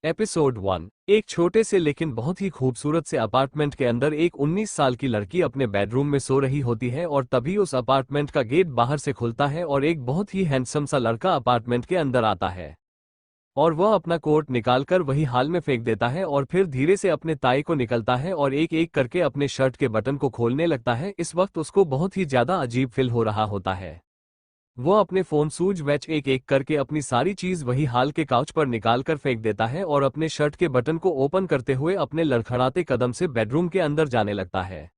Episode 1। एक छोटे से लेकिन बहुत ही खूबसूरत से अपार्टमेंट के अंदर एक 19 साल की लड़की अपने बेडरूम में सो रही होती है और तभी उस अपार्टमेंट का गेट बाहर से खुलता है और एक बहुत ही हैंडसम सा लड़का अपार्टमेंट के अंदर आता है। और वह अपना कोट निकालकर वही हाल में फेंक देता है और फिर धीरे से अपने ताई को निकलता है और एक एक करके अपने शर्ट के बटन को खोलने लगता है। इस वक्त उसको बहुत ही ज्यादा अजीब फील हो रहा होता है। वो अपने फोन सूज वैच एक एक करके अपनी सारी चीज वही हाल के काउच पर निकाल कर फेंक देता है और अपने शर्ट के बटन को ओपन करते हुए अपने लड़खड़ाते कदम से बेडरूम के अंदर जाने लगता है।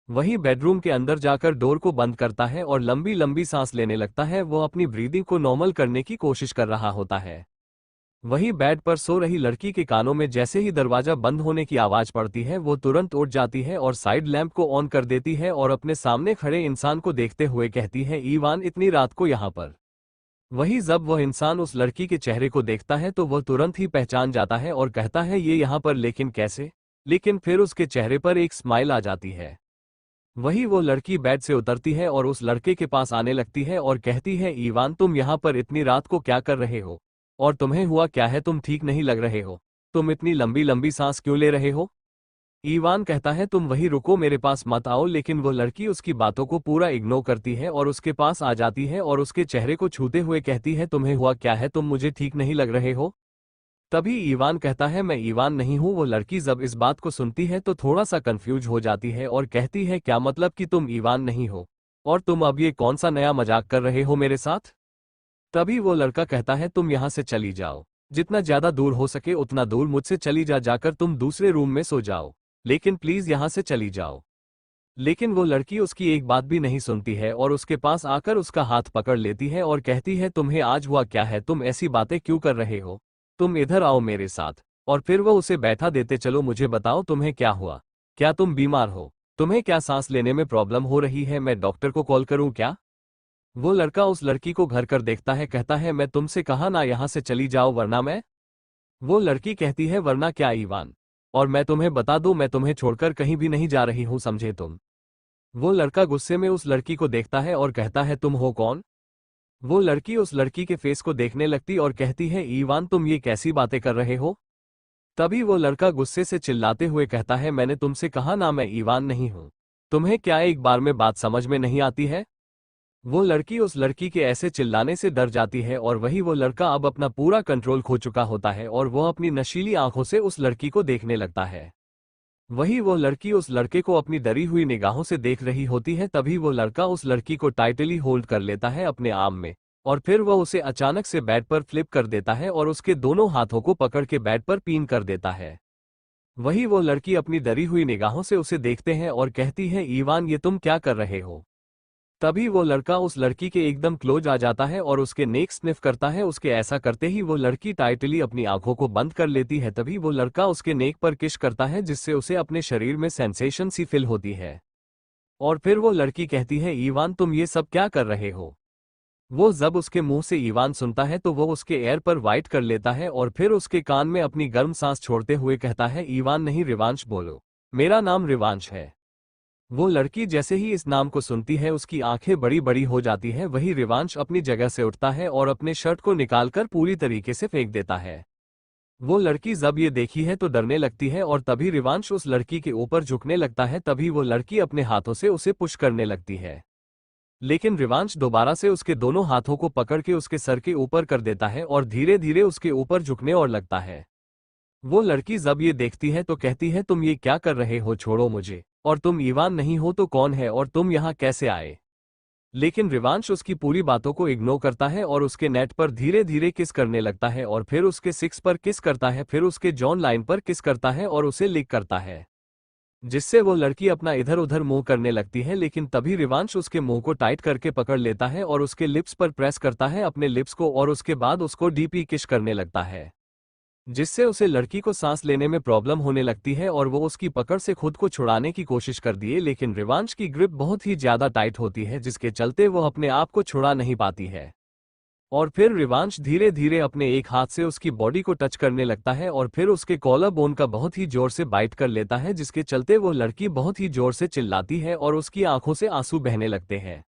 वही बेडरूम के अंदर जाकर डोर को बंद करता है और लंबी लंबी सांस लेने लगता है। वो अपनी ब्रीदिंग को नॉर्मल करने की कोशिश कर रहा होता है। वही बेड पर सो रही लड़की के कानों में जैसे ही दरवाजा बंद होने की आवाज पड़ती है वो तुरंत उठ जाती है और साइड लैंप को ऑन कर देती है और अपने सामने खड़े इंसान को देखते हुए कहती है, ईवान इतनी रात को यहाँ पर। वही जब वह इंसान उस लड़की के चेहरे को देखता है तो वह तुरंत ही पहचान जाता है और कहता है, ये यहाँ पर लेकिन कैसे। लेकिन फिर उसके चेहरे पर एक स्माइल आ जाती है। वही वो लड़की बेड से उतरती है और उस लड़के के पास आने लगती है और कहती है, ईवान तुम यहाँ पर इतनी रात को क्या कर रहे हो और तुम्हें हुआ क्या है, तुम ठीक नहीं लग रहे हो, तुम इतनी लंबी लंबी सांस क्यों ले रहे हो। ईवान कहता है, तुम वही रुको, मेरे पास मत आओ। लेकिन वो लड़की उसकी बातों को पूरा इग्नोर करती है और उसके पास आ जाती है और उसके चेहरे को छूते हुए कहती है, तुम्हें हुआ क्या है, तुम मुझे ठीक नहीं लग रहे हो। तभी ईवान कहता है, मैं ईवान नहीं हूं। वो लड़की जब इस बात को सुनती है तो थोड़ा सा कंफ्यूज हो जाती है और कहती है, क्या मतलब कि तुम ईवान नहीं हो, और तुम अब ये कौन सा नया मजाक कर रहे हो मेरे साथ। तभी वो लड़का कहता है, तुम यहाँ से चली जाओ, जितना ज्यादा दूर हो सके उतना दूर मुझसे चली जाकर तुम दूसरे रूम में सो जाओ, लेकिन प्लीज यहाँ से चली जाओ। लेकिन वो लड़की उसकी एक बात भी नहीं सुनती है और उसके पास आकर उसका हाथ पकड़ लेती है और कहती है, तुम्हें आज हुआ क्या है, तुम ऐसी बातें क्यों कर रहे हो, तुम इधर आओ मेरे साथ। और फिर वह उसे बैठा देते, चलो मुझे बताओ तुम्हें क्या हुआ, क्या तुम बीमार हो, तुम्हें क्या सांस लेने में प्रॉब्लम हो रही है, मैं डॉक्टर को कॉल करूं क्या। वो लड़का उस लड़की को घर कर देखता है, कहता है, मैं तुमसे कहा ना यहाँ से चली जाओ वरना मैं। वो लड़की कहती है, वरना क्या ईवान, और मैं तुम्हें बता दूं, मैं तुम्हें छोड़कर कहीं भी नहीं जा रही हूं, समझे तुम। वो लड़का गुस्से में उस लड़की को देखता है और कहता है, तुम हो कौन। वो लड़की उस लड़की के फेस को देखने लगती और कहती है, ईवान तुम ये कैसी बातें कर रहे हो। तभी वो लड़का गुस्से से चिल्लाते हुए कहता है, मैंने तुमसे कहा ना मैं ईवान नहीं हूं, तुम्हें क्या एक बार में बात समझ में नहीं आती है। वो लड़की उस लड़की के ऐसे चिल्लाने से डर जाती है और वही वो लड़का अब अपना पूरा कंट्रोल खो चुका होता है और वह अपनी नशीली आंखों से उस लड़की को देखने लगता है। वही वो लड़की उस लड़के को अपनी डरी हुई निगाहों से देख रही होती है। तभी वो लड़का उस लड़की को टाइटली होल्ड कर लेता है अपने आर्म में और फिर वह उसे अचानक से बेड पर फ्लिप कर देता है और उसके दोनों हाथों को पकड़ के बेड पर पीन कर देता है। वही वो लड़की अपनी डरी हुई निगाहों से उसे देखते हैं और कहती है, ईवान ये तुम क्या कर रहे हो। तभी वो लड़का उस लड़की के एकदम क्लोज आ जाता है और उसके नेक स्निफ करता है। उसके ऐसा करते ही वो लड़की टाइटली अपनी आंखों को बंद कर लेती है। तभी वो लड़का उसके नेक पर किश करता है जिससे उसे अपने शरीर में सेंसेशन सी फील होती है। और फिर वो लड़की कहती है, ईवान तुम ये सब क्या कर रहे हो। वो जब उसके मुंह से ईवान सुनता है तो वो उसके एयर पर वाइट कर लेता है और फिर उसके कान में अपनी गर्म सांस छोड़ते हुए कहता है, ईवान नहीं रिवांश बोलो, मेरा नाम रिवांश है। वो लड़की जैसे ही इस नाम को सुनती है उसकी आंखें बड़ी बड़ी हो जाती है। वही रिवांश अपनी जगह से उठता है और अपने शर्ट को निकालकर पूरी तरीके से फेंक देता है। वो लड़की जब ये देखी है तो डरने लगती है और तभी रिवांश उस लड़की के ऊपर झुकने लगता है। तभी वो लड़की अपने हाथों से उसे पुश करने लगती है, लेकिन रिवांश दोबारा से उसके दोनों हाथों को पकड़ के उसके सर के ऊपर कर देता है और धीरे धीरे उसके ऊपर झुकने और लगता है। वो लड़की जब ये देखती है तो कहती है, तुम ये क्या कर रहे हो, छोड़ो मुझे, और तुम ईवान नहीं हो तो कौन है और तुम यहाँ कैसे आए। लेकिन रिवांश उसकी पूरी बातों को इग्नोर करता है और उसके नेट पर धीरे धीरे किस करने लगता है और फिर उसके सिक्स पर किस करता है, फिर उसके जॉन लाइन पर किस करता है और उसे लिक करता है, जिससे वो लड़की अपना इधर उधर मुंह करने लगती है। लेकिन तभी रिवांश उसके मुंह को टाइट करके पकड़ लेता है और उसके लिप्स पर प्रेस करता है अपने लिप्स को और उसके बाद उसको डीपी किस करने लगता है, जिससे उसे लड़की को सांस लेने में प्रॉब्लम होने लगती है और वो उसकी पकड़ से खुद को छुड़ाने की कोशिश कर दिए। लेकिन रिवांश की ग्रिप बहुत ही ज्यादा टाइट होती है जिसके चलते वो अपने आप को छुड़ा नहीं पाती है। और फिर रिवांश धीरे धीरे अपने एक हाथ से उसकी बॉडी को टच करने लगता है और फिर उसके कॉलर बोन का बहुत ही जोर से बाइट कर लेता है, जिसके चलते वो लड़की बहुत ही जोर से चिल्लाती है और उसकी आंखों से आंसू बहने लगते हैं।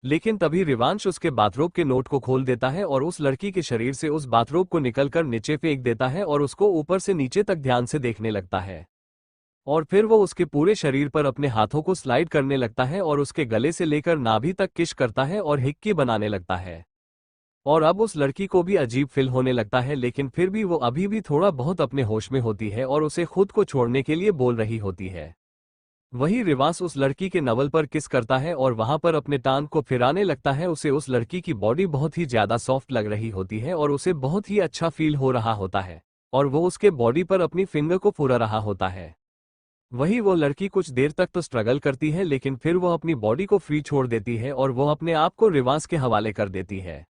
लेकिन तभी रिवांश उसके बाथरोब के नोट को खोल देता है और उस लड़की के शरीर से उस बाथरोब को निकलकर नीचे फेंक देता है और उसको ऊपर से नीचे तक ध्यान से देखने लगता है। और फिर वो उसके पूरे शरीर पर अपने हाथों को स्लाइड करने लगता है और उसके गले से लेकर नाभि तक किश करता है और हिक्की बनाने लगता है। और अब उस लड़की को भी अजीब फील होने लगता है, लेकिन फिर भी वो अभी भी थोड़ा बहुत अपने होश में होती है और उसे खुद को छोड़ने के लिए बोल रही होती है। वही रिवास उस लड़की के नवल पर किस करता है और वहां पर अपने टांग को फिराने लगता है। उसे उस लड़की की बॉडी बहुत ही ज्यादा सॉफ्ट लग रही होती है और उसे बहुत ही अच्छा फील हो रहा होता है और वो उसके बॉडी पर अपनी फिंगर को फुरा रहा होता है। वही वो लड़की कुछ देर तक तो स्ट्रगल करती है, लेकिन फिर वो अपनी बॉडी को फ्री छोड़ देती है और वो अपने आप को रिवास के हवाले कर देती है।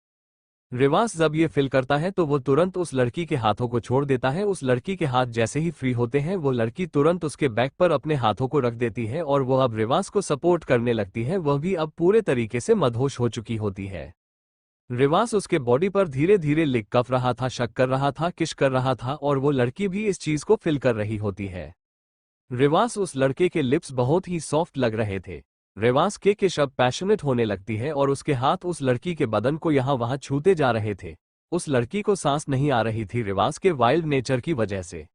रिवास जब ये फील करता है तो वो तुरंत उस लड़की के हाथों को छोड़ देता है। उस लड़की के हाथ जैसे ही फ्री होते हैं वो लड़की तुरंत उसके बैक पर अपने हाथों को रख देती है और वो अब रिवास को सपोर्ट करने लगती है। वह भी अब पूरे तरीके से मदहोश हो चुकी होती है। रिवास उसके बॉडी पर धीरे धीरे लिक कफ रहा था, शक कर रहा था, किश कर रहा था और वो लड़की भी इस चीज को फील कर रही होती है। रिवास उस लड़के के लिप्स बहुत ही सॉफ्ट लग रहे थे। रिवास के शब पैशनेट होने लगती है और उसके हाथ उस लड़की के बदन को यहाँ वहां छूते जा रहे थे। उस लड़की को सांस नहीं आ रही थी रिवास के वाइल्ड नेचर की वजह से।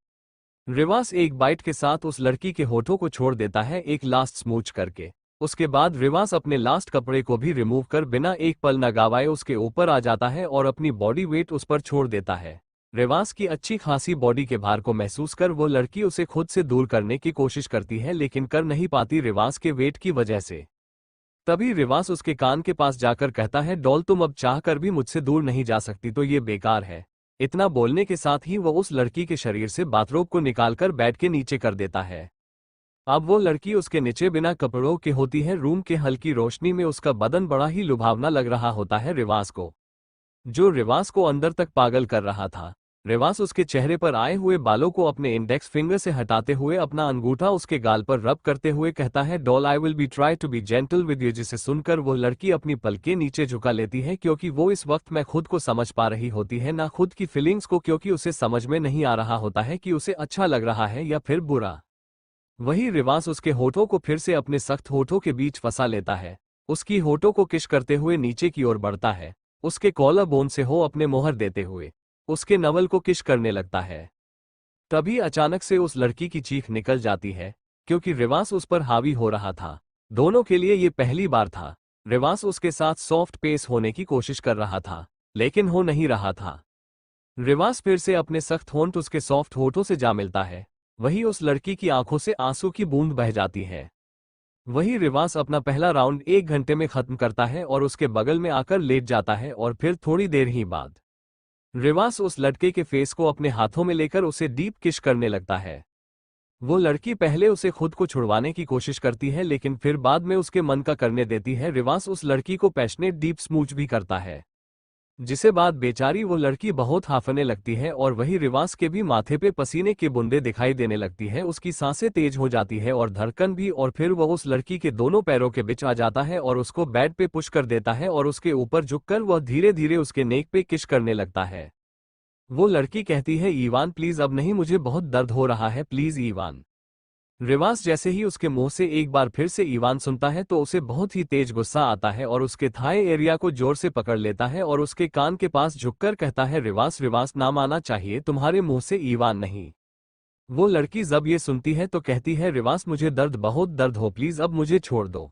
रिवास एक बाइट के साथ उस लड़की के होठों को छोड़ देता है, एक लास्ट स्मूच करके। उसके बाद रिवास अपने लास्ट कपड़े को भी रिमूव कर बिना एक पल न गवाए उसके ऊपर आ जाता है और अपनी बॉडी वेट उस पर छोड़ देता है। रिवास की अच्छी खासी बॉडी के भार को महसूस कर वो लड़की उसे खुद से दूर करने की कोशिश करती है, लेकिन कर नहीं पाती रिवास के वेट की वजह से। तभी रिवास उसके कान के पास जाकर कहता है, डॉल तुम अब चाह कर भी मुझसे दूर नहीं जा सकती, तो ये बेकार है। इतना बोलने के साथ ही वो उस लड़की के शरीर से बाथरोब को निकालकर बेड के नीचे कर देता है। अब वो लड़की उसके नीचे बिना कपड़ों के होती है। रूम के हल्की रोशनी में उसका बदन बड़ा ही लुभावना लग रहा होता है रिवास को, जो रिवास को अंदर तक पागल कर रहा था। रिवास उसके चेहरे पर आए हुए बालों को अपने इंडेक्स फिंगर से हटाते हुए अपना अंगूठा उसके गाल पर रब करते हुए कहता है, doll I will be try to be gentle with you. जिसे सुनकर वो लड़की अपनी पलकें नीचे झुका लेती है, क्योंकि वो इस वक्त में खुद को समझ पा रही होती है, ना खुद की फीलिंग्स को, क्योंकि उसे समझ में नहीं आ रहा होता है कि उसे अच्छा लग रहा है या फिर बुरा। वही रिवास उसके होठों को फिर से अपने सख्त होठों के बीच फंसा लेता है, उसकी होठों को किश करते हुए नीचे की ओर बढ़ता है, उसके कॉलर बोन से हो अपने मोहर देते हुए उसके नवल को किश करने लगता है। तभी अचानक से उस लड़की की चीख निकल जाती है, क्योंकि रिवास उस पर हावी हो रहा था। दोनों के लिए ये पहली बार था। रिवास उसके साथ सॉफ्ट पेस होने की कोशिश कर रहा था, लेकिन हो नहीं रहा था। रिवास फिर से अपने सख्त होंठ उसके सॉफ्ट होठों से जा मिलता है। वही उस लड़की की आंखों से आंसू की बूंद बह जाती है। वही रिवास अपना पहला राउंड 1 घंटे में खत्म करता है और उसके बगल में आकर लेट जाता है और फिर थोड़ी देर ही बाद रिवास उस लड़के के फेस को अपने हाथों में लेकर उसे डीप किश करने लगता है। वो लड़की पहले उसे खुद को छुड़वाने की कोशिश करती है, लेकिन फिर बाद में उसके मन का करने देती है। रिवास उस लड़की को पैशनेट डीप स्मूच भी करता है, जिसे बाद बेचारी वो लड़की बहुत हांफने लगती है और वही रिवास के भी माथे पे पसीने की बूंदें दिखाई देने लगती है। उसकी सांसें तेज हो जाती है और धड़कन भी, और फिर वह उस लड़की के दोनों पैरों के बीच आ जाता है और उसको बेड पे पुश कर देता है और उसके ऊपर झुककर वह धीरे धीरे उसके नेक पे किश करने लगता है। वो लड़की कहती है, ईवान प्लीज अब नहीं, मुझे बहुत दर्द हो रहा है, प्लीज ईवान। रिवास जैसे ही उसके मुंह से एक बार फिर से ईवान सुनता है तो उसे बहुत ही तेज गुस्सा आता है और उसके थाई एरिया को जोर से पकड़ लेता है और उसके कान के पास झुककर कहता है, रिवास रिवास नाम आना चाहिए तुम्हारे मुंह से, ईवान नहीं। वो लड़की जब ये सुनती है तो कहती है, रिवास मुझे दर्द, बहुत दर्द हो, प्लीज अब मुझे छोड़ दो।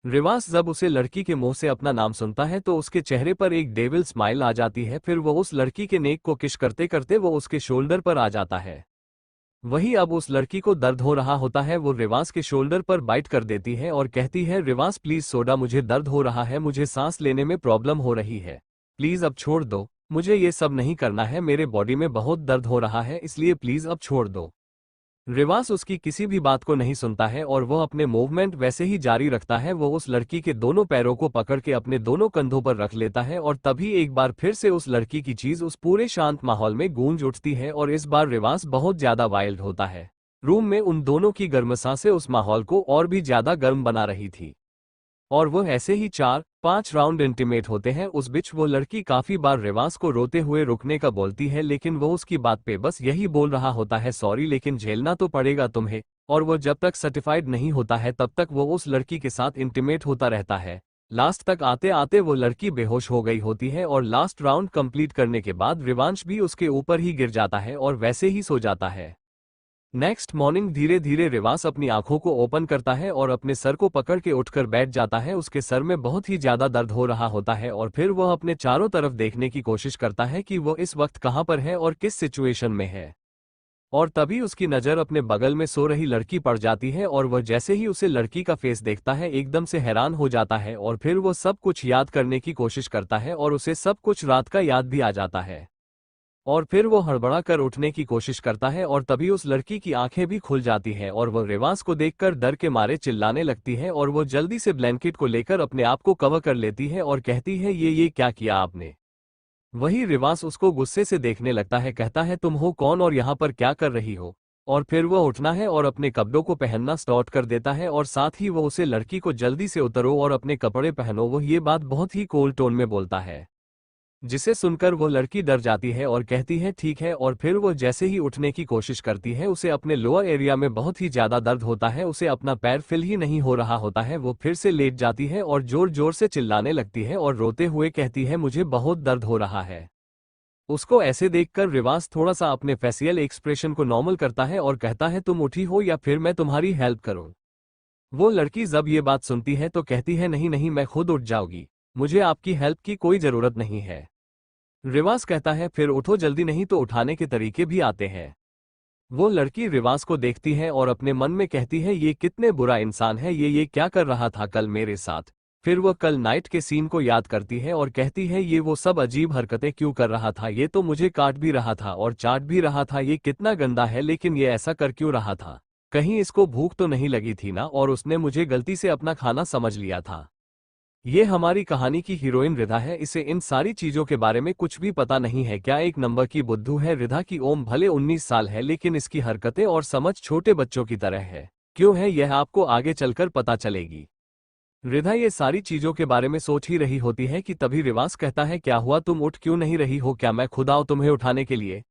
रिवास जब उसे लड़की के मुंह से अपना नाम सुनता है तो उसके चेहरे पर एक डेविल स्माइल आ जाती है। फिर वो उस लड़की के नेक को किश करते करते वो उसके शोल्डर पर आ जाता है। वही अब उस लड़की को दर्द हो रहा होता है। वो रिवास के शोल्डर पर बाइट कर देती है और कहती है, रिवास प्लीज सोडा, मुझे दर्द हो रहा है, मुझे सांस लेने में प्रॉब्लम हो रही है, प्लीज अब छोड़ दो, मुझे ये सब नहीं करना है, मेरे बॉडी में बहुत दर्द हो रहा है, इसलिए प्लीज अब छोड़ दो। रिवास उसकी किसी भी बात को नहीं सुनता है और वह अपने मूवमेंट वैसे ही जारी रखता है। वो उस लड़की के दोनों पैरों को पकड़ के अपने दोनों कंधों पर रख लेता है और तभी एक बार फिर से उस लड़की की चीज उस पूरे शांत माहौल में गूंज उठती है और इस बार रिवास बहुत ज्यादा वाइल्ड होता है। रूम में उन दोनों की गर्म सांसें उस माहौल को और भी ज्यादा गर्म बना रही थी और वह ऐसे ही 4-5 राउंड इंटीमेट होते हैं। उस बीच वो लड़की काफी बार रिवास को रोते हुए रुकने का बोलती है, लेकिन वो उसकी बात पे बस यही बोल रहा होता है, सॉरी लेकिन झेलना तो पड़ेगा तुम्हें। और वो जब तक सर्टिफाइड नहीं होता है तब तक वो उस लड़की के साथ इंटीमेट होता रहता है। लास्ट तक आते आते वो लड़की बेहोश हो गई होती है और लास्ट राउंड कंप्लीट करने के बाद रिवांश भी उसके ऊपर ही गिर जाता है और वैसे ही सो जाता है। नेक्स्ट मॉर्निंग धीरे धीरे रिवांश अपनी आंखों को ओपन करता है और अपने सर को पकड़ के उठकर बैठ जाता है। उसके सर में बहुत ही ज्यादा दर्द हो रहा होता है और फिर वह अपने चारों तरफ देखने की कोशिश करता है कि वो इस वक्त कहां पर है और किस सिचुएशन में है। और तभी उसकी नज़र अपने बगल में सो रही लड़की पड़ जाती है और वह जैसे ही उसे लड़की का फेस देखता है एकदम से हैरान हो जाता है और फिर वो सब कुछ याद करने की कोशिश करता है और उसे सब कुछ रात का याद भी आ जाता है। और फिर वो हड़बड़ा कर उठने की कोशिश करता है और तभी उस लड़की की आंखें भी खुल जाती हैं और वह रिवांश को देखकर डर के मारे चिल्लाने लगती है और वो जल्दी से ब्लैंकेट को लेकर अपने आप को कवर कर लेती है और कहती है ये क्या किया आपने। वही रिवांश उसको गुस्से से देखने लगता है, कहता है तुम हो कौन और यहाँ पर क्या कर रही हो। और फिर वह उठना है और अपने कपड़ों को पहनना स्टार्ट कर देता है और साथ ही वो उसे लड़की को जल्दी से उतरो और अपने कपड़े पहनो। वो ये बात बहुत ही कोल्ड टोन में बोलता है, जिसे सुनकर वो लड़की डर जाती है और कहती है ठीक है। और फिर वो जैसे ही उठने की कोशिश करती है उसे अपने लोअर एरिया में बहुत ही ज्यादा दर्द होता है, उसे अपना पैर फील ही नहीं हो रहा होता है। वो फिर से लेट जाती है और जोर जोर से चिल्लाने लगती है और रोते हुए कहती है मुझे बहुत दर्द हो रहा है। उसको ऐसे देखकर रिवांश थोड़ा सा अपने फेशियल एक्सप्रेशन को नॉर्मल करता है और कहता है तुम उठी हो या फिर मैं तुम्हारी हेल्प करूं। वो लड़की जब ये बात सुनती है तो कहती है नहीं नहीं मैं खुद उठ जाऊंगी, मुझे आपकी हेल्प की कोई जरूरत नहीं है। रिवांश कहता है फिर उठो जल्दी, नहीं तो उठाने के तरीके भी आते हैं। वो लड़की रिवांश को देखती है और अपने मन में कहती है ये कितने बुरा इंसान है, ये क्या कर रहा था कल मेरे साथ। फिर वह कल नाइट के सीन को याद करती है और कहती है ये वो सब अजीब हरकतें क्यों कर रहा था, ये तो मुझे काट भी रहा था और चाट भी रहा था, ये कितना गंदा है, लेकिन ये ऐसा कर क्यों रहा था, कहीं इसको भूख तो नहीं लगी थी ना और उसने मुझे गलती से अपना खाना समझ लिया था। ये हमारी कहानी की हीरोइन रिधा है, इसे इन सारी चीजों के बारे में कुछ भी पता नहीं है। क्या एक नंबर की बुद्धू है रिधा की। ओम भले 19 साल है लेकिन इसकी हरकतें और समझ छोटे बच्चों की तरह है। क्यों है यह आपको आगे चलकर पता चलेगी। रिधा ये सारी चीजों के बारे में सोच ही रही होती है कि तभी रिवांश कहता है क्या हुआ, तुम उठ क्यों नहीं रही हो, क्या मैं खुद आऊं तुम्हें उठाने के लिए।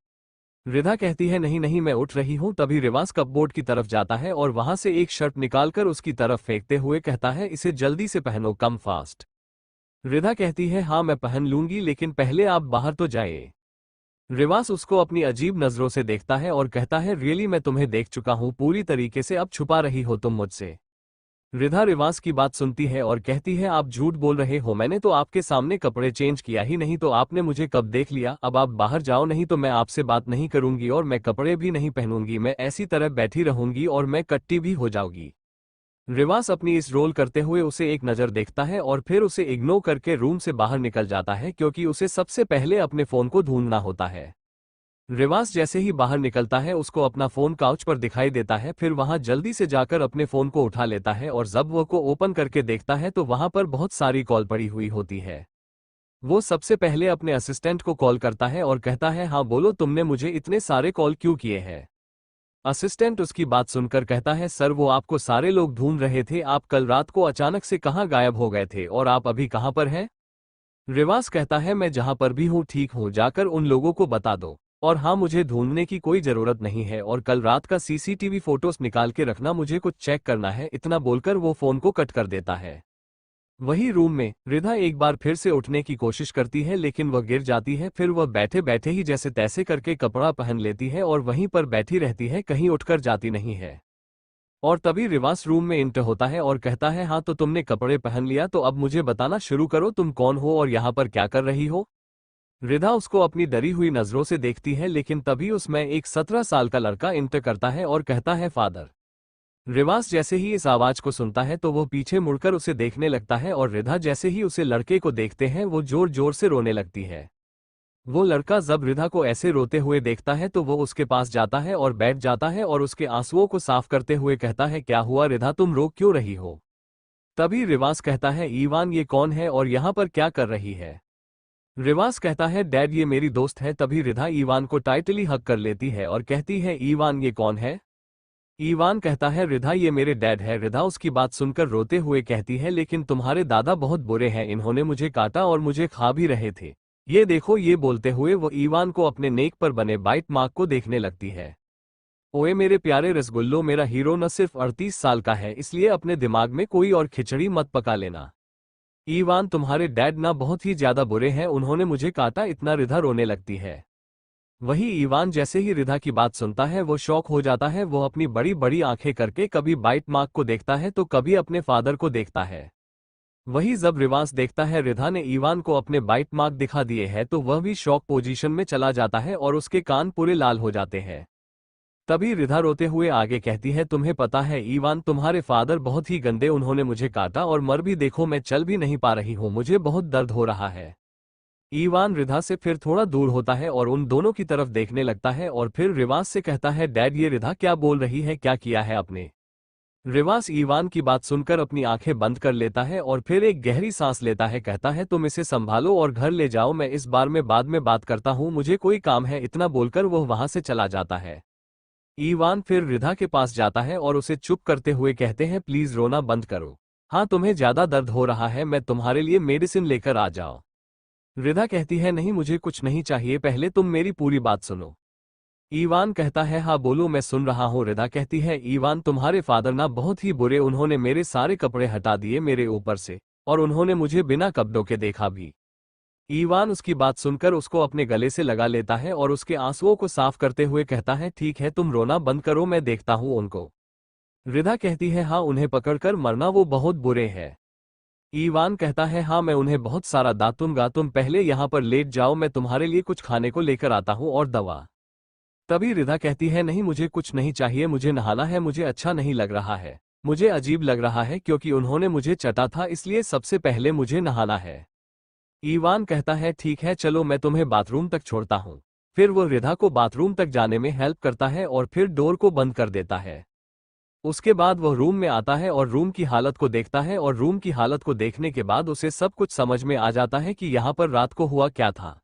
रिधा कहती है नहीं नहीं मैं उठ रही हूं। तभी रिवांश कपबोर्ड की तरफ जाता है और वहां से एक शर्ट निकालकर उसकी तरफ फेंकते हुए कहता है इसे जल्दी से पहनो, कम फास्ट। रिधा कहती है हाँ मैं पहन लूंगी लेकिन पहले आप बाहर तो जाइए। रिवांश उसको अपनी अजीब नजरों से देखता है और कहता है रियली मैं तुम्हें देख चुका हूं पूरी तरीके से, अब छुपा रही हो तुम मुझसे। रिधा रिवांश की बात सुनती है और कहती है आप झूठ बोल रहे हो, मैंने तो आपके सामने कपड़े चेंज किया ही नहीं, तो आपने मुझे कब देख लिया। अब आप बाहर जाओ नहीं तो मैं आपसे बात नहीं करूंगी और मैं कपड़े भी नहीं पहनूंगी, मैं ऐसी तरह बैठी रहूंगी और मैं कट्टी भी हो जाऊंगी। रिवांश अपनी इस रोल करते हुए उसे एक नज़र देखता है और फिर उसे इग्नोर करके रूम से बाहर निकल जाता है क्योंकि उसे सबसे पहले अपने फोन को ढूंढना होता है। रिवांश जैसे ही बाहर निकलता है उसको अपना फोन काउच पर दिखाई देता है, फिर वहां जल्दी से जाकर अपने फोन को उठा लेता है और जब वो को ओपन करके देखता है तो वहां पर बहुत सारी कॉल पड़ी हुई होती है। वो सबसे पहले अपने असिस्टेंट को कॉल करता है और कहता है हाँ बोलो तुमने मुझे इतने सारे कॉल क्यों किए हैं। असिस्टेंट उसकी बात सुनकर कहता है सर वो आपको सारे लोग ढूंढ रहे थे, आप कल रात को अचानक से कहाँ गायब हो गए थे और आप अभी कहाँ पर हैं। रिवांश कहता है मैं जहां पर भी हूँ ठीक हूँ, जाकर उन लोगों को बता दो और हाँ मुझे ढूंढने की कोई जरूरत नहीं है और कल रात का सीसीटीवी फोटोज निकाल के रखना, मुझे कुछ चेक करना है। इतना बोलकर वो फोन को कट कर देता है। वही रूम में रिधा एक बार फिर से उठने की कोशिश करती है लेकिन वह गिर जाती है, फिर वह बैठे बैठे ही जैसे तैसे करके कपड़ा पहन लेती है और वहीं पर बैठी रहती है, कहीं उठकर जाती नहीं है। और तभी रिवांश रूम में इंटर होता है और कहता है हाँ तो तुमने कपड़े पहन लिया तो अब मुझे बताना शुरू करो, तुम कौन हो और यहाँ पर क्या कर रही हो। रिधा उसको अपनी डरी हुई नजरों से देखती है लेकिन तभी उसमें एक 17 साल का लड़का इंटर करता है और कहता है फादर। रिवांश जैसे ही इस आवाज को सुनता है तो वो पीछे मुड़कर उसे देखने लगता है और रिधा जैसे ही उसे लड़के को देखते हैं वो जोर जोर से रोने लगती है। वो लड़का जब रिधा को ऐसे रोते हुए देखता है तो वो उसके पास जाता है और बैठ जाता है और उसके आंसुओं को साफ करते हुए कहता है क्या हुआ रिधा, तुम रो क्यों रही हो। तभी रिवांश कहता है ईवान ये कौन है और यहाँ पर क्या कर रही है। रिवांश कहता है डैड ये मेरी दोस्त है। तभी रिधा ईवान को टाइटली हक कर लेती है और कहती है ईवान ये कौन है। ईवान कहता है रिधा ये मेरे डैड है। रिधा उसकी बात सुनकर रोते हुए कहती है लेकिन तुम्हारे दादा बहुत बुरे हैं, इन्होंने मुझे काटा और मुझे खा भी रहे थे, ये देखो। ये बोलते हुए वो ईवान को अपने नेक पर बने बाइट मार्क को देखने लगती है। ओए मेरे प्यारे रसगुल्लो, मेरा हीरो न सिर्फ 38 साल का है, इसलिए अपने दिमाग में कोई और खिचड़ी मत पका लेना। ईवान, तुम्हारे डैड ना बहुत ही ज्यादा बुरे हैं, उन्होंने मुझे काटा, इतना। रिधा रोने लगती है। वही ईवान जैसे ही रिधा की बात सुनता है वो शॉक हो जाता है। वो अपनी बड़ी बड़ी आंखें करके कभी बाइट मार्क को देखता है तो कभी अपने फादर को देखता है। वही जब रिवांस देखता है रिधा ने ईवान को अपने बाइट मार्क दिखा दिए हैं तो वह भी शॉक पोजीशन में चला जाता है और उसके कान पूरे लाल हो जाते हैं। तभी रिधा रोते हुए आगे कहती है, तुम्हें पता है ईवान, तुम्हारे फादर बहुत ही गंदे, उन्होंने मुझे काटा और मर भी, देखो मैं चल भी नहीं पा रही हूँ, मुझे बहुत दर्द हो रहा है। ईवान रिधा से फिर थोड़ा दूर होता है और उन दोनों की तरफ देखने लगता है और फिर रिवास से कहता है, डैड ये रिधा क्या बोल रही है, क्या किया है आपने। रिवास ईवान की बात सुनकर अपनी आंखें बंद कर लेता है और फिर एक गहरी सांस लेता है। कहता है, तुम इसे संभालो और घर ले जाओ, मैं इस बार में बाद में बात करता हूँ, मुझे कोई काम है। इतना बोलकर वह वहां से चला जाता है। ईवान फिर रिधा के पास जाता है और उसे चुप करते हुए कहते हैं, प्लीज रोना बंद करो। हाँ, तुम्हें ज्यादा दर्द हो रहा है, मैं तुम्हारे लिए मेडिसिन लेकर आ जाओ। रिधा कहती है, नहीं मुझे कुछ नहीं चाहिए, पहले तुम मेरी पूरी बात सुनो। ईवान कहता है, हाँ बोलो, मैं सुन रहा हूँ। रिधा कहती है, ईवान तुम्हारे फादर ना बहुत ही बुरे, उन्होंने मेरे सारे कपड़े हटा दिए मेरे ऊपर से और उन्होंने मुझे बिना कपड़ों के देखा भी। ईवान उसकी बात सुनकर उसको अपने गले से लगा लेता है और उसके आंसुओं को साफ करते हुए कहता है, ठीक है तुम रोना बंद करो, मैं देखता हूँ उनको। रिधा कहती है, हाँ उन्हें पकड़कर मरना, वो बहुत बुरे हैं। ईवान कहता है, हाँ मैं उन्हें बहुत सारा दातूंगा, तुम पहले यहाँ पर लेट जाओ, मैं तुम्हारे लिए कुछ खाने को लेकर आता हूँ और दवा। तभी रिधा कहती है, नहीं मुझे कुछ नहीं चाहिए, मुझे नहाना है, मुझे अच्छा नहीं लग रहा है, मुझे अजीब लग रहा है क्योंकि उन्होंने मुझे चटा था, इसलिए सबसे पहले मुझे नहाना है। ईवान कहता है, ठीक है चलो मैं तुम्हें बाथरूम तक छोड़ता हूँ। फिर वो रिधा को बाथरूम तक जाने में हेल्प करता है और फिर डोर को बंद कर देता है। उसके बाद वह रूम में आता है और रूम की हालत को देखता है और रूम की हालत को देखने के बाद उसे सब कुछ समझ में आ जाता है कि यहाँ पर रात को हुआ क्या था।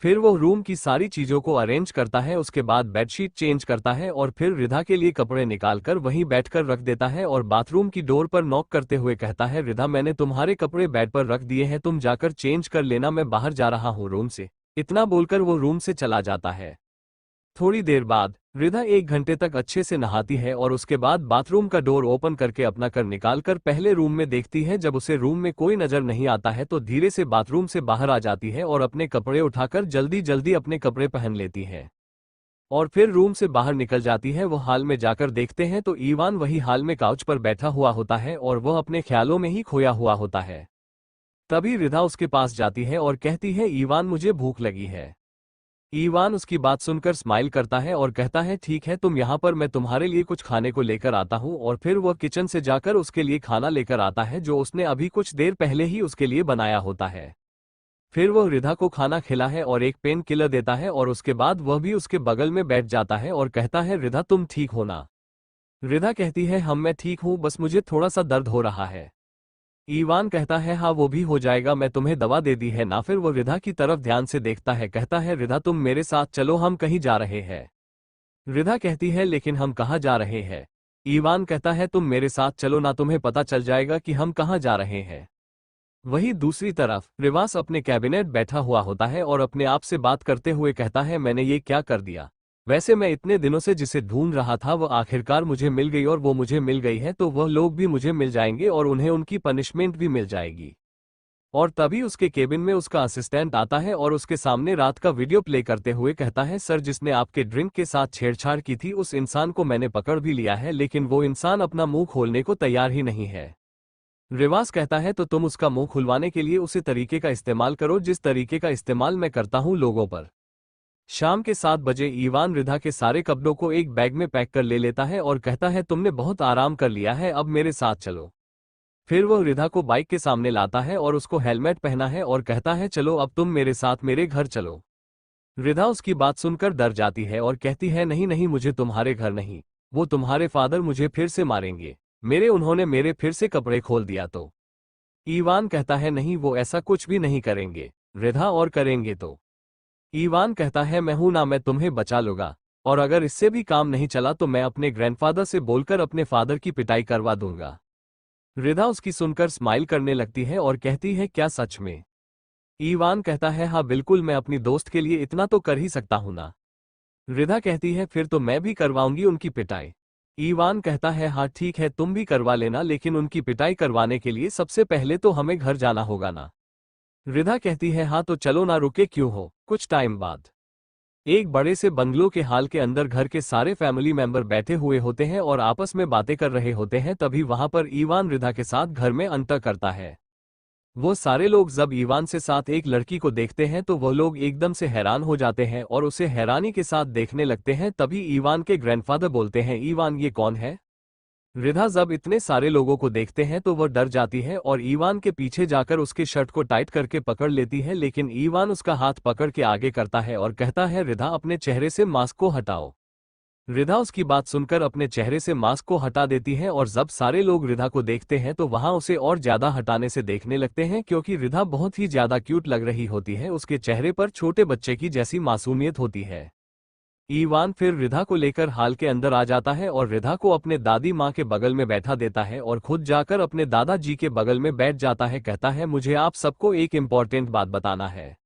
फिर वो रूम की सारी चीजों को अरेंज करता है, उसके बाद बेडशीट चेंज करता है और फिर रिधा के लिए कपड़े निकालकर वहीं बैठकर रख देता है और बाथरूम की डोर पर नॉक करते हुए कहता है, रिधा मैंने तुम्हारे कपड़े बेड पर रख दिए हैं, तुम जाकर चेंज कर लेना, मैं बाहर जा रहा हूँ रूम से। इतना बोलकर वो रूम से चला जाता है। थोड़ी देर बाद रिधा 1 घंटे तक अच्छे से नहाती है और उसके बाद बाथरूम का डोर ओपन करके अपना कर निकालकर पहले रूम में देखती है। जब उसे रूम में कोई नजर नहीं आता है तो धीरे से बाथरूम से बाहर आ जाती है और अपने कपड़े उठाकर जल्दी जल्दी अपने कपड़े पहन लेती है और फिर रूम से बाहर निकल जाती है। वो हाल में जाकर देखते हैं तो ईवान वही हाल में काउच पर बैठा हुआ होता है और वह अपने ख्यालों में ही खोया हुआ होता है। तभी रिधा उसके पास जाती है और कहती है, ईवान मुझे भूख लगी है। ईवान उसकी बात सुनकर स्माइल करता है और कहता है, ठीक है तुम यहाँ पर, मैं तुम्हारे लिए कुछ खाने को लेकर आता हूँ। और फिर वह किचन से जाकर उसके लिए खाना लेकर आता है जो उसने अभी कुछ देर पहले ही उसके लिए बनाया होता है। फिर वह रिधा को खाना खिला है और एक पेन किलर देता है और उसके बाद वह भी उसके बगल में बैठ जाता है और कहता है, रिधा तुम ठीक हो ना। रिधा कहती है, हम मैं ठीक हूँ, बस मुझे थोड़ा सा दर्द हो रहा है। ईवान कहता है, हाँ वो भी हो जाएगा, मैं तुम्हें दवा दे दी है ना। फिर वो रिधा की तरफ ध्यान से देखता है, कहता है, रिधा तुम मेरे साथ चलो, हम कहीं जा रहे हैं। रिधा कहती है, लेकिन हम कहाँ जा रहे हैं। ईवान कहता है, तुम मेरे साथ चलो ना, तुम्हें पता चल जाएगा कि हम कहाँ जा रहे हैं। वहीं दूसरी तरफ रिवास अपने कैबिनेट बैठा हुआ होता है और अपने आप से बात करते हुए कहता है, मैंने ये क्या कर दिया। वैसे मैं इतने दिनों से जिसे ढूंढ रहा था वो आखिरकार मुझे मिल गई और वो मुझे मिल गई है तो वह लोग भी मुझे मिल जाएंगे और उन्हें उनकी पनिशमेंट भी मिल जाएगी। और तभी उसके केबिन में उसका असिस्टेंट आता है और उसके सामने रात का वीडियो प्ले करते हुए कहता है, सर जिसने आपके ड्रिंक के साथ छेड़छाड़ की थी उस इंसान को मैंने पकड़ भी लिया है, लेकिन वो इंसान अपना मुंह खोलने को तैयार ही नहीं है। रिवास कहता है, तो तुम उसका मुंह खुलवाने के लिए उसी तरीके का इस्तेमाल करो जिस तरीके का इस्तेमाल मैं करता हूँ लोगों पर। शाम के 7 बजे ईवान रिधा के सारे कपड़ों को एक बैग में पैक कर ले लेता है और कहता है, तुमने बहुत आराम कर लिया है, अब मेरे साथ चलो। फिर वह रिधा को बाइक के सामने लाता है और उसको हेलमेट पहना है और कहता है, चलो अब तुम मेरे साथ मेरे घर चलो। रिधा उसकी बात सुनकर डर जाती है और कहती है, नहीं नहीं मुझे तुम्हारे घर नहीं, वो तुम्हारे फादर मुझे फिर से मारेंगे, उन्होंने मेरे फिर से कपड़े खोल दिया तो। ईवान कहता है, नहीं वो ऐसा कुछ भी नहीं करेंगे रिधा, और करेंगे तो। ईवान कहता है, मैं हूं ना, मैं तुम्हें बचा लूंगा, और अगर इससे भी काम नहीं चला तो मैं अपने ग्रैंडफादर से बोलकर अपने फादर की पिटाई करवा दूंगा। रिधा उसकी सुनकर स्माइल करने लगती है और कहती है, क्या सच में। ईवान कहता है, हाँ बिल्कुल, मैं अपनी दोस्त के लिए इतना तो कर ही सकता हूं ना। रिधा कहती है, फिर तो मैं भी करवाऊंगी उनकी पिटाई। ईवान कहता है हाँ ठीक है तुम भी करवा लेना, लेकिन उनकी पिटाई करवाने के लिए सबसे पहले तो हमें घर जाना होगा ना। रिधा कहती है हाँ तो चलो ना, रुके क्यों हो। कुछ टाइम बाद एक बड़े से बंगलो के हाल के अंदर घर के सारे फैमिली मेंबर बैठे हुए होते हैं और आपस में बातें कर रहे होते हैं। तभी वहां पर ईवान रिधा के साथ घर में एंटर करता है। वो सारे लोग जब ईवान से साथ एक लड़की को देखते हैं तो वो लोग एकदम से हैरान हो जाते हैं और उसे हैरानी के साथ देखने लगते हैं। तभी ईवान के ग्रैंडफादर बोलते हैं ईवान ये कौन है। रिधा जब इतने सारे लोगों को देखते हैं तो वह डर जाती है और ईवान के पीछे जाकर उसके शर्ट को टाइट करके पकड़ लेती है, लेकिन ईवान उसका हाथ पकड़ के आगे करता है और कहता है रिधा अपने चेहरे से मास्क को हटाओ। रिधा उसकी बात सुनकर अपने चेहरे से मास्क को हटा देती है और जब सारे लोग रिधा को देखते हैं तो वहां उसे और ज्यादा हटाने से देखने लगते हैं, क्योंकि रिधा बहुत ही ज्यादा क्यूट लग रही होती है। उसके चेहरे पर छोटे बच्चे की जैसी मासूमियत होती है। ईवान फिर रिधा को लेकर हाल के अंदर आ जाता है और रिधा को अपने दादी माँ के बगल में बैठा देता है और खुद जाकर अपने दादाजी के बगल में बैठ जाता है। कहता है मुझे आप सबको एक इम्पॉर्टेंट बात बताना है।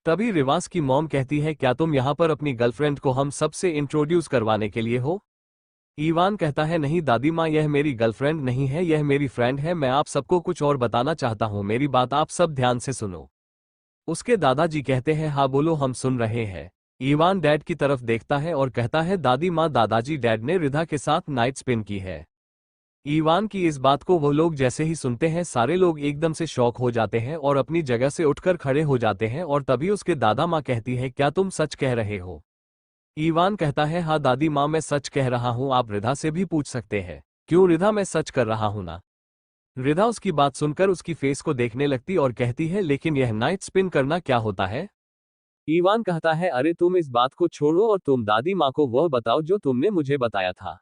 तभी रिवास की मॉम कहती है क्या तुम यहाँ पर अपनी गर्लफ्रेंड को हम सबसे इंट्रोड्यूस करवाने के लिए हो। ईवान कहता है नहीं दादी माँ, यह मेरी गर्लफ्रेंड नहीं है, यह मेरी फ्रेंड है। मैं आप सबको कुछ और बताना चाहता हूँ, मेरी बात आप सब ध्यान से सुनो। उसके दादाजी कहते हैं हाँ बोलो, हम सुन रहे हैं। ईवान डैड की तरफ देखता है और कहता है दादी माँ दादाजी, डैड ने रिधा के साथ नाइट स्पिन की है। ईवान की इस बात को वो लोग जैसे ही सुनते हैं सारे लोग एकदम से शॉक हो जाते हैं और अपनी जगह से उठकर खड़े हो जाते हैं। और तभी उसके दादा माँ कहती है क्या तुम सच कह रहे हो। ईवान कहता है हाँ दादी माँ, मैं सच कह रहा हूँ, आप रिधा से भी पूछ सकते हैं। क्यों रिधा, मैं सच कर रहा हूँ ना। रिधा उसकी बात सुनकर उसकी फेस को देखने लगती और कहती है लेकिन यह नाइट स्पिन करना क्या होता है। ईवान कहता है अरे तुम इस बात को छोड़ो और तुम दादी माँ को वह बताओ जो तुमने मुझे बताया था।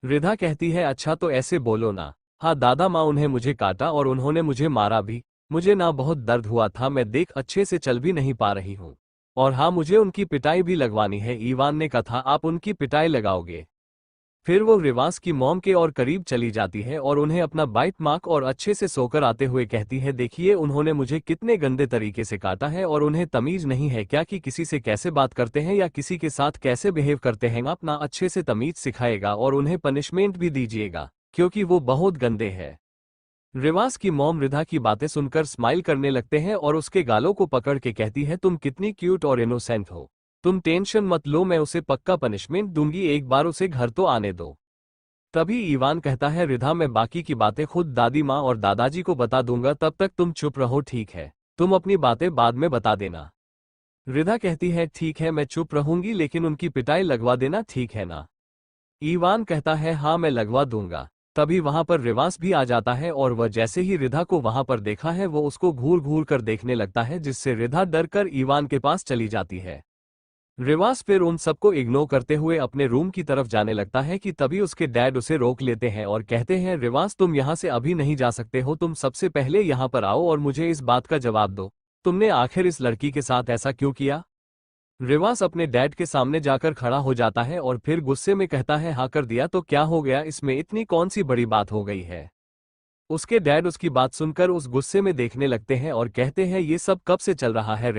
रिधा कहती है अच्छा तो ऐसे बोलो ना। हाँ दादा माँ, उन्हें मुझे काटा और उन्होंने मुझे मारा भी। मुझे ना बहुत दर्द हुआ था, मैं देख अच्छे से चल भी नहीं पा रही हूँ। और हाँ मुझे उनकी पिटाई भी लगवानी है। ईवान ने कहा आप उनकी पिटाई लगाओगे। फिर वो रिवास की मॉम के और करीब चली जाती है और उन्हें अपना बाइट मार्क और अच्छे से सोकर आते हुए कहती है देखिए उन्होंने मुझे कितने गंदे तरीके से काटा है और उन्हें तमीज नहीं है क्या कि किसी से कैसे बात करते हैं या किसी के साथ कैसे बिहेव करते हैं। आप ना अच्छे से तमीज सिखाएगा और उन्हें पनिशमेंट भी दीजिएगा क्योंकि वो बहुत गंदे हैं। रिवास की मॉम रिधा की बातें सुनकर स्माइल करने लगते हैं और उसके गालों को पकड़ के कहती है तुम कितनी क्यूट और इनोसेंट हो, तुम टेंशन मत लो, मैं उसे पक्का पनिशमेंट दूंगी, एक बार उसे घर तो आने दो। तभी ईवान कहता है रिधा मैं बाकी की बातें खुद दादी माँ और दादाजी को बता दूंगा, तब तक तुम चुप रहो ठीक है, तुम अपनी बातें बाद में बता देना। रिधा कहती है ठीक है मैं चुप रहूंगी, लेकिन उनकी पिटाई लगवा देना ठीक है ना। ईवान कहता है हाँ मैं लगवा दूंगा। तभी वहां पर रिवास भी आ जाता है और वह जैसे ही रिधा को वहां पर देखा है वो उसको घूर घूर कर देखने लगता है, जिससे रिधा डर कर ईवान के पास चली जाती है। रिवास फिर उन सबको इग्नोर करते हुए अपने रूम की तरफ जाने लगता है कि तभी उसके डैड उसे रोक लेते हैं और कहते हैं रिवास तुम यहाँ से अभी नहीं जा सकते हो, तुम सबसे पहले यहाँ पर आओ और मुझे इस बात का जवाब दो, तुमने आखिर इस लड़की के साथ ऐसा क्यों किया। रिवास अपने डैड के सामने जाकर खड़ा हो जाता है और फिर गुस्से में कहता है हाँ कर दिया तो क्या हो गया, इसमें इतनी कौन सी बड़ी बात हो गई है। उसके डैड उसकी बात सुनकर उस गुस्से में देखने लगते हैं और कहते हैं ये सब कब से चल रहा है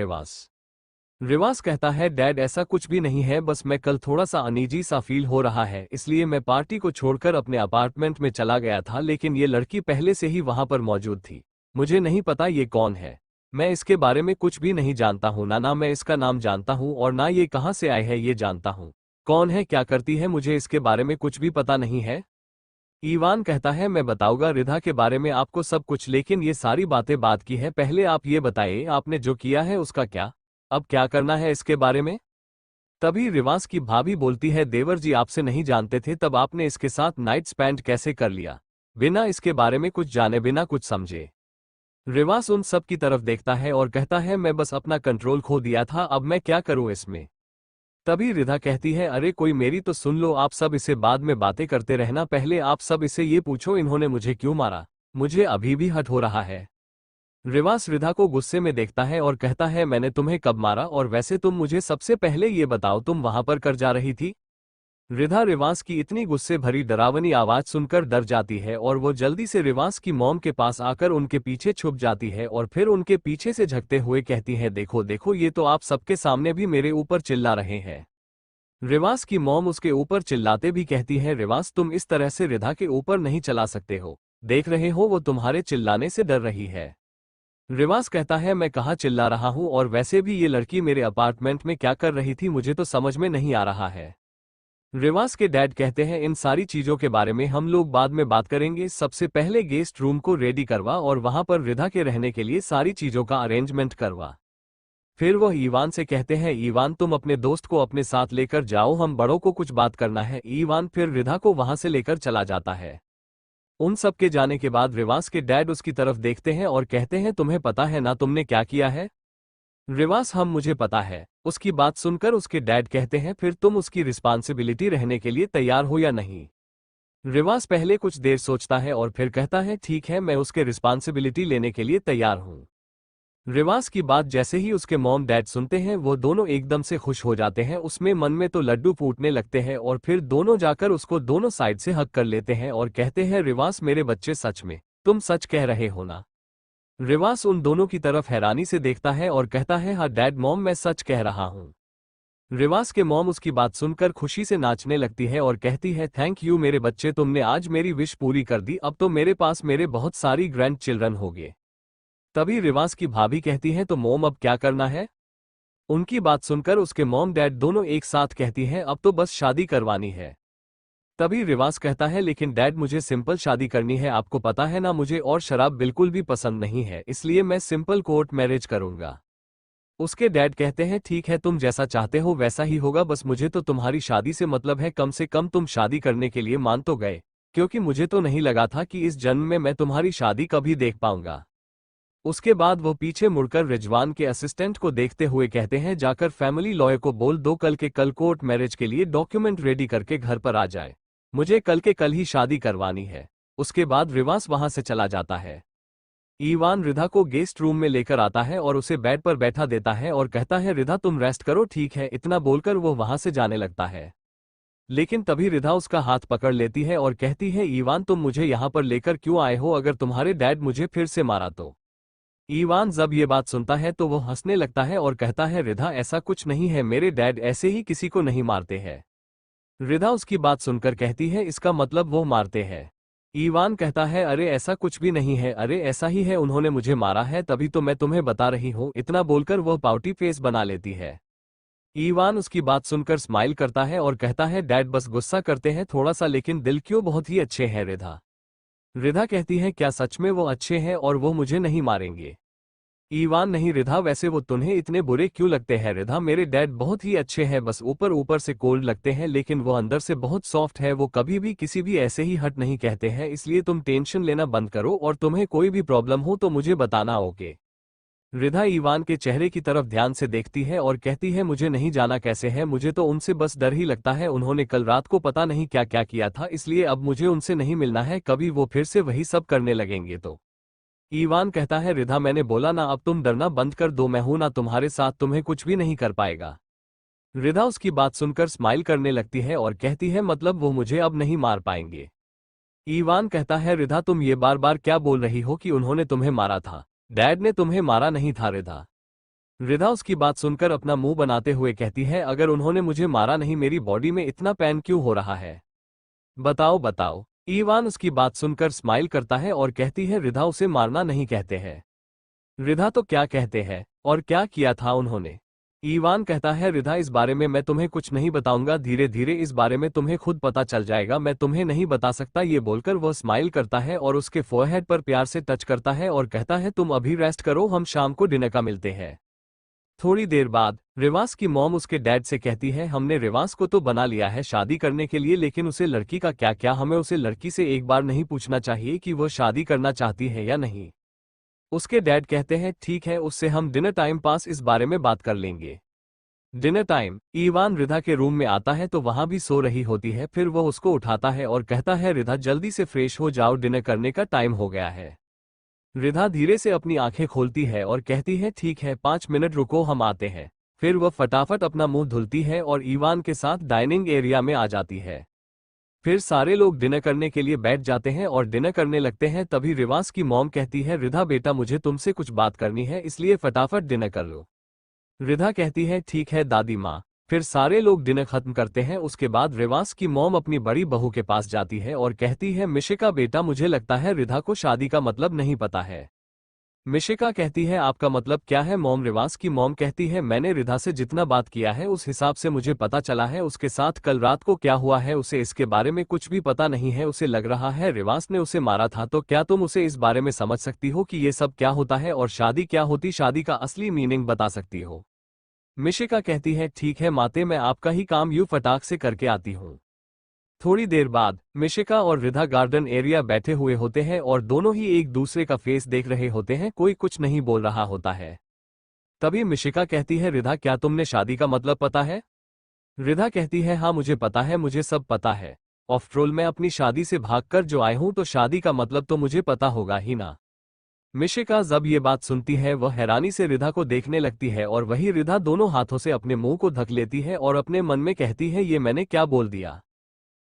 रिवास कहता है डैड ऐसा कुछ भी नहीं है, बस मैं कल थोड़ा सा अनईजी सा फील हो रहा है इसलिए मैं पार्टी को छोड़कर अपने अपार्टमेंट में चला गया था, लेकिन ये लड़की पहले से ही वहां पर मौजूद थी। मुझे नहीं पता ये कौन है, मैं इसके बारे में कुछ भी नहीं जानता हूँ, ना मैं इसका नाम जानता हूँ और ना ये कहाँ से आए है ये जानता हूँ। कौन है क्या करती है मुझे इसके बारे में कुछ भी पता नहीं है। ईवान कहता है मैं बताऊंगा रिधा के बारे में आपको सब कुछ, लेकिन ये सारी बातें बाद की है, पहले आप ये बताइए आपने जो किया है उसका क्या, अब क्या करना है इसके बारे में। तभी रिवास की भाभी बोलती है देवर जी आपसे नहीं जानते थे, तब आपने इसके साथ नाइट स्पेंड कैसे कर लिया बिना इसके बारे में कुछ जाने बिना कुछ समझे। रिवास उन सब की तरफ देखता है और कहता है मैं बस अपना कंट्रोल खो दिया था, अब मैं क्या करूं इसमें। तभी रिधा कहती है अरे कोई मेरी तो सुन लो, आप सब इसे बाद में बातें करते रहना, पहले आप सब इसे ये पूछो इन्होंने मुझे क्यों मारा, मुझे अभी भी हट हो रहा है। रिवास रिधा को गुस्से में देखता है और कहता है मैंने तुम्हें कब मारा, और वैसे तुम मुझे सबसे पहले ये बताओ तुम वहां पर कर जा रही थी। रिधा रिवास की इतनी गुस्से भरी डरावनी आवाज सुनकर डर जाती है और वो जल्दी से रिवास की मॉम के पास आकर उनके पीछे छुप जाती है और फिर उनके पीछे से झकते हुए कहती है देखो देखो ये तो आप सबके सामने भी मेरे ऊपर चिल्ला रहे हैं। रिवास की मॉम उसके ऊपर चिल्लाते भी कहती है, रिवास तुम इस तरह से रिधा के ऊपर नहीं चला सकते हो, देख रहे हो वो तुम्हारे चिल्लाने से डर रही है। रिवास कहता है, मैं कहाँ चिल्ला रहा हूँ, और वैसे भी ये लड़की मेरे अपार्टमेंट में क्या कर रही थी मुझे तो समझ में नहीं आ रहा है। रिवास के डैड कहते हैं, इन सारी चीजों के बारे में हम लोग बाद में बात करेंगे, सबसे पहले गेस्ट रूम को रेडी करवा और वहां पर रिधा के रहने के लिए सारी चीजों का अरेंजमेंट करवा। फिर वह ईवान से कहते हैं, ईवान तुम अपने दोस्त को अपने साथ लेकर जाओ, हम बड़ों को कुछ बात करना है। ईवान फिर रिधा को वहां से लेकर चला जाता है। उन सब के जाने के बाद रिवास के डैड उसकी तरफ देखते हैं और कहते हैं, तुम्हें पता है ना तुमने क्या किया है? रिवास, हम मुझे पता है। उसकी बात सुनकर उसके डैड कहते हैं, फिर तुम उसकी रिस्पॉन्सिबिलिटी रहने के लिए तैयार हो या नहीं? रिवास पहले कुछ देर सोचता है और फिर कहता है, ठीक है मैं उसके रिस्पॉन्सिबिलिटी लेने के लिए तैयार हूँ। रिवास की बात जैसे ही उसके मॉम डैड सुनते हैं वो दोनों एकदम से खुश हो जाते हैं, उसमें मन में तो लड्डू फूटने लगते हैं और फिर दोनों जाकर उसको दोनों साइड से हग कर लेते हैं और कहते हैं, रिवास मेरे बच्चे सच में तुम सच कह रहे हो ना? रिवास उन दोनों की तरफ हैरानी से देखता है और कहता है, हाँ डैड मॉम मैं सच कह रहा हूँ। रिवास के मॉम उसकी बात सुनकर खुशी से नाचने लगती है और कहती है, थैंक यू मेरे बच्चे, तुमने आज मेरी विश पूरी कर दी, अब तो मेरे पास मेरे बहुत सारी ग्रैंड चिल्ड्रन होंगे। तभी रिवास की भाभी कहती है, तो मॉम अब क्या करना है? उनकी बात सुनकर उसके मॉम डैड दोनों एक साथ कहती हैं, अब तो बस शादी करवानी है। तभी रिवास कहता है, लेकिन डैड मुझे सिंपल शादी करनी है, आपको पता है ना मुझे और शराब बिल्कुल भी पसंद नहीं है, इसलिए मैं सिंपल कोर्ट मैरिज करूंगा। उसके डैड कहते हैं, ठीक है तुम जैसा चाहते हो वैसा ही होगा, बस मुझे तो तुम्हारी शादी से मतलब है, कम से कम तुम शादी करने के लिए मान तो गए, क्योंकि मुझे तो नहीं लगा था कि इस जन्म में मैं तुम्हारी शादी कभी देख पाऊंगा। उसके बाद वो पीछे मुड़कर रिजवान के असिस्टेंट को देखते हुए कहते हैं, जाकर फैमिली लॉयर को बोल दो कल के कल कोर्ट मैरिज के लिए डॉक्यूमेंट रेडी करके घर पर आ जाए, मुझे कल के कल ही शादी करवानी है। उसके बाद रिवास वहां से चला जाता है। ईवान रिधा को गेस्ट रूम में लेकर आता है और उसे बेड पर बैठा देता है और कहता है, रिधा तुम रेस्ट करो, ठीक है, इतना बोलकर वो वहां से जाने लगता है। लेकिन तभी रिधा उसका हाथ पकड़ लेती है और कहती है, ईवान तुम मुझे यहाँ पर लेकर क्यों आए हो, अगर तुम्हारे डैड मुझे फिर से मारा तो? ईवान जब ये बात सुनता है तो वो हंसने लगता है और कहता है, रिधा ऐसा कुछ नहीं है, मेरे डैड ऐसे ही किसी को नहीं मारते हैं। रिधा उसकी बात सुनकर कहती है, इसका मतलब वो मारते हैं? ईवान कहता है, अरे ऐसा कुछ भी नहीं है, अरे ऐसा ही है, उन्होंने मुझे मारा है तभी तो मैं तुम्हें बता रही हूँ, इतना बोलकर वह पाउटी फेस बना लेती है। ईवान उसकी बात सुनकर स्माइल करता है और कहता है, डैड बस गुस्सा करते हैं थोड़ा सा, लेकिन दिल क्यों बहुत ही अच्छे हैं रिधा। रिधा कहती है, क्या सच में वो अच्छे हैं और वो मुझे नहीं मारेंगे? ईवान, नहीं रिधा, वैसे वो तुम्हें इतने बुरे क्यों लगते हैं? रिधा, मेरे डैड बहुत ही अच्छे हैं, बस ऊपर ऊपर से कोल्ड लगते हैं, लेकिन वो अंदर से बहुत सॉफ्ट है, वो कभी भी किसी भी ऐसे ही हट नहीं कहते हैं, इसलिए तुम टेंशन लेना बंद करो और तुम्हें कोई भी प्रॉब्लम हो तो मुझे बताना, ओके? रिधा ईवान के चेहरे की तरफ ध्यान से देखती है और कहती है, मुझे नहीं जाना कैसे है, मुझे तो उनसे बस डर ही लगता है, उन्होंने कल रात को पता नहीं क्या क्या किया था, इसलिए अब मुझे उनसे नहीं मिलना है, कभी वो फिर से वही सब करने लगेंगे तो। ईवान कहता है, रिधा मैंने बोला ना, अब तुम डरना बंद कर दो, मैं हूं ना तुम्हारे साथ, तुम्हें कुछ भी नहीं कर पाएगा। रिधा उसकी बात सुनकर स्माइल करने लगती है और कहती है, मतलब वो मुझे अब नहीं मार पाएंगे? ईवान कहता है, रिधा तुम ये बार बार क्या बोल रही हो कि उन्होंने तुम्हें मारा था? डैड ने तुम्हें मारा नहीं था रिधा। रिधा उसकी बात सुनकर अपना मुंह बनाते हुए कहती है, अगर उन्होंने मुझे मारा नहीं, मेरी बॉडी में इतना पेन क्यों हो रहा है? बताओ बताओ। ईवान उसकी बात सुनकर स्माइल करता है और कहती है, रिधा उसे मारना नहीं कहते हैं। रिधा, तो क्या कहते हैं, और क्या किया था उन्होंने? ईवान कहता है, रिधा इस बारे में मैं तुम्हें कुछ नहीं बताऊंगा, धीरे धीरे इस बारे में तुम्हें खुद पता चल जाएगा, मैं तुम्हें नहीं बता सकता। ये बोलकर वह स्माइल करता है और उसके फोरहेड पर प्यार से टच करता है और कहता है, तुम अभी रेस्ट करो, हम शाम को डिनर का मिलते हैं। थोड़ी देर बाद रिवास की मॉम उसके डैड से कहती है, हमने रिवास को तो बना लिया है शादी करने के लिए, लेकिन उसे लड़की का क्या, क्या हमें उसे लड़की से एक बार नहीं पूछना चाहिए कि वह शादी करना चाहती है या नहीं? उसके डैड कहते हैं, ठीक है, उससे हम डिनर टाइम पास इस बारे में बात कर लेंगे। डिनर टाइम ईवान रिधा के रूम में आता है तो वहां भी सो रही होती है, फिर वह उसको उठाता है और कहता है, रिधा जल्दी से फ्रेश हो जाओ, डिनर करने का टाइम हो गया है। रिधा धीरे से अपनी आंखें खोलती है और कहती है, ठीक है 5 मिनट रुको, हम आते हैं। फिर वह फटाफट अपना मुंह धुलती है और ईवान के साथ डाइनिंग एरिया में आ जाती है। फिर सारे लोग डिनर करने के लिए बैठ जाते हैं और डिनर करने लगते हैं। तभी रिवास की मॉम कहती है, रिधा बेटा मुझे तुमसे कुछ बात करनी है, इसलिए फटाफट डिनर कर लो। रिधा कहती है, ठीक है दादी माँ। फिर सारे लोग डिनर खत्म करते हैं। उसके बाद रिवास की मॉम अपनी बड़ी बहू के पास जाती है और कहती है, मिशिका बेटा, मुझे लगता है रिधा को शादी का मतलब नहीं पता है। मिशिका कहती है, आपका मतलब क्या है मॉम? रिवास की मॉम कहती है, मैंने रिधा से जितना बात किया है उस हिसाब से मुझे पता चला है उसके साथ कल रात को क्या हुआ है उसे इसके बारे में कुछ भी पता नहीं है। उसे लग रहा है रिवास ने उसे मारा था। तो क्या तुम उसे इस बारे में समझ सकती हो कि ये सब क्या होता है और शादी क्या होती, शादी का असली मीनिंग बता सकती हो? मिशिका कहती है, ठीक है माते, मैं आपका ही काम यूं फटाक से करके आती हूँ। थोड़ी देर बाद मिशिका और रिधा गार्डन एरिया बैठे हुए होते हैं और दोनों ही एक दूसरे का फेस देख रहे होते हैं। कोई कुछ नहीं बोल रहा होता है। तभी मिशिका कहती है, रिधा क्या तुमने शादी का मतलब पता है? रिधा कहती है, हाँ मुझे पता है, मुझे सब पता है। आफ्टर ऑल मैं अपनी शादी से भागकर जो आई हूं तो शादी का मतलब तो मुझे पता होगा ही ना। मिशिका जब ये बात सुनती है वह हैरानी से रिधा को देखने लगती है और वही रिधा दोनों हाथों से अपने मुंह को ढक लेती है और अपने मन में कहती है, ये मैंने क्या बोल दिया।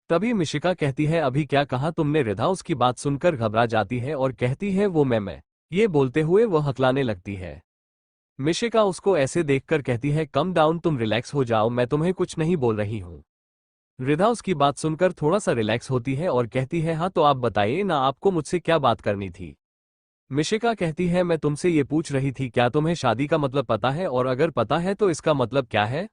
तभी मिशिका कहती है, अभी क्या कहा तुमने? रिधा उसकी बात सुनकर घबरा जाती है और कहती है, वो मैं ये बोलते हुए वह हकलाने लगती है। मिशिका उसको ऐसे देखकर कहती है, कम डाउन, तुम रिलैक्स हो जाओ, मैं तुम्हें कुछ नहीं बोल रही हूँ। रिधा उसकी बात सुनकर थोड़ा सा रिलैक्स होती है और कहती है, हाँ तो आप बताइए ना, आपको मुझसे क्या बात करनी थी? मिशिका कहती है, मैं तुमसे ये पूछ रही थी क्या तुम्हें शादी का मतलब पता है, और अगर पता है तो इसका मतलब क्या है?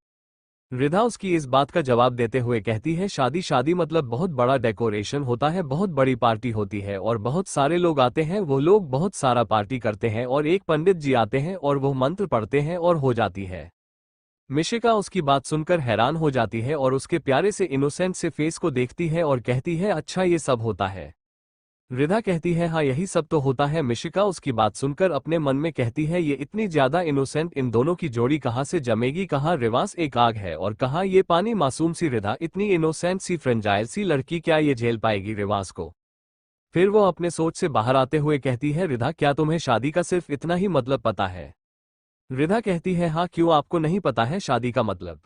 रिधा उसकी इस बात का जवाब देते हुए कहती है, शादी शादी मतलब बहुत बड़ा डेकोरेशन होता है, बहुत बड़ी पार्टी होती है और बहुत सारे लोग आते हैं। वो लोग बहुत सारा पार्टी करते हैं और एक पंडित जी आते हैं और वो मंत्र पढ़ते हैं और हो जाती है। मिशिका उसकी बात सुनकर हैरान हो जाती है और उसके प्यारे से इनोसेंट से फेस को देखती है और कहती है, अच्छा ये सब होता है? रिधा कहती है, हाँ यही सब तो होता है। मिशिका उसकी बात सुनकर अपने मन में कहती है, ये इतनी ज्यादा इनोसेंट इन दोनों की जोड़ी कहाँ से जमेगी? कहाँ रिवास एक आग है और कहाँ ये पानी मासूम सी रिधा, इतनी इनोसेंट सी फ्रेंजाइल सी लड़की, क्या ये झेल पाएगी रिवास को? फिर वो अपने सोच से बाहर आते हुए कहती है, रिधा क्या तुम्हें शादी का सिर्फ इतना ही मतलब पता है? रिधा कहती है, हाँ क्यों, आपको नहीं पता है शादी का मतलब?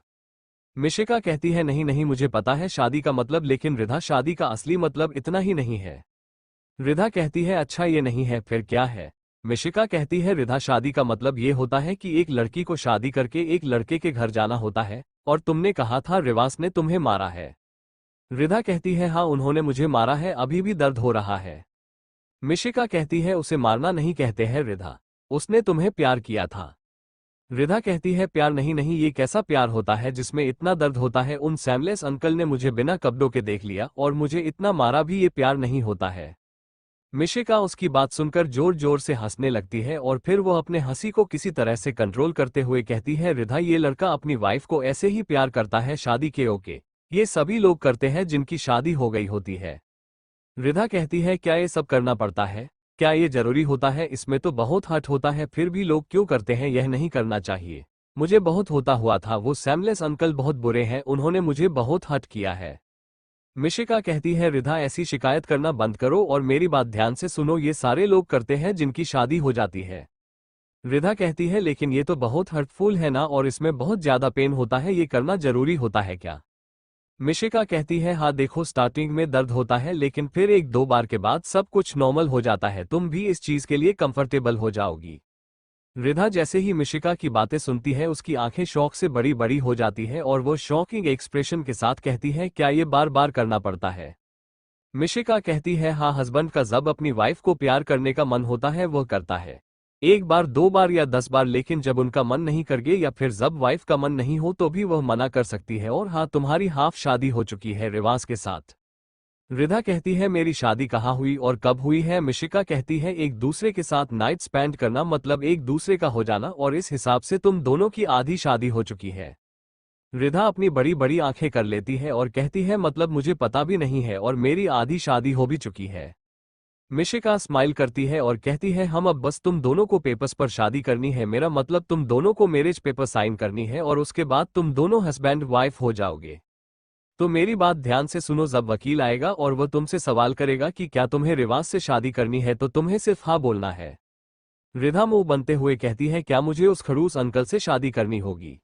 मिशिका कहती है, नहीं नहीं मुझे पता है शादी का मतलब, लेकिन रिधा शादी का असली मतलब इतना ही नहीं है। रिधा कहती है, अच्छा ये नहीं है, फिर क्या है? मिशिका कहती है, रिधा शादी का मतलब ये होता है कि एक लड़की को शादी करके एक लड़के के घर जाना होता है। और तुमने कहा था रिवास ने तुम्हें मारा है। रिधा कहती है, हाँ उन्होंने मुझे मारा है, अभी भी दर्द हो रहा है। मिशिका कहती है, उसे मारना नहीं कहते हैं रिधा, उसने तुम्हें प्यार किया था। रिधा कहती है, प्यार नहीं नहीं, ये कैसा प्यार होता है जिसमें इतना दर्द होता है? उन सैमलेस अंकल ने मुझे बिना कपड़ों के देख लिया और मुझे इतना मारा भी, ये प्यार नहीं होता है। मिशिका उसकी बात सुनकर जोर जोर से हंसने लगती है और फिर वो अपने हंसी को किसी तरह से कंट्रोल करते हुए कहती है, रिधा ये लड़का अपनी वाइफ को ऐसे ही प्यार करता है शादी के ओके, ये सभी लोग करते हैं जिनकी शादी हो गई होती है। रिधा कहती है, क्या ये सब करना पड़ता है? क्या ये जरूरी होता है? इसमें तो बहुत हर्ट होता है, फिर भी लोग क्यों करते हैं? यह नहीं करना चाहिए। मुझे बहुत होता हुआ था, वो सैमलेस अंकल बहुत बुरे हैं, उन्होंने मुझे बहुत हर्ट किया है। मिशिका कहती है, रिधा ऐसी शिकायत करना बंद करो और मेरी बात ध्यान से सुनो, ये सारे लोग करते हैं जिनकी शादी हो जाती है। रिधा कहती है, लेकिन ये तो बहुत हर्टफुल है ना, और इसमें बहुत ज्यादा पेन होता है, ये करना जरूरी होता है क्या? मिशिका कहती है, हाँ देखो स्टार्टिंग में दर्द होता है लेकिन फिर एक दो बार के बाद सब कुछ नॉर्मल हो जाता है, तुम भी इस चीज के लिए कंफर्टेबल हो जाओगी। रिधा जैसे ही मिशिका की बातें सुनती है उसकी आंखें शौक से बड़ी बड़ी हो जाती है और वो शॉकिंग एक्सप्रेशन के साथ कहती है, क्या ये बार बार करना पड़ता है? मिशिका कहती है, हाँ हस्बैंड का जब अपनी वाइफ को प्यार करने का मन होता है वह करता है, एक बार दो बार या 10 बार, लेकिन जब उनका मन नहीं करगे या फिर जब वाइफ का मन नहीं हो तो भी वह मना कर सकती है। और हाँ तुम्हारी हाफ शादी हो चुकी है रिवास के साथ। रिधा कहती है, मेरी शादी कहाँ हुई और कब हुई है? मिशिका कहती है, एक दूसरे के साथ नाइट स्पेंड करना मतलब एक दूसरे का हो जाना, और इस हिसाब से तुम दोनों की आधी शादी हो चुकी है। रिधा अपनी बड़ी बड़ी आंखें कर लेती है और कहती है, मतलब मुझे पता भी नहीं है और मेरी आधी शादी हो भी चुकी है। मिशिका स्माइल करती है और कहती है, हम अब बस तुम दोनों को पेपर्स पर शादी करनी है, मेरा मतलब तुम दोनों को मैरिज पेपर साइन करनी है और उसके बाद तुम दोनों हस्बैंड वाइफ हो जाओगे। तो मेरी बात ध्यान से सुनो, जब वकील आएगा और वह तुमसे सवाल करेगा कि क्या तुम्हें रिवाज से शादी करनी है तो तुम्हें सिर्फ हाँ बोलना है। रिधा मुंह बनते हुए कहती है, क्या मुझे उस खड़ूस अंकल से शादी करनी होगी?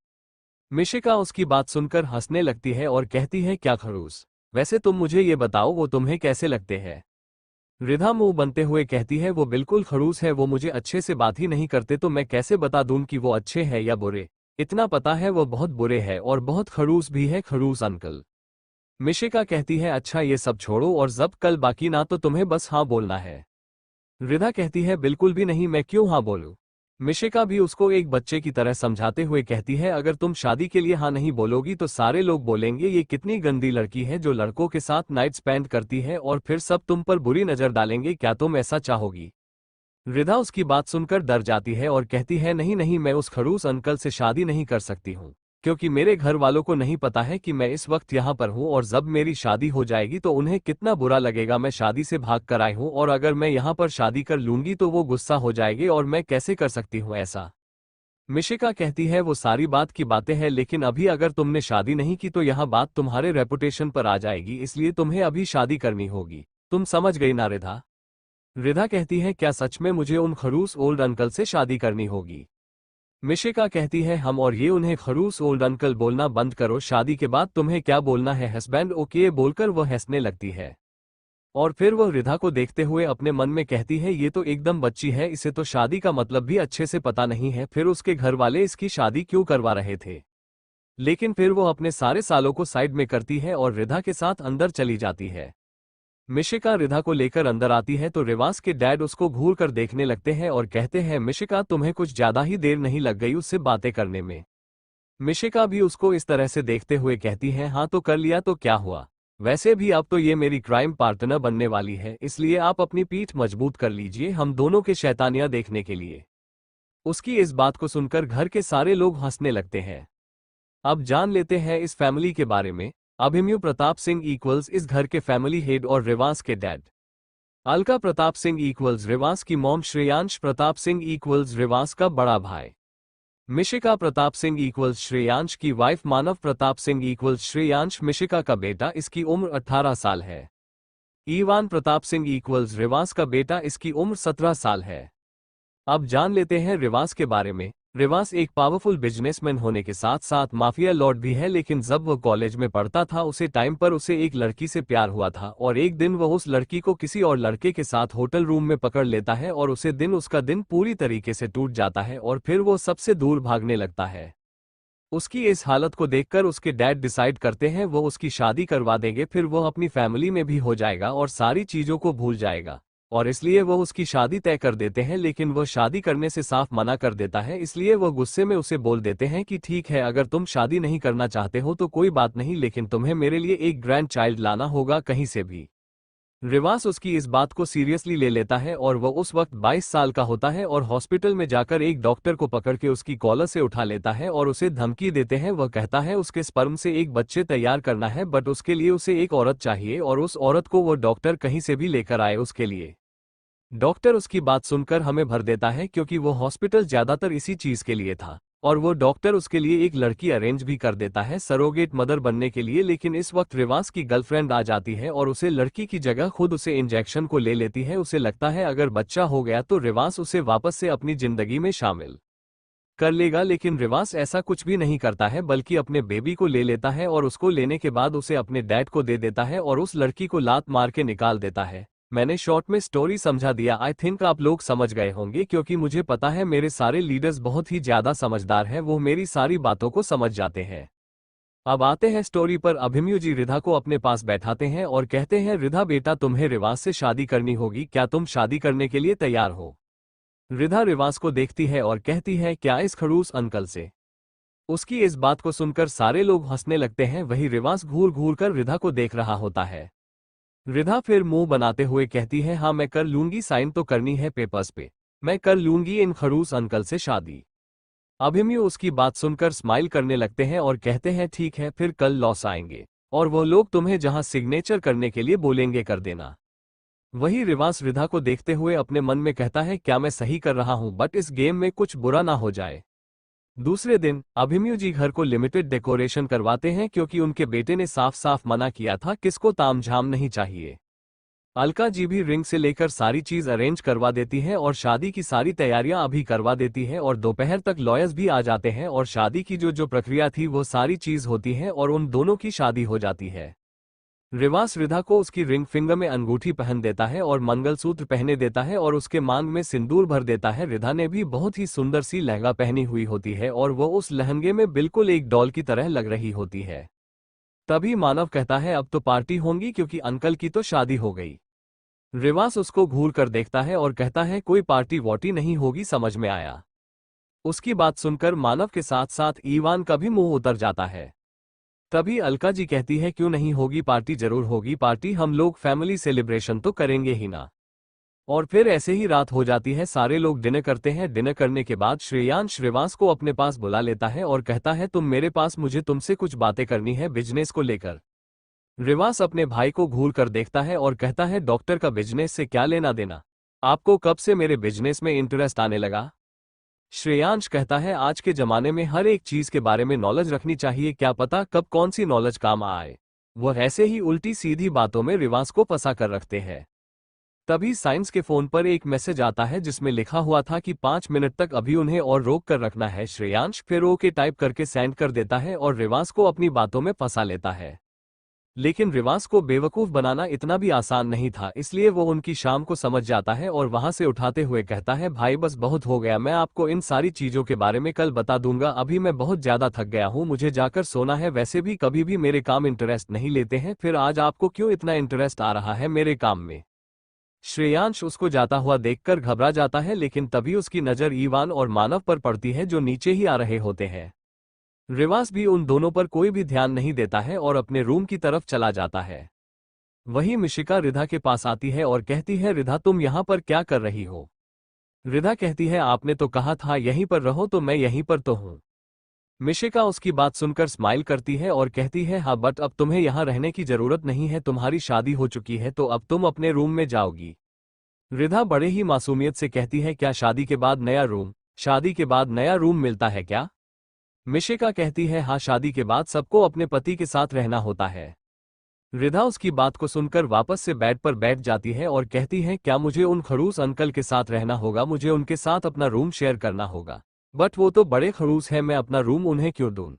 मिशिका उसकी बात सुनकर हंसने लगती है और कहती है, क्या खड़ूस? वैसे तुम मुझे ये बताओ वो तुम्हें कैसे लगते हैं? रिधा मुंह बनते हुए कहती है, वो बिल्कुल खड़ूस है, वो मुझे अच्छे से बात ही नहीं करते, तो मैं कैसे बता दूं कि वो अच्छे हैं या बुरे? इतना पता है वो बहुत बुरे हैं और बहुत खड़ूस भी है, खड़ूस अंकल। मिशिका कहती है अच्छा ये सब छोड़ो और जब कल बाकी ना तो तुम्हें बस हाँ बोलना है। रिधा कहती है बिल्कुल भी नहीं, मैं क्यों हाँ बोलूं। मिशिका भी उसको एक बच्चे की तरह समझाते हुए कहती है अगर तुम शादी के लिए हाँ नहीं बोलोगी तो सारे लोग बोलेंगे ये कितनी गंदी लड़की है जो लड़कों के साथ नाइट स्पेंड करती है और फिर सब तुम पर बुरी नजर डालेंगे, क्या तुम ऐसा चाहोगी। रिधा उसकी बात सुनकर डर जाती है और कहती है नहीं नहीं, मैं उस खड़ूस अंकल से शादी नहीं कर सकती हूँ, क्योंकि मेरे घर वालों को नहीं पता है कि मैं इस वक्त यहाँ पर हूँ और जब मेरी शादी हो जाएगी तो उन्हें कितना बुरा लगेगा। मैं शादी से भाग कर आई हूँ और अगर मैं यहाँ पर शादी कर लूंगी तो वो गुस्सा हो जाएंगे और मैं कैसे कर सकती हूँ ऐसा। मिशिका कहती है वो सारी बात की बातें हैं, लेकिन अभी अगर तुमने शादी नहीं की तो यह बात तुम्हारे रेपुटेशन पर आ जाएगी, इसलिए तुम्हें अभी शादी करनी होगी। तुम समझ गई ना रिधा। रिधा कहती है क्या सच में मुझे उन खड़ूस ओल्ड अंकल से शादी करनी होगी। मिशिका कहती है हम और ये उन्हें खड़ूस ओल्ड अंकल बोलना बंद करो, शादी के बाद तुम्हें क्या बोलना है हस्बैंड ओके बोलकर वह हंसने लगती है। और फिर वह रिधा को देखते हुए अपने मन में कहती है ये तो एकदम बच्ची है, इसे तो शादी का मतलब भी अच्छे से पता नहीं है, फिर उसके घर वाले इसकी शादी क्यों करवा रहे थे। लेकिन फिर वो अपने सारे सालों को साइड में करती है और रिधा के साथ अंदर चली जाती है। मिशिका रिधा को लेकर अंदर आती है तो रिवास के डैड उसको घूर कर देखने लगते हैं और कहते हैं मिशिका तुम्हें कुछ ज्यादा ही देर नहीं लग गई उससे बातें करने में। मिशिका भी उसको इस तरह से देखते हुए कहती है हाँ तो कर लिया तो क्या हुआ, वैसे भी अब तो ये मेरी क्राइम पार्टनर बनने वाली है, इसलिए आप अपनी पीठ मजबूत कर लीजिए हम दोनों के शैतानियां देखने के लिए। उसकी इस बात को सुनकर घर के सारे लोग हंसने लगते हैं। अब जान लेते हैं इस फैमिली के बारे में। अभिमन्यु प्रताप सिंह इक्वल्स इस घर के फैमिली हेड और रिवास के डैड। अलका प्रताप सिंह इक्वल्स रिवास की मॉम। श्रेयांश प्रताप सिंह इक्वल्स रिवास का बड़ा भाई। मिशिका प्रताप सिंह इक्वल्स श्रेयांश की वाइफ। मानव प्रताप सिंह इक्वल्स श्रेयांश मिशिका का बेटा, इसकी उम्र 18 साल है। ईवान प्रताप सिंह इक्वल्स रिवास का बेटा, इसकी उम्र 17 साल है। अब जान लेते हैं रिवास के बारे में। रिवास एक पावरफुल बिजनेसमैन होने के साथ साथ माफिया लॉर्ड भी है, लेकिन जब वह कॉलेज में पढ़ता था उसे टाइम पर उसे एक लड़की से प्यार हुआ था और एक दिन वह उस लड़की को किसी और लड़के के साथ होटल रूम में पकड़ लेता है और उसका दिन पूरी तरीके से टूट जाता है और फिर वो सबसे दूर भागने लगता है। उसकी इस हालत को देखकर उसके डैड डिसाइड करते हैं वो उसकी शादी करवा देंगे, फिर वह अपनी फैमिली में भी हो जाएगा और सारी चीजों को भूल जाएगा, और इसलिए वह उसकी शादी तय कर देते हैं। लेकिन वह शादी करने से साफ मना कर देता है, इसलिए वह गुस्से में उसे बोल देते हैं कि ठीक है अगर तुम शादी नहीं करना चाहते हो तो कोई बात नहीं, लेकिन तुम्हें मेरे लिए एक ग्रैंड चाइल्ड लाना होगा कहीं से भी। रिवास उसकी इस बात को सीरियसली ले लेता है और वह उस वक्त 22 साल का होता है और हॉस्पिटल में जाकर एक डॉक्टर को पकड़ के उसकी कॉलर से उठा लेता है और उसे धमकी देते हैं। वह कहता है उसके स्पर्म से एक बच्चे तैयार करना है, बट उसके लिए उसे एक औरत चाहिए और उस औरत को वो डॉक्टर कहीं से भी लेकर आए उसके लिए। डॉक्टर उसकी बात सुनकर हमें भर देता है, क्योंकि वो हॉस्पिटल ज्यादातर इसी चीज के लिए था और वो डॉक्टर उसके लिए एक लड़की अरेंज भी कर देता है सरोगेट मदर बनने के लिए। लेकिन इस वक्त रिवास की गर्लफ्रेंड आ जाती है और उसे लड़की की जगह खुद उसे इंजेक्शन को ले लेती है। उसे लगता है अगर बच्चा हो गया तो रिवास उसे वापस से अपनी जिंदगी में शामिल कर लेगा, लेकिन रिवास ऐसा कुछ भी नहीं करता है बल्कि अपने बेबी को ले लेता है और उसको लेने के बाद उसे अपने डैड को दे देता है और उस लड़की को लात मार के निकाल देता है। मैंने शॉर्ट में स्टोरी समझा दिया, आई थिंक आप लोग समझ गए होंगे, क्योंकि मुझे पता है मेरे सारे लीडर्स बहुत ही ज्यादा समझदार हैं, वो मेरी सारी बातों को समझ जाते हैं। अब आते हैं स्टोरी पर। अभिमन्यु जी रिधा को अपने पास बैठाते हैं और कहते हैं रिधा बेटा तुम्हें रिवास से शादी करनी होगी, क्या तुम शादी करने के लिए तैयार हो। रिधा रिवास को देखती है और कहती है क्या इस खड़ूस अंकल से। उसकी इस बात को सुनकर सारे लोग हंसने लगते हैं, वही रिवास घूर घूर कर रिधा को देख रहा होता है। रिधा फिर मुंह बनाते हुए कहती है हाँ मैं कर लूंगी, साइन तो करनी है पेपर्स पे, मैं कर लूंगी इन खड़ूस अंकल से शादी। अभिमन्यु उसकी बात सुनकर स्माइल करने लगते हैं और कहते हैं ठीक है फिर कल लॉस आएंगे और वो लोग तुम्हें जहां सिग्नेचर करने के लिए बोलेंगे कर देना। वही रिवास रिधा को देखते हुए अपने मन में कहता है क्या मैं सही कर रहा हूं, बट इस गेम में कुछ बुरा ना हो जाए। दूसरे दिन अभिमन्यु जी घर को लिमिटेड डेकोरेशन करवाते हैं, क्योंकि उनके बेटे ने साफ साफ मना किया था किसको तामझाम नहीं चाहिए। अलका जी भी रिंग से लेकर सारी चीज अरेंज करवा देती है और शादी की सारी तैयारियां अभी करवा देती है और दोपहर तक लॉयर्स भी आ जाते हैं और शादी की जो प्रक्रिया थी वो सारी चीज होती है और उन दोनों की शादी हो जाती है। रिवास रिधा को उसकी रिंग फिंगर में अंगूठी पहन देता है और मंगलसूत्र पहने देता है और उसके मांग में सिंदूर भर देता है। रिधा ने भी बहुत ही सुंदर सी लहंगा पहनी हुई होती है और वो उस लहंगे में बिल्कुल एक डॉल की तरह लग रही होती है। तभी मानव कहता है अब तो पार्टी होंगी क्योंकि अंकल की तो शादी हो गई। रिवास उसको घूर कर देखता है और कहता है कोई पार्टी वॉटी नहीं होगी, समझ में आया। उसकी बात सुनकर मानव के साथ साथ ईवान का भी मुंह उतर जाता है। तभी अलका जी कहती है क्यों नहीं होगी पार्टी, जरूर होगी पार्टी, हम लोग फैमिली सेलिब्रेशन तो करेंगे ही ना। और फिर ऐसे ही रात हो जाती है, सारे लोग डिनर करते हैं। डिनर करने के बाद श्रेयांश रिवास को अपने पास बुला लेता है और कहता है तुम मेरे पास, मुझे तुमसे कुछ बातें करनी है बिजनेस को लेकर। रिवास अपने भाई को घूर कर देखता है और कहता है डॉक्टर का बिजनेस से क्या लेना देना, आपको कब से मेरे बिजनेस में इंटरेस्ट आने लगा। श्रेयांश कहता है आज के जमाने में हर एक चीज के बारे में नॉलेज रखनी चाहिए, क्या पता कब कौन सी नॉलेज काम आए। वह ऐसे ही उल्टी सीधी बातों में रिवास को फंसा कर रखते हैं। तभी साइंस के फोन पर एक मैसेज आता है जिसमें लिखा हुआ था कि 5 मिनट तक अभी उन्हें और रोक कर रखना है। श्रेयांश फिर ओके टाइप करके सेंड कर देता है और रिवास को अपनी बातों में फंसा लेता है। लेकिन रिवास को बेवकूफ बनाना इतना भी आसान नहीं था, इसलिए वो उनकी शाम को समझ जाता है और वहां से उठाते हुए कहता है भाई बस बहुत हो गया, मैं आपको इन सारी चीजों के बारे में कल बता दूंगा, अभी मैं बहुत ज्यादा थक गया हूं, मुझे जाकर सोना है। वैसे भी कभी भी मेरे काम इंटरेस्ट नहीं लेते हैं, फिर आज आपको क्यों इतना इंटरेस्ट आ रहा है मेरे काम में। श्रेयांश उसको जाता हुआ देखकर घबरा जाता है, लेकिन तभी उसकी नजर ईवान और मानव पर पड़ती है जो नीचे ही आ रहे होते हैं। रिवास भी उन दोनों पर कोई भी ध्यान नहीं देता है और अपने रूम की तरफ चला जाता है। वहीं मिशिका रिधा के पास आती है और कहती है रिधा तुम यहाँ पर क्या कर रही हो। रिधा कहती है आपने तो कहा था यहीं पर रहो, तो मैं यहीं पर तो हूँ। मिशिका उसकी बात सुनकर स्माइल करती है और कहती है हाँ बट अब तुम्हें यहाँ रहने की जरूरत नहीं है, तुम्हारी शादी हो चुकी है तो अब तुम अपने रूम में जाओगी। रिधा बड़े ही मासूमियत से कहती है क्या शादी के बाद नया रूम, शादी के बाद नया रूम मिलता है क्या। मिशिका कहती है हाँ शादी के बाद सबको अपने पति के साथ रहना होता है। रिधा उसकी बात को सुनकर वापस से बेड पर बैठ जाती है और कहती है क्या मुझे उन खड़ूस अंकल के साथ रहना होगा, मुझे उनके साथ अपना रूम शेयर करना होगा। बट वो तो बड़े खड़ूस हैं, मैं अपना रूम उन्हें क्यों दूं।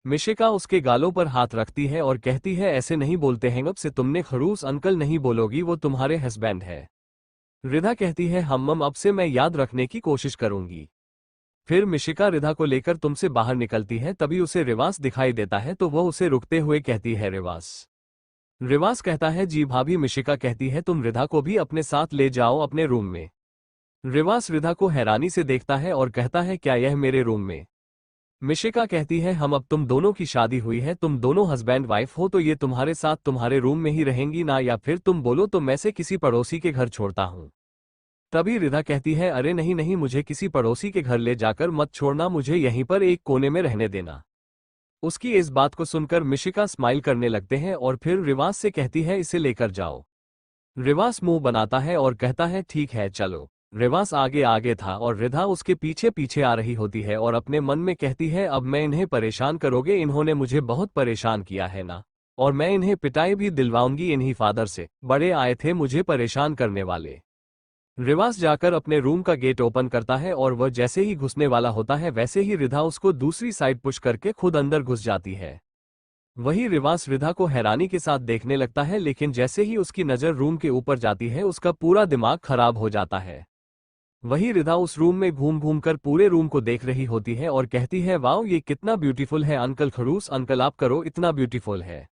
मिशिका उसके गालों पर हाथ रखती है और कहती है ऐसे नहीं बोलते हैं, अब से तुमने खड़ूस अंकल नहीं बोलोगी, वो तुम्हारे हस्बैंड है। रिधा कहती है हम अब से मैं याद रखने की कोशिश करूंगी। फिर मिशिका रिधा को लेकर तुमसे बाहर निकलती है, तभी उसे रिवास दिखाई देता है तो वह उसे रुकते हुए कहती है रिवास। रिवास कहता है जी भाभी। मिशिका कहती है तुम रिधा को भी अपने साथ ले जाओ अपने रूम में। रिवास रिधा को हैरानी से देखता है और कहता है क्या यह मेरे रूम में। मिशिका कहती है हम अब तुम दोनों की शादी हुई है, तुम दोनों हस्बैंड वाइफ हो, तो ये तुम्हारे साथ तुम्हारे रूम में ही रहेंगी ना, या फिर तुम बोलो तो मैं से किसी पड़ोसी के घर छोड़ता हूँ। तभी रिधा कहती है अरे नहीं नहीं, मुझे किसी पड़ोसी के घर ले जाकर मत छोड़ना, मुझे यहीं पर एक कोने में रहने देना। उसकी इस बात को सुनकर मिशिका स्माइल करने लगते हैं और फिर रिवास से कहती है इसे लेकर जाओ। रिवास मुंह बनाता है और कहता है ठीक है चलो। रिवास आगे आगे था और रिधा उसके पीछे पीछे आ रही होती है और अपने मन में कहती है अब मैं इन्हें परेशान करोगे, इन्होंने मुझे बहुत परेशान किया है ना, और मैं इन्हें पिटाई भी दिलवाऊंगी, इन्हीं फादर से बड़े आए थे मुझे परेशान करने वाले। रिवास जाकर अपने रूम का गेट ओपन करता है और वह जैसे ही घुसने वाला होता है वैसे ही रिधा उसको दूसरी साइड पुश करके खुद अंदर घुस जाती है। वही रिवास रिधा को हैरानी के साथ देखने लगता है, लेकिन जैसे ही उसकी नज़र रूम के ऊपर जाती है उसका पूरा दिमाग खराब हो जाता है। वही रिधा उस रूम में घूम घूम कर पूरे रूम को देख रही होती है और कहती है वाओ ये कितना ब्यूटीफुल है, अंकल खड़ूस अंकल आप करो, इतना ब्यूटीफुल है।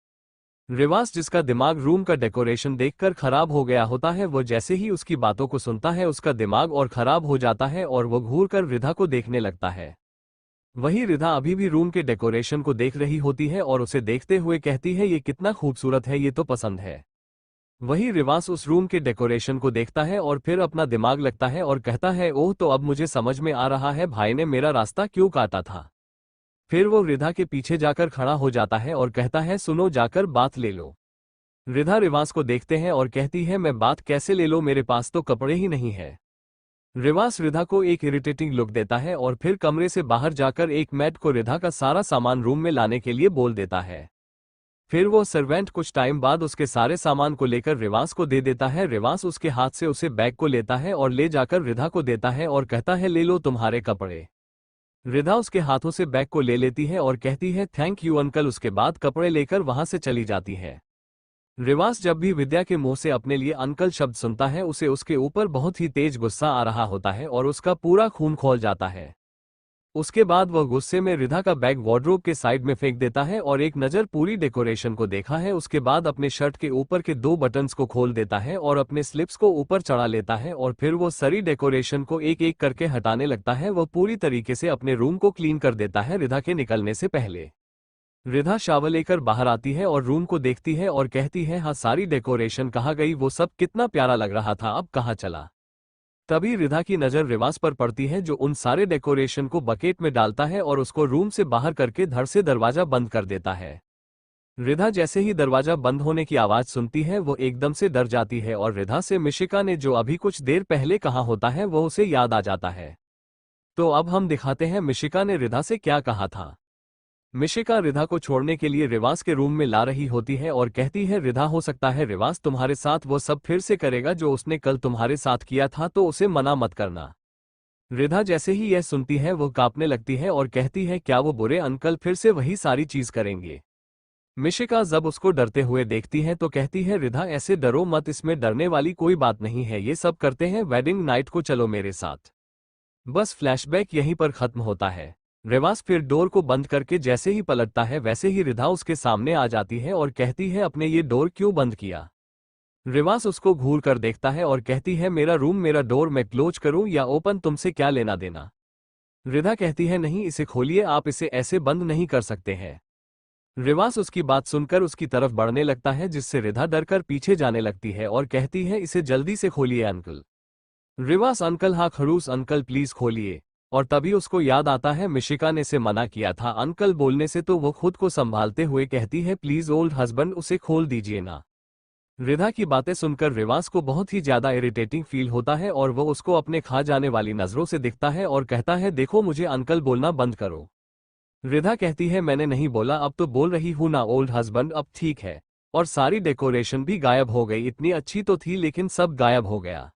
रिवास जिसका दिमाग रूम का डेकोरेशन देखकर खराब हो गया होता है, वो जैसे ही उसकी बातों को सुनता है उसका दिमाग और खराब हो जाता है और वो घूर कर रिधा को देखने लगता है। वही रिधा अभी भी रूम के डेकोरेशन को देख रही होती है और उसे देखते हुए कहती है ये कितना खूबसूरत है, ये तो पसंद है। वही रिवास उस रूम के डेकोरेशन को देखता है और फिर अपना दिमाग लगता है और कहता है ओह तो अब मुझे समझ में आ रहा है भाई ने मेरा रास्ता क्यों काटा था। फिर वो रिधा के पीछे जाकर खड़ा हो जाता है और कहता है सुनो जाकर बात ले लो। रिधा रिवास को देखते हैं और कहती है मैं बात कैसे ले लो, मेरे पास तो कपड़े ही नहीं है। रिवास रिधा को एक इरिटेटिंग लुक देता है और फिर कमरे से बाहर जाकर एक मैड को रिधा का सारा सामान रूम में लाने के लिए बोल देता है। फिर वो सर्वेंट कुछ टाइम बाद उसके सारे सामान को लेकर रिवास को दे देता है। रिवास उसके हाथ से उसे बैग को लेता है और ले जाकर रिधा को देता है और कहता है ले लो तुम्हारे कपड़े। रिधा उसके हाथों से बैग को ले लेती है और कहती है थैंक यू अंकल, उसके बाद कपड़े लेकर वहां से चली जाती है। रिवास जब भी विद्या के मुंह से अपने लिए अंकल शब्द सुनता है उसे उसके ऊपर बहुत ही तेज गुस्सा आ रहा होता है और उसका पूरा खून खौल जाता है। उसके बाद वह गुस्से में रिधा का बैग वार्डरोब के साइड में फेंक देता है और एक नज़र पूरी डेकोरेशन को देखा है। उसके बाद अपने शर्ट के ऊपर के 2 बटन्स को खोल देता है और अपने स्लिप्स को ऊपर चढ़ा लेता है और फिर वो सारी डेकोरेशन को एक एक करके हटाने लगता है। वह पूरी तरीके से अपने रूम को क्लीन कर देता है रिधा के निकलने से पहले। रिधा शावर लेकर बाहर आती है और रूम को देखती है और कहती है, हाँ सारी डेकोरेशन कहाँ गई, वो सब कितना प्यारा लग रहा था, अब कहाँ चला। तभी रिधा की नज़र रिवास पर पड़ती है जो उन सारे डेकोरेशन को बकेट में डालता है और उसको रूम से बाहर करके धड़ से दरवाजा बंद कर देता है। रिधा जैसे ही दरवाजा बंद होने की आवाज सुनती है वो एकदम से डर जाती है और रिधा से मिशिका ने जो अभी कुछ देर पहले कहा होता है वो उसे याद आ जाता है। तो अब हम दिखाते हैं मिशिका ने रिधा से क्या कहा था। मिशिका रिधा को छोड़ने के लिए रिवास के रूम में ला रही होती है और कहती है, रिधा हो सकता है रिवास तुम्हारे साथ वो सब फिर से करेगा जो उसने कल तुम्हारे साथ किया था, तो उसे मना मत करना। रिधा जैसे ही यह सुनती है वो कांपने लगती है और कहती है, क्या वो बुरे अंकल फिर से वही सारी चीज करेंगे। मिशिका जब उसको डरते हुए देखती है तो कहती है, रिधा ऐसे डरो मत, इसमें डरने वाली कोई बात नहीं है, ये सब करते हैं वेडिंग नाइट को, चलो मेरे साथ। बस फ्लैशबैक यहीं पर खत्म होता है। रिवास फिर डोर को बंद करके जैसे ही पलटता है वैसे ही रिधा उसके सामने आ जाती है और कहती है, अपने ये डोर क्यों बंद किया। रिवास उसको घूर कर देखता है और कहती है, मेरा रूम, मेरा डोर, मैं क्लोज करूं या ओपन, तुमसे क्या लेना देना। रिधा कहती है, नहीं इसे खोलिए, आप इसे ऐसे बंद नहीं कर सकते हैं। रिवास उसकी बात सुनकर उसकी तरफ बढ़ने लगता है जिससे रिधा डरकर पीछे जाने लगती है और कहती है, इसे जल्दी से खोलिए अंकल। रिवास, अंकल, हाँ खड़ूस अंकल प्लीज खोलिए। और तभी उसको याद आता है मिशिका ने से मना किया था अंकल बोलने से, तो वो खुद को संभालते हुए कहती है, प्लीज ओल्ड हस्बैंड उसे खोल दीजिए ना। रिधा की बातें सुनकर रिवास को बहुत ही ज्यादा इरिटेटिंग फील होता है और वो उसको अपने खा जाने वाली नजरों से दिखता है और कहता है, देखो मुझे अंकल बोलना बंद करो। रिधा कहती है, मैंने नहीं बोला, अब तो बोल रही हूं ना ओल्ड हस्बैंड, अब ठीक है। और सारी डेकोरेशन भी गायब हो गई, इतनी अच्छी तो थी लेकिन सब गायब हो गया।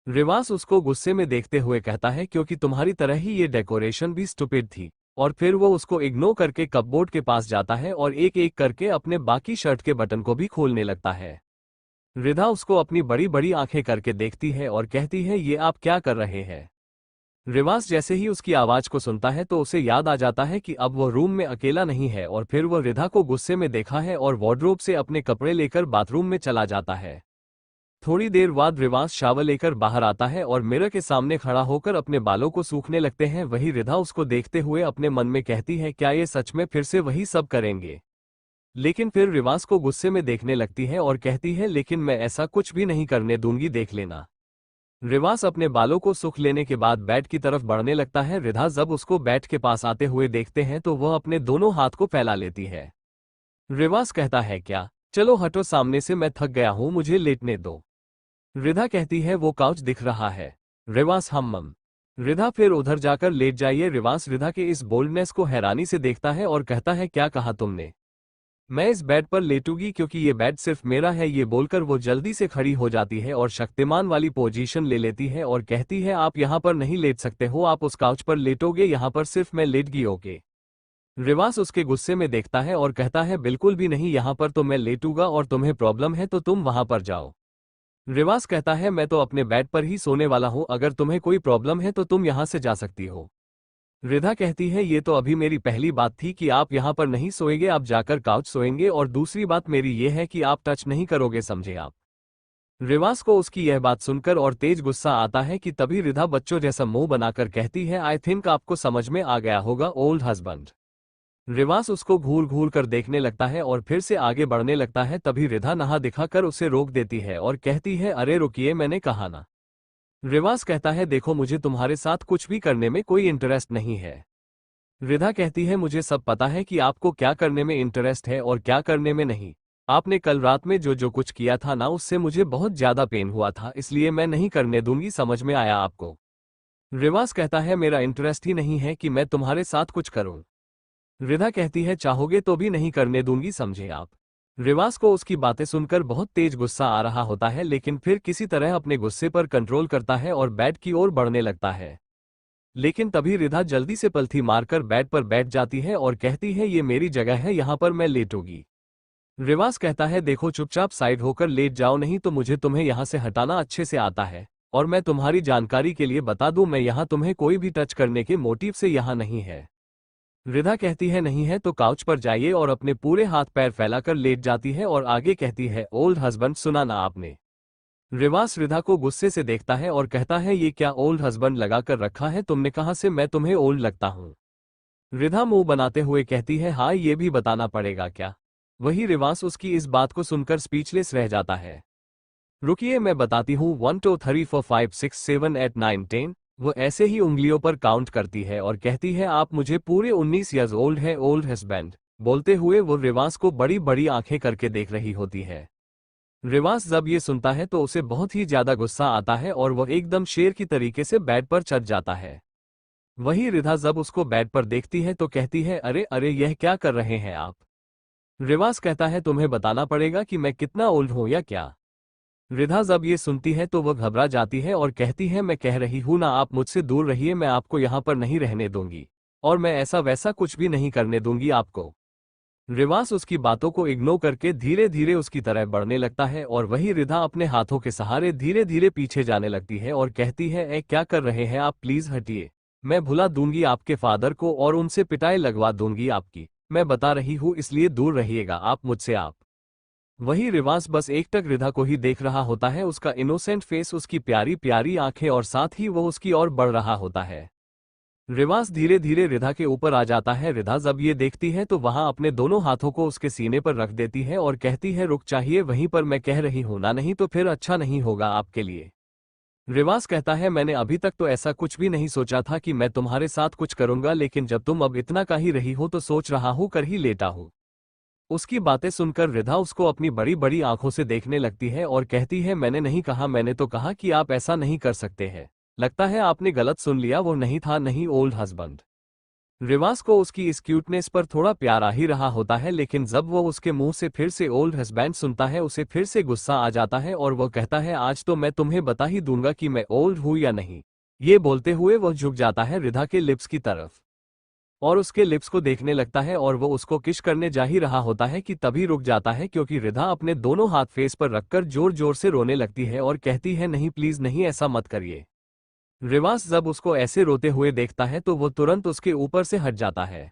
रिवास उसको गुस्से में देखते हुए कहता है, क्योंकि तुम्हारी तरह ही ये डेकोरेशन भी स्टुपिड थी। और फिर वो उसको इग्नोर करके कपबोर्ड के पास जाता है और एक एक करके अपने बाकी शर्ट के बटन को भी खोलने लगता है। रिधा उसको अपनी बड़ी बड़ी आंखें करके देखती है और कहती है, ये आप क्या कर रहे हैं। रिवास जैसे ही उसकी आवाज को सुनता है तो उसे याद आ जाता है कि अब वो रूम में अकेला नहीं है और फिर वो रिधा को गुस्से में देखा है और वार्डरोब से अपने कपड़े लेकर बाथरूम में चला जाता है। थोड़ी देर बाद रिवास शावर लेकर बाहर आता है और मिरर के सामने खड़ा होकर अपने बालों को सूखने लगते हैं। वही रिधा उसको देखते हुए अपने मन में कहती है, क्या ये सच में फिर से वही सब करेंगे। लेकिन फिर रिवास को गुस्से में देखने लगती है और कहती है, लेकिन मैं ऐसा कुछ भी नहीं करने दूंगी, देख लेना। रिवास अपने बालों को सूख लेने के बाद बेड की तरफ बढ़ने लगता है। रिधा जब उसको बेड के पास आते हुए देखते हैं तो वह अपने दोनों हाथ को फैला लेती है। रिवास कहता है, क्या, चलो हटो सामने से, मैं थक गया हूं, मुझे लेटने दो। रिधा कहती है, वो काउच दिख रहा है। रिवास, हम। रिधा, फिर उधर जाकर लेट जाइए। रिवास रिधा के इस बोल्डनेस को हैरानी से देखता है और कहता है, क्या कहा तुमने। मैं इस बेड पर लेटूंगी क्योंकि ये बेड सिर्फ मेरा है। ये बोलकर वो जल्दी से खड़ी हो जाती है और शक्तिमान वाली पोजीशन ले लेती है और कहती है, आप यहाँ पर नहीं लेट सकते हो, आप उस काउच पर लेटोगे, यहाँ पर सिर्फ मैं लेट गई ओके। रिवास उसके गुस्से में देखता है और कहता है, बिल्कुल भी नहीं, यहाँ पर तो मैं लेटूंगा और तुम्हें प्रॉब्लम है तो तुम वहां पर जाओ। रिवास कहता है, मैं तो अपने बेड पर ही सोने वाला हूं, अगर तुम्हें कोई प्रॉब्लम है तो तुम यहां से जा सकती हो। रिधा कहती है, ये तो अभी मेरी पहली बात थी कि आप यहां पर नहीं सोएंगे, आप जाकर काउच सोएंगे, और दूसरी बात मेरी ये है कि आप टच नहीं करोगे, समझे आप। रिवास को उसकी यह बात सुनकर और तेज गुस्सा आता है कि तभी रिधा बच्चों जैसा मुंह बनाकर कहती है, आई थिंक आपको समझ में आ गया होगा ओल्ड हस्बैंड। रिवास उसको घूर घूर कर देखने लगता है और फिर से आगे बढ़ने लगता है। तभी रिधा नहा दिखाकर उसे रोक देती है और कहती है, अरे रुकिए, मैंने कहा ना। रिवास कहता है, देखो मुझे तुम्हारे साथ कुछ भी करने में कोई इंटरेस्ट नहीं है। रिधा कहती है, मुझे सब पता है कि आपको क्या करने में इंटरेस्ट है और क्या करने में नहीं। आपने कल रात में जो जो कुछ किया था ना, उससे मुझे बहुत ज्यादा पेन हुआ था, इसलिए मैं नहीं करने दूंगी, समझ में आया आपको। रिवास कहता है, मेरा इंटरेस्ट ही नहीं है कि मैं तुम्हारे साथ कुछ करूं। रिधा कहती है, चाहोगे तो भी नहीं करने दूंगी, समझे आप। रिवास को उसकी बातें सुनकर बहुत तेज गुस्सा आ रहा होता है लेकिन फिर किसी तरह अपने गुस्से पर कंट्रोल करता है और बेड की ओर बढ़ने लगता है। लेकिन तभी रिधा जल्दी से पलथी मारकर बेड पर बैठ जाती है और कहती है, ये मेरी जगह है, यहां पर मैं लेटूंगी। रिवास कहता है देखो चुपचाप साइड होकर लेट जाओ, नहीं तो मुझे तुम्हें यहाँ से हटाना अच्छे से आता है। और मैं तुम्हारी जानकारी के लिए बता दूं, मैं यहाँ तुम्हें कोई भी टच करने के मोटिव से यहाँ नहीं है। रिधा कहती है नहीं है तो काउच पर जाइए और अपने पूरे हाथ पैर फैलाकर लेट जाती है और आगे कहती है ओल्ड हस्बैंड, सुना ना आपने। रिवास रिधा को गुस्से से देखता है और कहता है ये क्या ओल्ड हस्बैंड लगाकर रखा है तुमने, कहाँ से मैं तुम्हें ओल्ड लगता हूँ। रिधा मुंह बनाते हुए कहती है हाँ ये भी बताना पड़ेगा क्या। वही रिवास उसकी इस बात को सुनकर स्पीचलेस रह जाता है। रुकिए मैं बताती हूँ, 1 2 3 4 5 6 7 8 9 10। वो ऐसे ही उंगलियों पर काउंट करती है और कहती है आप मुझे पूरे 19 ईयर्स ओल्ड है ओल्ड हस्बैंड। बोलते हुए वो रिवास को बड़ी बड़ी आंखें करके देख रही होती है। रिवास जब ये सुनता है तो उसे बहुत ही ज्यादा गुस्सा आता है और वह एकदम शेर की तरीके से बेड पर चढ़ जाता है। वही रिधा जब उसको बेड पर देखती है तो कहती है अरे अरे यह क्या कर रहे हैं आप। रिवास कहता है तुम्हें बताना पड़ेगा कि मैं कितना ओल्ड हूं या क्या। रिधा जब ये सुनती है तो वह घबरा जाती है और कहती है मैं कह रही हूं ना आप मुझसे दूर रहिए, मैं आपको यहाँ पर नहीं रहने दूंगी और मैं ऐसा वैसा कुछ भी नहीं करने दूंगी आपको। रिवास उसकी बातों को इग्नोर करके धीरे धीरे उसकी तरह बढ़ने लगता है और वही रिधा अपने हाथों के सहारे धीरे धीरे पीछे जाने लगती है और कहती है ए क्या कर रहे हैं आप, प्लीज हटिए। मैं भुला दूंगी आपके फादर को और उनसे पिटाई लगवा दूंगी आपकी। मैं बता रही हूँ इसलिए दूर रहिएगा आप मुझसे आप। वही रिवास बस एकटक रिधा को ही देख रहा होता है, उसका इनोसेंट फेस, उसकी प्यारी प्यारी आंखें और साथ ही वो उसकी ओर बढ़ रहा होता है। रिवास धीरे धीरे रिधा के ऊपर आ जाता है। रिधा जब ये देखती है तो वहां अपने दोनों हाथों को उसके सीने पर रख देती है और कहती है रुक चाहिए वहीं पर, मैं कह रही हूं ना, नहीं तो फिर अच्छा नहीं होगा आपके लिए। रिवास कहता है मैंने अभी तक तो ऐसा कुछ भी नहीं सोचा था कि मैं तुम्हारे साथ कुछ करूंगा, लेकिन जब तुम अब इतना कह ही रही हो तो सोच रहा हूं कर ही लेता हूं। उसकी बातें सुनकर रिधा उसको अपनी बड़ी बड़ी आंखों से देखने लगती है और कहती है मैंने नहीं कहा, मैंने तो कहा कि आप ऐसा नहीं कर सकते हैं। लगता है आपने गलत सुन लिया, वो नहीं था नहीं ओल्ड हस्बैंड। रिवास को उसकी इस क्यूटनेस पर थोड़ा प्यार आ ही रहा होता है, लेकिन जब वो उसके मुंह से फिर से ओल्ड हस्बैंड सुनता है उसे फिर से गुस्सा आ जाता है और वो कहता है आज तो मैं तुम्हें बता ही दूंगा कि मैं ओल्ड हूं या नहीं। ये बोलते हुए वह झुक जाता है रिधा के लिप्स की तरफ और उसके लिप्स को देखने लगता है और वो उसको किस करने जा ही रहा होता है कि तभी रुक जाता है क्योंकि रिधा अपने दोनों हाथ फेस पर रखकर जोर जोर से रोने लगती है और कहती है नहीं प्लीज नहीं ऐसा मत करिए। रिवास जब उसको ऐसे रोते हुए देखता है तो वो तुरंत उसके ऊपर से हट जाता है।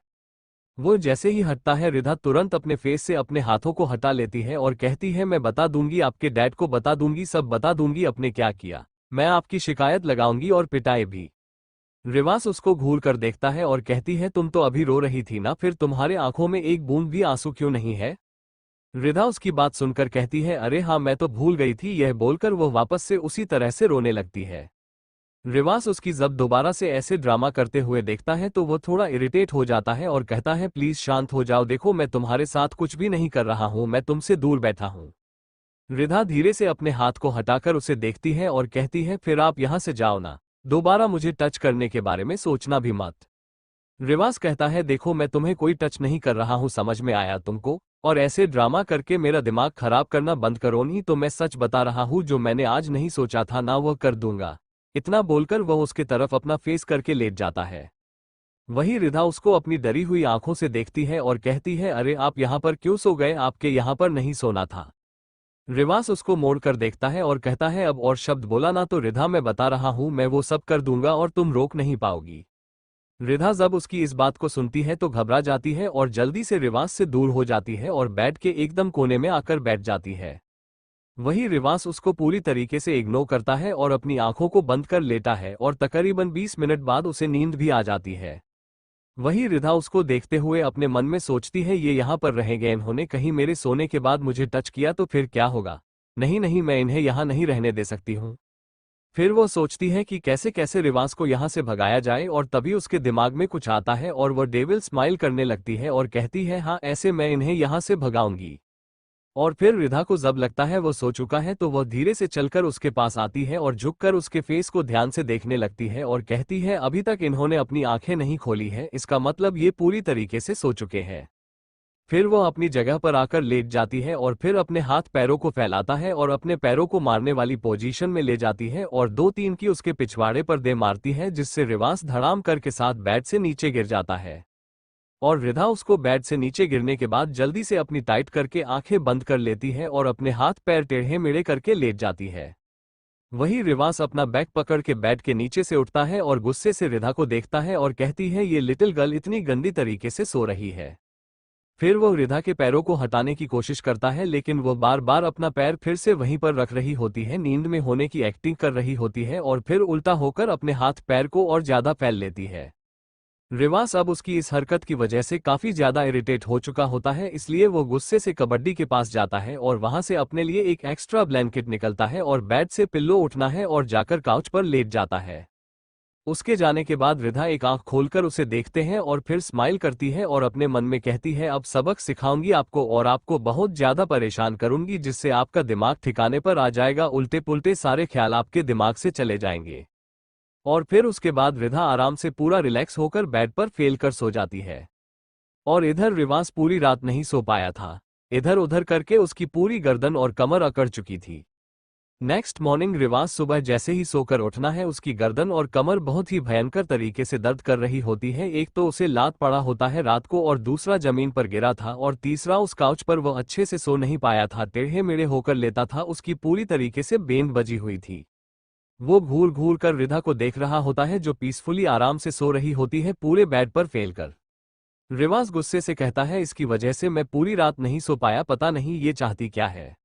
वो जैसे ही हटता है रिधा तुरंत अपने फेस से अपने हाथों को हटा लेती है और कहती है मैं बता दूंगी आपके डैड को, बता दूंगी, सब बता दूंगी आपने क्या किया। मैं आपकी शिकायत लगाऊंगी और पिटाई भी। रिवास उसको घूर कर देखता है और कहती है तुम तो अभी रो रही थी ना, फिर तुम्हारे आंखों में एक बूंद भी आंसू क्यों नहीं है। रिधा उसकी बात सुनकर कहती है अरे हाँ मैं तो भूल गई थी, यह बोलकर वो वापस से उसी तरह से रोने लगती है। रिवास उसकी जब दोबारा से ऐसे ड्रामा करते हुए देखता है तो वो थोड़ा इरिटेट हो जाता है और कहता है प्लीज शांत हो जाओ, देखो मैं तुम्हारे साथ कुछ भी नहीं कर रहा हूं, मैं तुमसे दूर बैठा हूं। रिधा धीरे से अपने हाथ को हटाकर उसे देखती है और कहती है फिर आप यहां से जाओ ना, दोबारा मुझे टच करने के बारे में सोचना भी मत। रिवास कहता है देखो मैं तुम्हें कोई टच नहीं कर रहा हूं, समझ में आया तुमको, और ऐसे ड्रामा करके मेरा दिमाग खराब करना बंद करो, नहीं तो मैं सच बता रहा हूं जो मैंने आज नहीं सोचा था ना वह कर दूंगा। इतना बोलकर वह उसके तरफ अपना फेस करके लेट जाता है। वही रिधा उसको अपनी डरी हुई आंखों से देखती है और कहती है अरे आप यहाँ पर क्यों सो गए, आपके यहाँ पर नहीं सोना था। रिवास उसको मोड़कर देखता है और कहता है अब और शब्द बोला ना तो रिधा मैं बता रहा हूं मैं वो सब कर दूंगा और तुम रोक नहीं पाओगी। रिधा जब उसकी इस बात को सुनती है तो घबरा जाती है और जल्दी से रिवास से दूर हो जाती है और बेड के एकदम कोने में आकर बैठ जाती है। वही रिवास उसको पूरी तरीके से इग्नोर करता है और अपनी आंखों को बंद कर लेता है और तकरीबन 20 मिनट बाद उसे नींद भी आ जाती है। वही रिधा उसको देखते हुए अपने मन में सोचती है ये यहाँ पर रहेंगे, इन्होंने कहीं मेरे सोने के बाद मुझे टच किया तो फिर क्या होगा। नहीं नहीं मैं इन्हें यहाँ नहीं रहने दे सकती हूँ। फिर वो सोचती है कि कैसे कैसे रिवास को यहाँ से भगाया जाए और तभी उसके दिमाग में कुछ आता है और वह डेविल स्माइल करने लगती है और कहती है हाँ ऐसे मैं इन्हें यहाँ से भगाऊंगी। और फिर रिधा को जब लगता है वो सो चुका है तो वह धीरे से चलकर उसके पास आती है और झुककर उसके फेस को ध्यान से देखने लगती है और कहती है अभी तक इन्होंने अपनी आंखें नहीं खोली है, इसका मतलब ये पूरी तरीके से सो चुके हैं। फिर वह अपनी जगह पर आकर लेट जाती है और फिर अपने हाथ पैरों को फैलाता है और अपने पैरों को मारने वाली पोजीशन में ले जाती है और 2-3 की उसके पिछवाड़े पर दे मारती है जिससे रिवास धड़ाम करके साथ बेड से नीचे गिर जाता है। और रिधा उसको बेड से नीचे गिरने के बाद जल्दी से अपनी टाइट करके आंखें बंद कर लेती है और अपने हाथ पैर टेढ़े मेढ़े करके लेट जाती है। वही रिवास अपना बैग पकड़ के बेड के नीचे से उठता है और गुस्से से रिधा को देखता है और कहती है ये लिटिल गर्ल इतनी गंदी तरीके से सो रही है। फिर वो रिधा के पैरों को हटाने की कोशिश करता है लेकिन वो बार बार अपना पैर फिर से वहीं पर रख रही होती है, नींद में होने की एक्टिंग कर रही होती है और फिर उल्टा होकर अपने हाथ पैर को और ज्यादा फैल लेती है। रिवास अब उसकी इस हरकत की वजह से काफी ज्यादा इरिटेट हो चुका होता है, इसलिए वो गुस्से से कबड्डी के पास जाता है और वहां से अपने लिए एक एक्स्ट्रा ब्लैंकेट निकलता है और बेड से पिल्लो उठना है और जाकर काउच पर लेट जाता है। उसके जाने के बाद रिधा एक आंख खोलकर उसे देखते हैं और फिर स्माइल करती है और अपने मन में कहती है अब सबक सिखाऊंगी आपको और आपको बहुत ज्यादा परेशान करूंगी जिससे आपका दिमाग ठिकाने पर आ जाएगा, उल्टे पुल्टे सारे ख्याल आपके दिमाग से चले जाएंगे। और फिर उसके बाद रिधा आराम से पूरा रिलैक्स होकर बेड पर फेल कर सो जाती है। और इधर रिवास पूरी रात नहीं सो पाया था, इधर उधर करके उसकी पूरी गर्दन और कमर अकड़ चुकी थी। नेक्स्ट मॉर्निंग रिवास सुबह जैसे ही सोकर उठना है उसकी गर्दन और कमर बहुत ही भयंकर तरीके से दर्द कर रही होती है। एक तो उसे लात पड़ा होता है रात को और दूसरा जमीन पर गिरा था और तीसरा उस काउच पर वो अच्छे से सो नहीं पाया था, टेढ़े मेढ़े होकर लेता था, उसकी पूरी तरीके से बेंद बजी हुई थी। वो घूर घूर कर रिधा को देख रहा होता है जो पीसफुली आराम से सो रही होती है पूरे बेड पर फेल कर। रिवास गुस्से से कहता है इसकी वजह से मैं पूरी रात नहीं सो पाया, पता नहीं ये चाहती क्या है।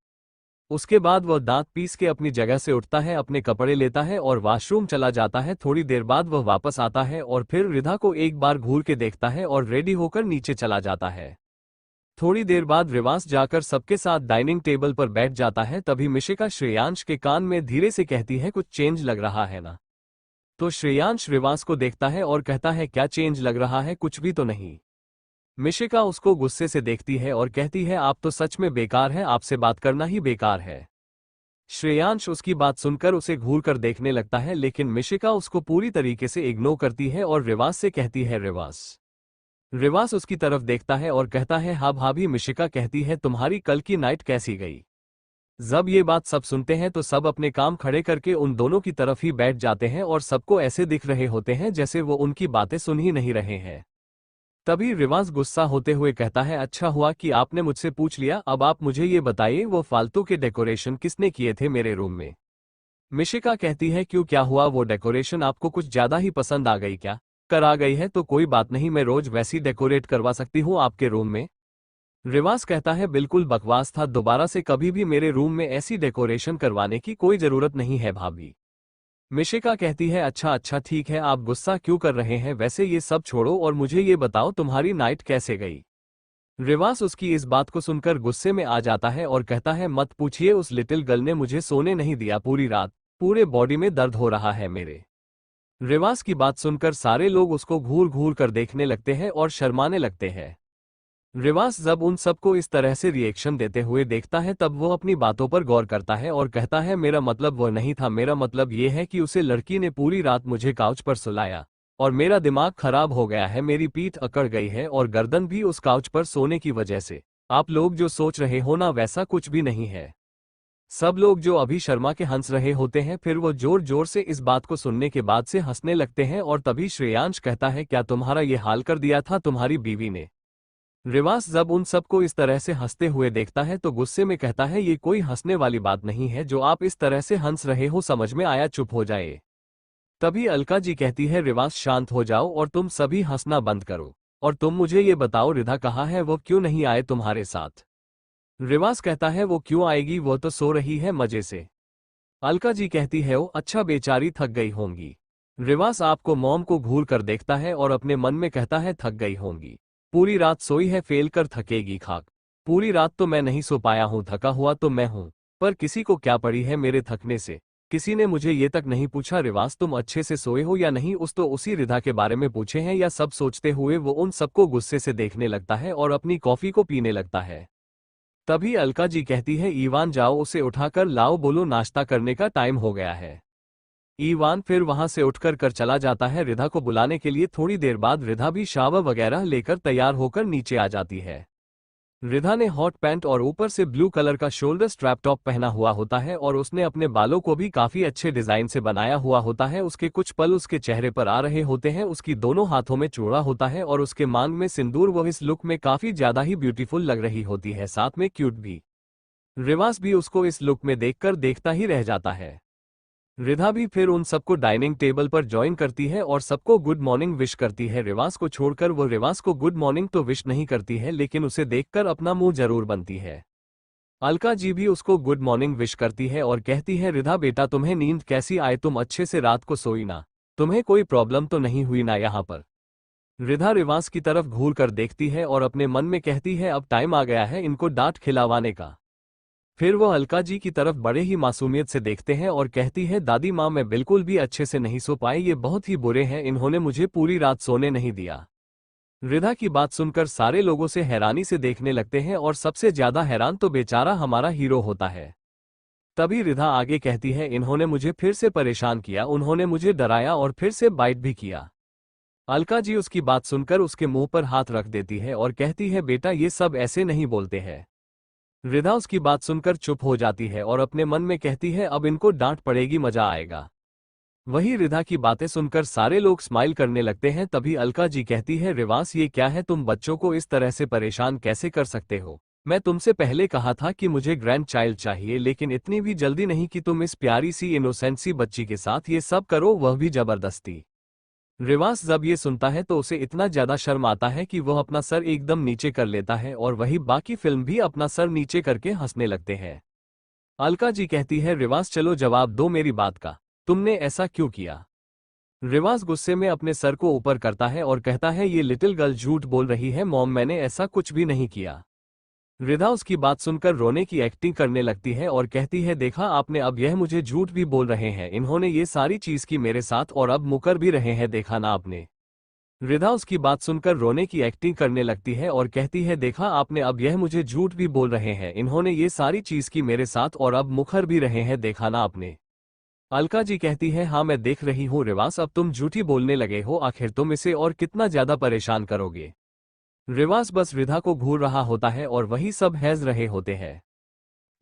उसके बाद वह दांत पीस के अपनी जगह से उठता है, अपने कपड़े लेता है और वॉशरूम चला जाता है। थोड़ी देर बाद वह वापस आता है और फिर रिधा को एक बार घूर के देखता है और रेडी होकर नीचे चला जाता है। थोड़ी देर बाद रिवास जाकर सबके साथ डाइनिंग टेबल पर बैठ जाता है। तभी मिशिका श्रेयांश के कान में धीरे से कहती है कुछ चेंज लग रहा है ना। तो श्रेयांश रिवास को देखता है और कहता है क्या चेंज लग रहा है, कुछ भी तो नहीं। मिशिका उसको गुस्से से देखती है और कहती है आप तो सच में बेकार हैं, आपसे बात करना ही बेकार है। श्रेयांश उसकी बात सुनकर उसे घूर कर देखने लगता है लेकिन मिशिका उसको पूरी तरीके से इग्नोर करती है और रिवास से कहती है रिवास। रिवास उसकी तरफ देखता है और कहता है हाँ भाभी। मिशिका कहती है तुम्हारी कल की नाइट कैसी गई। जब ये बात सब सुनते हैं तो सब अपने काम खड़े करके उन दोनों की तरफ ही बैठ जाते हैं और सबको ऐसे दिख रहे होते हैं जैसे वो उनकी बातें सुन ही नहीं रहे हैं। तभी रिवास गुस्सा होते हुए कहता है अच्छा हुआ कि आपने मुझसे पूछ लिया, अब आप मुझे ये बताइए वो फालतू के डेकोरेशन किसने किए थे मेरे रूम में। मिशिका कहती है क्यों, क्या हुआ, वो डेकोरेशन आपको कुछ ज्यादा ही पसंद आ गई क्या। करा गई है तो कोई बात नहीं, मैं रोज वैसी डेकोरेट करवा सकती हूँ आपके रूम में। रिवास कहता है बिल्कुल बकवास था, दोबारा से कभी भी मेरे रूम में ऐसी डेकोरेशन करवाने की कोई जरूरत नहीं है भाभी। मिशिका कहती है अच्छा अच्छा ठीक है, आप गुस्सा क्यों कर रहे हैं, वैसे ये सब छोड़ो और मुझे ये बताओ तुम्हारी नाइट कैसे गई। रिवास उसकी इस बात को सुनकर गुस्से में आ जाता है और कहता है मत पूछिए, उस लिटिल गर्ल ने मुझे सोने नहीं दिया पूरी रात, पूरे बॉडी में दर्द हो रहा है मेरे। रिवास की बात सुनकर सारे लोग उसको घूर घूर कर देखने लगते हैं और शर्माने लगते हैं। रिवास जब उन सबको इस तरह से रिएक्शन देते हुए देखता है तब वो अपनी बातों पर गौर करता है और कहता है मेरा मतलब वो नहीं था, मेरा मतलब ये है कि उसे लड़की ने पूरी रात मुझे काउच पर सुलाया और मेरा दिमाग खराब हो गया है, मेरी पीठ अकड़ गई है और गर्दन भी उस काउच पर सोने की वजह से। आप लोग जो सोच रहे हो ना वैसा कुछ भी नहीं है। सब लोग जो अभी शर्मा के हंस रहे होते हैं फिर वो जोर जोर से इस बात को सुनने के बाद से हंसने लगते हैं। और तभी श्रेयांश कहता है क्या तुम्हारा ये हाल कर दिया था तुम्हारी बीवी ने। रिवास जब उन सबको इस तरह से हंसते हुए देखता है तो गुस्से में कहता है ये कोई हंसने वाली बात नहीं है जो आप इस तरह से हंस रहे हो, समझ में आया, चुप हो जाए। तभी अलका जी कहती है रिवास शांत हो जाओ और तुम सभी हंसना बंद करो और तुम मुझे ये बताओ रिधा कहाँ है, वो क्यों नहीं आए तुम्हारे साथ। रिवास कहता है वो क्यों आएगी, वो तो सो रही है मजे से। अलका जी कहती है ओ अच्छा, बेचारी थक गई होंगी। रिवास आपको मॉम को घूर कर देखता है और अपने मन में कहता है थक गई होंगी, पूरी रात सोई है, फेल कर थकेगी खाक। पूरी रात तो मैं नहीं सो पाया हूँ, थका हुआ तो मैं हूँ, पर किसी को क्या पड़ी है मेरे थकने से, किसी ने मुझे ये तक नहीं पूछा रिवास तुम अच्छे से सोए हो या नहीं। उस तो उसी रिधा के बारे में पूछे हैं या सब सोचते हुए वो उन सबको गुस्से से देखने लगता है और अपनी कॉफी को पीने लगता है। तभी अलका जी कहती है ईवान जाओ उसे उठाकर लाओ, बोलो नाश्ता करने का टाइम हो गया है। ईवान फिर वहां से उठकर चला जाता है रिधा को बुलाने के लिए। थोड़ी देर बाद रिधा भी शावर वगैरह लेकर तैयार होकर नीचे आ जाती है। रिधा ने हॉट पैंट और ऊपर से ब्लू कलर का शोल्डर स्ट्रैप टॉप पहना हुआ होता है और उसने अपने बालों को भी काफी अच्छे डिजाइन से बनाया हुआ होता है। उसके कुछ पल उसके चेहरे पर आ रहे होते हैं, उसकी दोनों हाथों में चूड़ा होता है और उसके मांग में सिंदूर। वो इस लुक में काफी ज्यादा ही ब्यूटीफुल लग रही होती है, साथ में क्यूट भी। रिवास भी उसको इस लुक में देखकर देखता ही रह जाता है। रिधा भी फिर उन सबको डाइनिंग टेबल पर ज्वाइन करती है और सबको गुड मॉर्निंग विश करती है। रिवास को छोड़कर वो रिवास को गुड मॉर्निंग तो विश नहीं करती है, लेकिन उसे देखकर अपना मुंह जरूर बनती है। अलका जी भी उसको गुड मॉर्निंग विश करती है और कहती है, रिधा बेटा तुम्हें नींद कैसी आए, तुम अच्छे से रात को सोई ना, तुम्हें कोई प्रॉब्लम तो नहीं हुई ना यहाँ पर। रिधा रिवास की तरफ घूर कर देखती है और अपने मन में कहती है, अब टाइम आ गया है इनको डांट खिलावाने का। फिर वो अलका जी की तरफ बड़े ही मासूमियत से देखते हैं और कहती है, दादी माँ मैं बिल्कुल भी अच्छे से नहीं सो पाई, ये बहुत ही बुरे हैं, इन्होंने मुझे पूरी रात सोने नहीं दिया। रिधा की बात सुनकर सारे लोगों से हैरानी से देखने लगते हैं और सबसे ज्यादा हैरान तो बेचारा हमारा हीरो होता है। तभी रिधा आगे कहती है, इन्होंने मुझे फिर से परेशान किया, उन्होंने मुझे डराया और फिर से बाइट भी किया। अलका जी उसकी बात सुनकर उसके मुंह पर हाथ रख देती है और कहती है, बेटा ये सब ऐसे नहीं बोलते हैं। रिधा उसकी बात सुनकर चुप हो जाती है और अपने मन में कहती है, अब इनको डांट पड़ेगी, मजा आएगा। वही रिधा की बातें सुनकर सारे लोग स्माइल करने लगते हैं। तभी अलका जी कहती है, रिवास ये क्या है, तुम बच्चों को इस तरह से परेशान कैसे कर सकते हो। मैं तुमसे पहले कहा था कि मुझे ग्रैंड चाइल्ड चाहिए, लेकिन इतनी भी जल्दी नहीं कि तुम इस प्यारी सी इनोसेंट सी बच्ची के साथ ये सब करो, वह भी जबरदस्ती। रिवास जब ये सुनता है तो उसे इतना ज्यादा शर्म आता है कि वह अपना सर एकदम नीचे कर लेता है और वही बाकी फिल्म भी अपना सर नीचे करके हंसने लगते हैं। अलका जी कहती है, रिवास चलो जवाब दो मेरी बात का, तुमने ऐसा क्यों किया। रिवास गुस्से में अपने सर को ऊपर करता है और कहता है, ये लिटिल गर्ल झूठ बोल रही है मॉम, मैंने ऐसा कुछ भी नहीं किया। रिधा उसकी बात सुनकर रोने की एक्टिंग करने लगती है और कहती है, देखा आपने, अब यह मुझे झूठ भी बोल रहे हैं, इन्होंने ये सारी चीज की मेरे साथ और अब मुकर भी रहे हैं, देखा ना आपने। रिधा उसकी बात सुनकर रोने की एक्टिंग करने लगती है और कहती है, देखा आपने, अब यह मुझे झूठ भी बोल रहे हैं, इन्होंने ये सारी चीज की मेरे साथ और अब मुखर भी रहे हैं, देखा ना आपने। अलका जी कहती है, हाँ मैं देख रही हूँ रिवास, अब तुम झूठी बोलने लगे हो, आखिर तुम इसे और कितना ज्यादा परेशान करोगे। रिवास बस रिधा को घूर रहा होता है और वही सब हैज रहे होते हैं।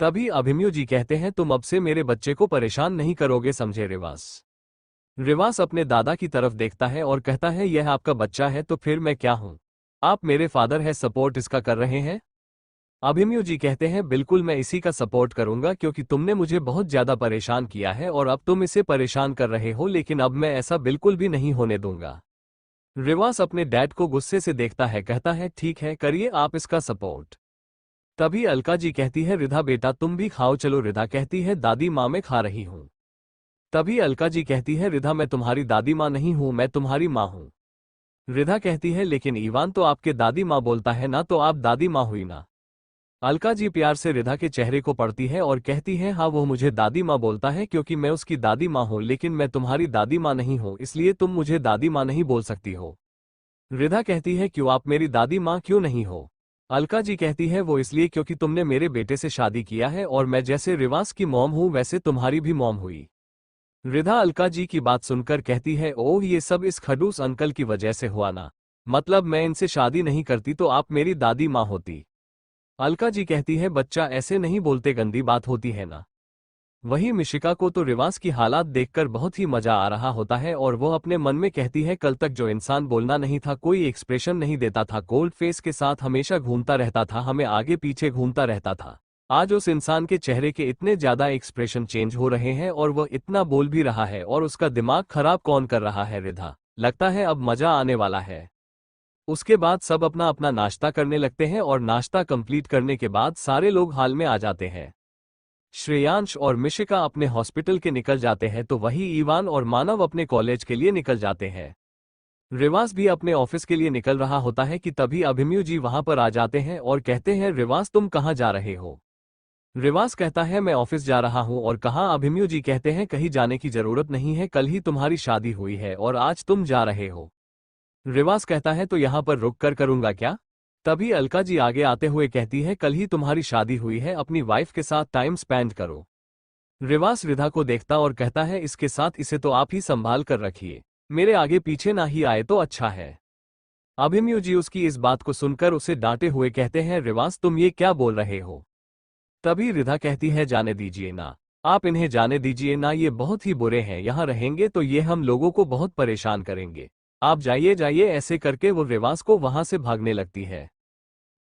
तभी अभिमन्यु जी कहते हैं, तुम अब से मेरे बच्चे को परेशान नहीं करोगे, समझे रिवास। रिवास अपने दादा की तरफ देखता है और कहता है, यह आपका बच्चा है तो फिर मैं क्या हूं, आप मेरे फादर है, सपोर्ट इसका कर रहे हैं। अभिमन्यु जी कहते हैं, बिल्कुल मैं इसी का सपोर्ट करूंगा, क्योंकि तुमने मुझे बहुत ज्यादा परेशान किया है और अब तुम इसे परेशान कर रहे हो, लेकिन अब मैं ऐसा बिल्कुल भी नहीं होने दूंगा। रिवास अपने डैड को गुस्से से देखता है, कहता है, ठीक है करिए आप इसका सपोर्ट। तभी अलका जी कहती है, रिधा बेटा तुम भी खाओ, चलो। रिधा कहती है, दादी माँ मैं खा रही हूँ। तभी अलका जी कहती है, रिधा मैं तुम्हारी दादी माँ नहीं हूँ, मैं तुम्हारी माँ हूँ। रिधा कहती है, लेकिन ईवान तो आपके दादी माँ बोलता है ना, तो आप दादी माँ हुई ना। अलका जी प्यार से रिधा के चेहरे को पढ़ती है और कहती है, हाँ वो मुझे दादी माँ बोलता है क्योंकि मैं उसकी दादी माँ हूँ, लेकिन मैं तुम्हारी दादी माँ नहीं हूँ, इसलिए तुम मुझे दादी माँ नहीं बोल सकती हो। रिधा कहती है, क्यों, आप मेरी दादी माँ क्यों नहीं हो। अलका जी कहती है, वो इसलिए क्योंकि तुमने मेरे बेटे से शादी किया है और मैं जैसे रिवास की मॉम हूँ वैसे तुम्हारी भी मॉम हुई। रिधा अलका जी की बात सुनकर कहती है, ओह ये सब इस खड़ूस अंकल की वजह से हुआ ना, मतलब मैं इनसे शादी नहीं करती तो आप मेरी दादी माँ होती। अलका जी कहती है, बच्चा ऐसे नहीं बोलते, गंदी बात होती है ना। वही मिशिका को तो रिवास की हालात देखकर बहुत ही मजा आ रहा होता है और वो अपने मन में कहती है, कल तक जो इंसान बोलना नहीं था, कोई एक्सप्रेशन नहीं देता था, कोल्ड फेस के साथ हमेशा घूमता रहता था, हमें आगे पीछे घूमता रहता था, आज उस इंसान के चेहरे के इतने ज्यादा एक्सप्रेशन चेंज हो रहे हैं और वह इतना बोल भी रहा है, और उसका दिमाग खराब कौन कर रहा है, रिधा। लगता है अब मजा आने वाला है। उसके बाद सब अपना अपना नाश्ता करने लगते हैं और नाश्ता कंप्लीट करने के बाद सारे लोग हाल में आ जाते हैं। श्रेयांश और मिशिका अपने हॉस्पिटल के निकल जाते हैं तो वही ईवान और मानव अपने कॉलेज के लिए निकल जाते हैं। रिवास भी अपने ऑफिस के लिए निकल रहा होता है कि तभी अभिमन्यु जी वहां पर आ जाते हैं और कहते हैं, रिवास तुम कहाँ जा रहे हो। रिवास कहता है, मैं ऑफिस जा रहा हूं। और कहाँ। अभिमन्यु जी कहते हैं, कहीं जाने की जरूरत नहीं है, कल ही तुम्हारी शादी हुई है और आज तुम जा रहे हो। रिवास कहता है, तो यहाँ पर रुक कर करूंगा क्या। तभी अलका जी आगे आते हुए कहती है, कल ही तुम्हारी शादी हुई है, अपनी वाइफ के साथ टाइम स्पेंड करो। रिवास रिधा को देखता और कहता है, इसके साथ इसे तो आप ही संभाल कर रखिए, मेरे आगे पीछे ना ही आए तो अच्छा है। अभिमन्यु जी उसकी इस बात को सुनकर उसे डांटे हुए कहते हैं, रिवास तुम ये क्या बोल रहे हो। तभी रिधा कहती है, जाने दीजिए ना, आप इन्हें जाने दीजिए ना, ये बहुत ही बुरे हैं, यहाँ रहेंगे तो ये हम लोगों को बहुत परेशान करेंगे। आप जाइए जाइए। ऐसे करके वो रिवास को वहां से भागने लगती है।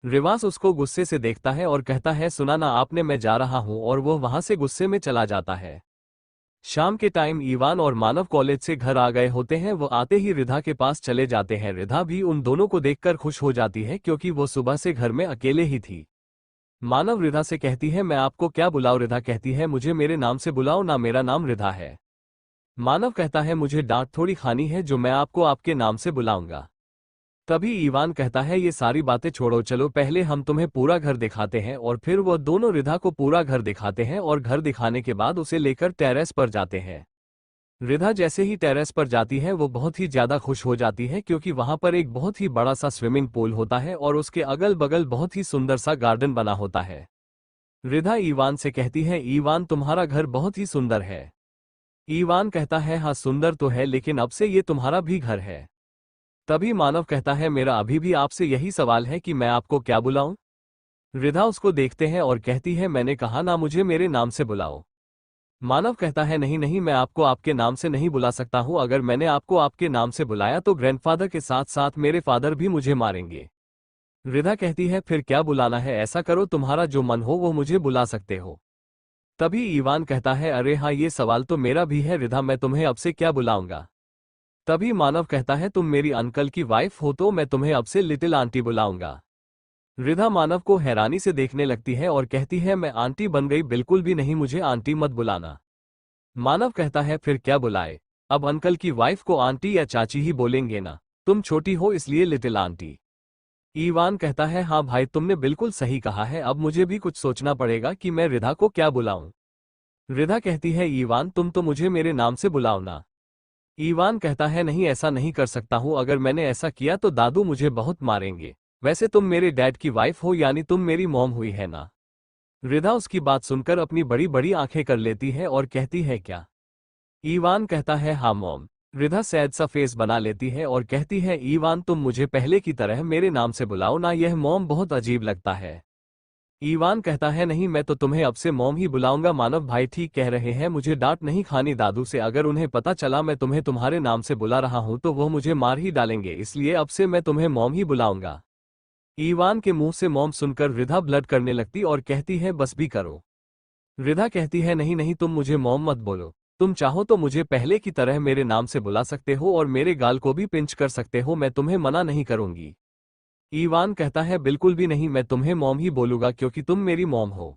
रिवास उसको गुस्से से देखता है और कहता है, सुना ना आपने, मैं जा रहा हूं, और वो वहां से गुस्से में चला जाता है। शाम के टाइम ईवान और मानव कॉलेज से घर आ गए होते हैं। वो आते ही रिधा के पास चले जाते हैं। रिधा भी उन दोनों को देखकर खुश हो जाती है क्योंकि वो सुबह से घर में अकेले ही थी। मानव रिधा से कहती है, मैं आपको क्या बुलाऊं। रिधा कहती है, मुझे मेरे नाम से बुलाओ ना, मेरा नाम रिधा है। मानव कहता है, मुझे डांट थोड़ी खानी है जो मैं आपको आपके नाम से बुलाऊंगा। तभी ईवान कहता है, ये सारी बातें छोड़ो, चलो पहले हम तुम्हें पूरा घर दिखाते हैं। और फिर वो दोनों रिधा को पूरा घर दिखाते हैं और घर दिखाने के बाद उसे लेकर टेरेस पर जाते हैं। रिधा जैसे ही टेरेस पर जाती है वो बहुत ही ज्यादा खुश हो जाती है क्योंकि वहां पर एक बहुत ही बड़ा सा स्विमिंग पूल होता है और उसके अगल बगल बहुत ही सुंदर सा गार्डन बना होता है। रिधा ईवान से कहती है, ईवान तुम्हारा घर बहुत ही सुंदर है। ईवान कहता है, हाँ सुंदर तो है, लेकिन अब से ये तुम्हारा भी घर है। तभी मानव कहता है, मेरा अभी भी आपसे यही सवाल है कि मैं आपको क्या बुलाऊं। रिधा उसको देखते हैं और कहती है, मैंने कहा ना, मुझे मेरे नाम से बुलाओ। मानव कहता है, नहीं नहीं, मैं आपको आपके नाम से नहीं बुला सकता हूं। अगर मैंने आपको आपके नाम से बुलाया तो ग्रैंडफादर के साथ साथ मेरे फादर भी मुझे मारेंगे। रिधा कहती है, फिर क्या बुलाना है, ऐसा करो तुम्हारा जो मन हो वो मुझे बुला सकते हो। तभी ईवान कहता है, अरे हाँ, ये सवाल तो मेरा भी है रिधा, मैं तुम्हें अब से क्या बुलाऊंगा। तभी मानव कहता है, तुम मेरी अंकल की वाइफ हो तो मैं तुम्हें अब से लिटिल आंटी बुलाऊंगा। रिधा मानव को हैरानी से देखने लगती है और कहती है, मैं आंटी बन गई, बिल्कुल भी नहीं, मुझे आंटी मत बुलाना। मानव कहता है, फिर क्या बुलाए, अब अंकल की वाइफ को आंटी या चाची ही बोलेंगे ना, तुम छोटी हो इसलिए लिटिल आंटी। ईवान कहता है, हाँ भाई, तुमने बिल्कुल सही कहा है, अब मुझे भी कुछ सोचना पड़ेगा कि मैं रिधा को क्या बुलाऊं। रिधा कहती है, ईवान तुम तो मुझे मेरे नाम से बुलाओ ना। ईवान कहता है, नहीं, ऐसा नहीं कर सकता हूं, अगर मैंने ऐसा किया तो दादू मुझे बहुत मारेंगे। वैसे तुम मेरे डैड की वाइफ हो, यानी तुम मेरी मॉम हुई है ना। रिधा उसकी बात सुनकर अपनी बड़ी बड़ी आंखें कर लेती है और कहती है, क्या। ईवान कहता है, हाँ मॉम। रिधा सैड सा फेस बना लेती है और कहती है, ईवान तुम मुझे पहले की तरह मेरे नाम से बुलाओ ना, यह मॉम बहुत अजीब लगता है। ईवान कहता है, नहीं, मैं तो तुम्हें अब से मॉम ही बुलाऊंगा। मानव भाई ठीक कह रहे हैं, मुझे डांट नहीं खानी दादू से, अगर उन्हें पता चला मैं तुम्हें तुम्हारे नाम से बुला रहा हूं तो वो मुझे मार ही डालेंगे, इसलिए अब से मैं तुम्हें मॉम ही बुलाऊंगा। ईवान के मुंह से मॉम सुनकर रिधा ब्लड करने लगती और कहती है, बस भी करो। रिधा कहती है, नहीं नहीं, तुम मुझे मॉम मत बोलो, तुम चाहो तो मुझे पहले की तरह मेरे नाम से बुला सकते हो और मेरे गाल को भी पिंच कर सकते हो, मैं तुम्हें मना नहीं करूंगी। ईवान कहता है, बिल्कुल भी नहीं, मैं तुम्हें मॉम ही बोलूंगा क्योंकि तुम मेरी मॉम हो।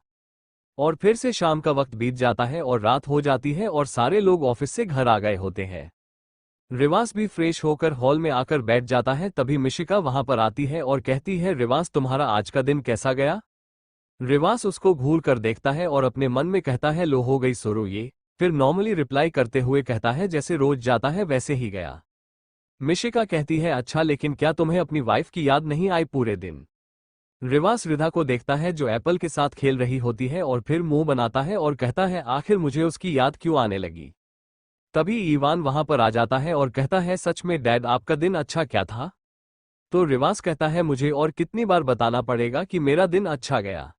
और फिर से शाम का वक्त बीत जाता है और रात हो जाती है और सारे लोग ऑफिस से घर आ गए होते हैं। रिवास भी फ्रेश होकर हॉल में आकर बैठ जाता है। तभी मिशिका वहां पर आती है और कहती है, रिवास तुम्हारा आज का दिन कैसा गया। रिवास उसको घूर कर देखता है और अपने मन में कहता है, लो हो गई शुरू ये। फिर नॉर्मली रिप्लाई करते हुए कहता है, जैसे रोज जाता है वैसे ही गया। मिशिका कहती है, अच्छा, लेकिन क्या तुम्हें अपनी वाइफ की याद नहीं आई पूरे दिन। रिवास रिधा को देखता है जो एप्पल के साथ खेल रही होती है और फिर मुंह बनाता है और कहता है, आखिर मुझे उसकी याद क्यों आने लगी। तभी ईवान वहां पर आ जाता है और कहता है, सच में डैड, आपका दिन अच्छा क्या था। तो रिवास कहता है, मुझे और कितनी बार बताना पड़ेगा कि मेरा दिन अच्छा गया।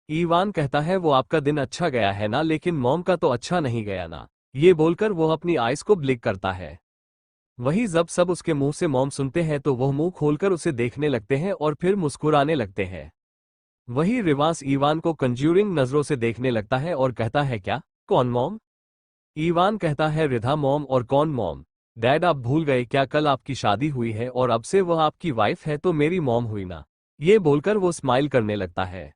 ईवान कहता है, वो आपका दिन अच्छा गया है ना, लेकिन मॉम का तो अच्छा नहीं गया ना। ये बोलकर वो अपनी आइस को ब्लिक करता है। वही जब सब उसके मुंह से मॉम सुनते हैं तो वह मुंह खोलकर उसे देखने लगते हैं और फिर मुस्कुराने लगते हैं। वही रिवास ईवान को कंज्यूरिंग नजरों से देखने लगता है और कहता है, क्या, कौन मॉम। ईवान कहता है, रिधा मॉम। और कौन मॉम। डैड, आप भूल गए क्या, कल आपकी शादी हुई है और अब से वह आपकी वाइफ है तो मेरी मॉम हुई ना। ये बोलकर वो स्माइल करने लगता है।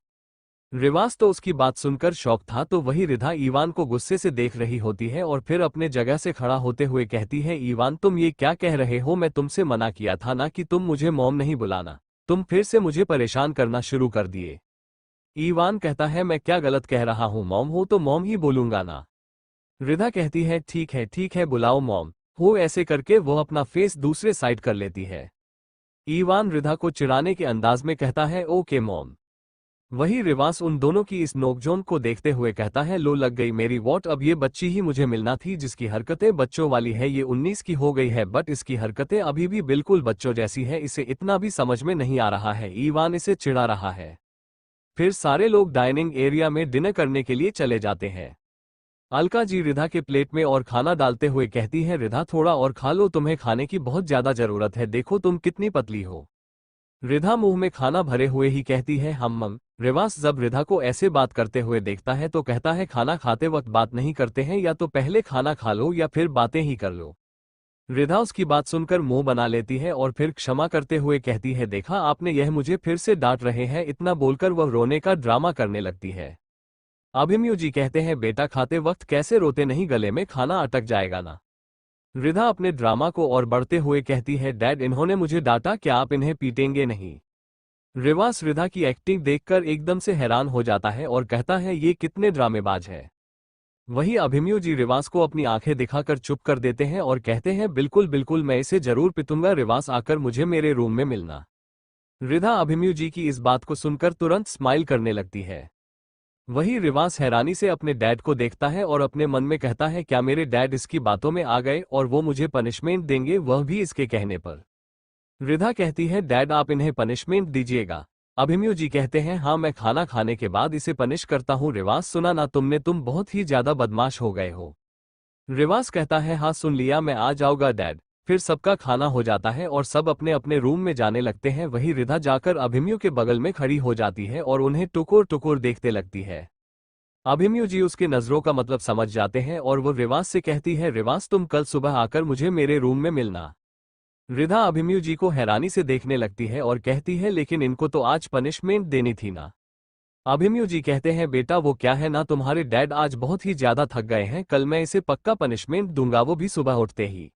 रिवास तो उसकी बात सुनकर शॉक था, तो वही रिधा ईवान को गुस्से से देख रही होती है और फिर अपने जगह से खड़ा होते हुए कहती है, ईवान तुम ये क्या कह रहे हो, मैं तुमसे मना किया था ना कि तुम मुझे मॉम नहीं बुलाना, तुम फिर से मुझे परेशान करना शुरू कर दिए। ईवान कहता है, मैं क्या गलत कह रहा हूँ, मॉम हो तो मॉम ही बोलूंगा ना। रिधा कहती है, ठीक है, बुलाओ मॉम हो। ऐसे करके वो अपना फेस दूसरे साइड कर लेती है। ईवान रिधा को चिढ़ाने के अंदाज में कहता है, ओके मॉम। वही रिवास उन दोनों की इस नोकझोंक को देखते हुए कहता है, लो लग गई मेरी वोट, अब ये बच्ची ही मुझे मिलना थी जिसकी हरकतें बच्चों वाली है। ये 19 की हो गई है बट इसकी हरकतें अभी भी बिल्कुल बच्चों जैसी है। इसे इतना भी समझ में नहीं आ रहा है। ईवान इसे चिढ़ा रहा है। फिर सारे लोग डाइनिंग एरिया में डिनर करने के लिए चले जाते हैं। अलका जी रिधा के प्लेट में और खाना डालते हुए कहती है, रिधा थोड़ा और खा लो, तुम्हें खाने की बहुत ज्यादा जरूरत है, देखो तुम कितनी पतली हो। रिधा मुंह में खाना भरे हुए ही कहती है, हम। रिवास जब रिधा को ऐसे बात करते हुए देखता है तो कहता है, खाना खाते वक्त बात नहीं करते हैं, या तो पहले खाना खा लो या फिर बातें ही कर लो। रिधा उसकी बात सुनकर मुंह बना लेती है और फिर क्षमा करते हुए कहती है, देखा आपने, यह मुझे फिर से डांट रहे हैं। इतना बोलकर वह रोने का ड्रामा करने लगती है। अभिमन्यु जी कहते हैं, बेटा खाते वक्त कैसे रोते नहीं, गले में खाना अटक जाएगा ना। रिधा अपने ड्रामा को और बढ़ते हुए कहती है, डैड इन्होंने मुझे डांटा, क्या आप इन्हें पीटेंगे नहीं। रिवास रिधा की एक्टिंग देखकर एकदम से हैरान हो जाता है और कहता है, ये कितने ड्रामेबाज है। वही अभिमन्यु जी रिवास को अपनी आंखें दिखाकर चुप कर देते हैं और कहते हैं, बिल्कुल बिल्कुल मैं इसे जरूर पिटूंगा, रिवास आकर मुझे मेरे रूम में मिलना। रिधा अभिमन्यु जी की इस बात को सुनकर तुरंत स्माइल करने लगती है। वही रिवास हैरानी से अपने डैड को देखता है और अपने मन में कहता है, क्या मेरे डैड इसकी बातों में आ गए और वो मुझे पनिशमेंट देंगे, वह भी इसके कहने पर। रिधा कहती है, डैड आप इन्हें पनिशमेंट दीजिएगा। अभिमन्यु जी कहते हैं, हाँ मैं खाना खाने के बाद इसे पनिश करता हूँ। रिवास सुना ना तुमने, तुम बहुत ही ज्यादा बदमाश हो गए हो। रिवास कहता है, हाँ सुन लिया, मैं आ जाऊंगा डैड। फिर सबका खाना हो जाता है और सब अपने अपने रूम में जाने लगते हैं। वही रिधा जाकर अभिमन्यु के बगल में खड़ी हो जाती है और उन्हें टुकुर टुकुर देखते लगती है। अभिमन्यु जी उसकी नजरों का मतलब समझ जाते हैं और वो रिवास से कहती है, रिवास तुम कल सुबह आकर मुझे मेरे रूम में मिलना। रिधा अभिमन्यु जी को हैरानी से देखने लगती है और कहती है, लेकिन इनको तो आज पनिशमेंट देनी थी ना। अभिमन्यु जी कहते हैं, बेटा वो क्या है ना, तुम्हारे डैड आज बहुत ही ज्यादा थक गए हैं, कल मैं इसे पक्का पनिशमेंट दूंगा, वो भी सुबह उठते ही।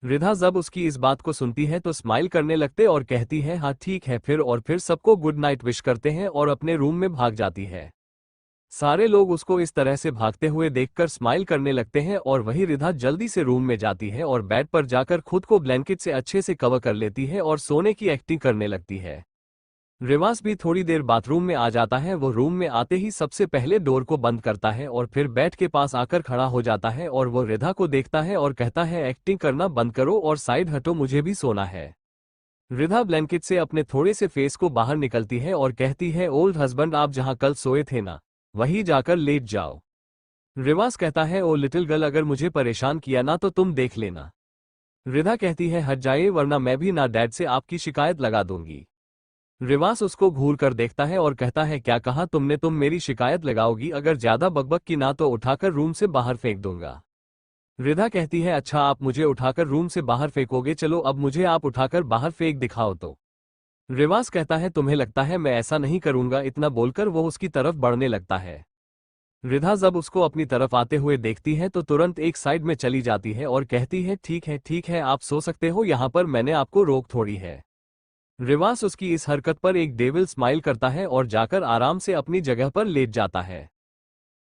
रिधा जब उसकी इस बात को सुनती है तो स्माइल करने लगते और कहती है, हाँ ठीक है फिर, और फिर सबको गुड नाइट विश करते हैं और अपने रूम में भाग जाती है। सारे लोग उसको इस तरह से भागते हुए देखकर स्माइल करने लगते हैं और वही रिधा जल्दी से रूम में जाती है और बेड पर जाकर खुद को ब्लैंकेट से अच्छे से कवर कर लेती है और सोने की एक्टिंग करने लगती है। रिवास भी थोड़ी देर बाथरूम में आ जाता है। वो रूम में आते ही सबसे पहले डोर को बंद करता है और फिर बेड के पास आकर खड़ा हो जाता है और वो रिधा को देखता है और कहता है, एक्टिंग करना बंद करो और साइड हटो, मुझे भी सोना है। रिधा ब्लैंकेट से अपने थोड़े से फेस को बाहर निकलती है और कहती है, ओल्ड हस्बैंड आप जहां कल सोए थे ना, वहीं जाकर लेट जाओ। रिवास कहता है, ओ लिटिल गर्ल अगर मुझे परेशान किया ना तो तुम देख लेना। रिधा कहती है, हट जाइए वरना मैं भी ना डैड से आपकी शिकायत लगा दूंगी। रिवास उसको घूर कर देखता है और कहता है, क्या कहा तुमने, तुम मेरी शिकायत लगाओगी, अगर ज्यादा बकबक की ना तो उठाकर रूम से बाहर फेंक दूंगा। रिधा कहती है, अच्छा आप मुझे उठाकर रूम से बाहर फेंकोगे, चलो अब मुझे आप उठाकर बाहर फेंक दिखाओ तो। रिवास कहता है, तुम्हें लगता है मैं ऐसा नहीं करूंगा, इतना बोलकर वो उसकी तरफ बढ़ने लगता है। रिधा जब उसको अपनी तरफ आते हुए देखती है तो तुरंत एक साइड में चली जाती है और कहती है, ठीक है आप सो सकते हो यहाँ पर, मैंने आपको रोक थोड़ी है। रिवास उसकी इस हरकत पर एक डेविल स्माइल करता है और जाकर आराम से अपनी जगह पर लेट जाता है।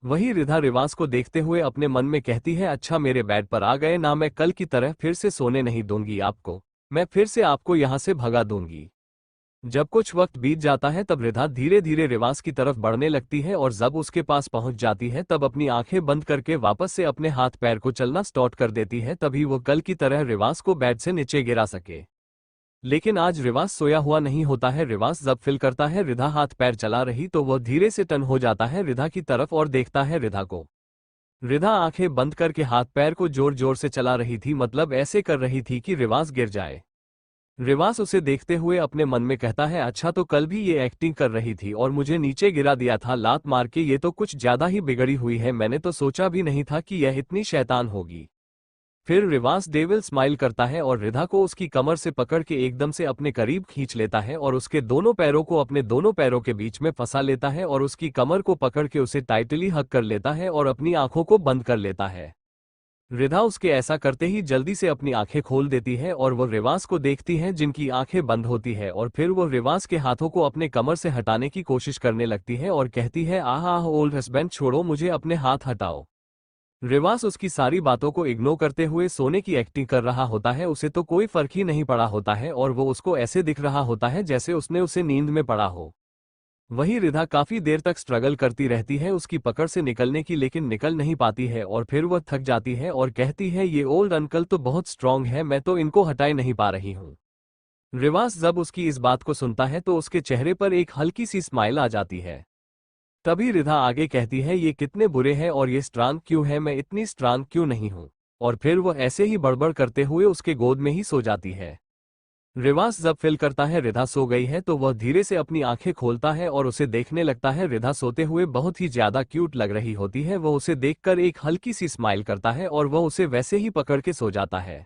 वही रिधा रिवास को देखते हुए अपने मन में कहती है, अच्छा मेरे बेड पर आ गए ना, मैं कल की तरह फिर से सोने नहीं दूंगी आपको, मैं फिर से आपको यहाँ से भगा दूंगी। जब कुछ वक्त बीत जाता है तब रिधा धीरे धीरे रिवास की तरफ बढ़ने लगती है और जब उसके पास पहुंच जाती है तब अपनी आंखें बंद करके वापस से अपने हाथ पैर को चलना स्टार्ट कर देती है, तभी वो कल की तरह रिवास को बेड से नीचे गिरा सके। लेकिन आज रिवास सोया हुआ नहीं होता है। रिवास जब फील करता है रिधा हाथ पैर चला रही तो वह धीरे से टर्न हो जाता है रिधा की तरफ और देखता है रिधा को। रिधा आंखें बंद करके हाथ पैर को जोर जोर से चला रही थी, मतलब ऐसे कर रही थी कि रिवास गिर जाए। रिवास उसे देखते हुए अपने मन में कहता है, अच्छा तो कल भी ये एक्टिंग कर रही थी और मुझे नीचे गिरा दिया था लात मार के, ये तो कुछ ज्यादा ही बिगड़ी हुई है, मैंने तो सोचा भी नहीं था कि यह इतनी शैतान होगी। फिर रिवास डेविल स्माइल करता है और रिधा को उसकी कमर से पकड़ के एकदम से अपने करीब खींच लेता है और उसके दोनों पैरों को अपने दोनों पैरों के बीच में फंसा लेता है और उसकी कमर को पकड़ के उसे टाइटली हग कर लेता है और अपनी आंखों को बंद कर लेता है। रिधा उसके ऐसा करते ही जल्दी से अपनी आंखें खोल देती है और वो रिवास को देखती है जिनकी आंखें बंद होती है और फिर वो रिवास के हाथों को अपने कमर से हटाने की कोशिश करने लगती है और कहती है, आह आह ओल्ड हस्बैंड छोड़ो मुझे, अपने हाथ हटाओ। रिवास उसकी सारी बातों को इग्नोर करते हुए सोने की एक्टिंग कर रहा होता है, उसे तो कोई फर्क ही नहीं पड़ा होता है और वो उसको ऐसे दिख रहा होता है जैसे उसने उसे नींद में पड़ा हो। वहीं रिधा काफी देर तक स्ट्रगल करती रहती है उसकी पकड़ से निकलने की, लेकिन निकल नहीं पाती है और फिर वह थक जाती है और कहती है ये ओल्ड अंकल तो बहुत स्ट्रांग है, मैं तो इनको हटा नहीं पा रही हूँ। रिवास जब उसकी इस बात को सुनता है तो उसके चेहरे पर एक हल्की सी स्माइल आ जाती है। तभी रिधा आगे कहती है ये कितने बुरे हैं और ये स्ट्रांग क्यों है, मैं इतनी स्ट्रांग क्यों नहीं हूँ। और फिर वह ऐसे ही बड़बड़ करते हुए उसके गोद में ही सो जाती है। रिवास जब फील करता है रिधा सो गई है तो वह धीरे से अपनी आंखें खोलता है और उसे देखने लगता है। रिधा सोते हुए बहुत ही ज्यादा क्यूट लग रही होती है। वह उसे देखकर एक हल्की सी स्माइल करता है और वह उसे वैसे ही पकड़ के सो जाता है।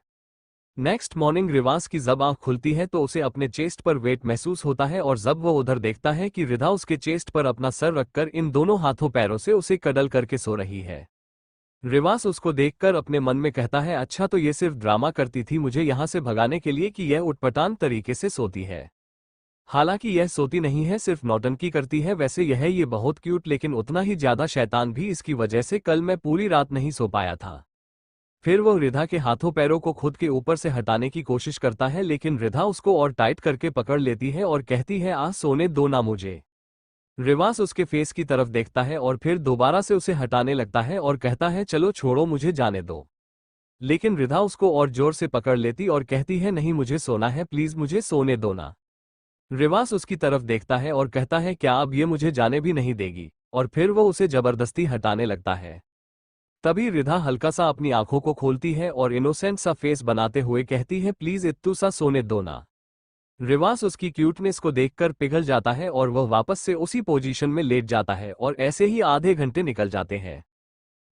नेक्स्ट मॉर्निंग रिवास की जब आंख खुलती है तो उसे अपने चेस्ट पर वेट महसूस होता है और जब वह उधर देखता है कि रिधा उसके चेस्ट पर अपना सर रखकर इन दोनों हाथों पैरों से उसे कडल करके सो रही है। रिवास उसको देखकर अपने मन में कहता है अच्छा तो ये सिर्फ ड्रामा करती थी मुझे यहाँ से भगाने के लिए कि यह उटपटांग तरीके से सोती है। हालांकि यह सोती नहीं है, सिर्फ नौटंकी करती है। वैसे यह ये बहुत क्यूट लेकिन उतना ही ज्यादा शैतान भी, इसकी वजह से कल मैं पूरी रात नहीं सो पाया था। फिर वह रिधा के हाथों पैरों को खुद के ऊपर से हटाने की कोशिश करता है लेकिन रिधा उसको और टाइट करके पकड़ लेती है और कहती है आज सोने दो ना मुझे। रिवास उसके फेस की तरफ देखता है और फिर दोबारा से उसे हटाने लगता है और कहता है चलो छोड़ो मुझे जाने दो। लेकिन रिधा उसको और जोर से पकड़ लेती और कहती है नहीं मुझे सोना है, प्लीज मुझे सोने दो ना। रिवास उसकी तरफ देखता है और कहता है क्या अब ये मुझे जाने भी नहीं देगी, और फिर वो उसे जबरदस्ती हटाने लगता है। तभी रिधा हल्का सा अपनी आंखों को खोलती है और इनोसेंट सा फेस बनाते हुए कहती है प्लीज इत्तू सा सोने दो ना। रिवास उसकी क्यूटनेस को देखकर पिघल जाता है और वह वापस से उसी पोजीशन में लेट जाता है और ऐसे ही आधे घंटे निकल जाते हैं।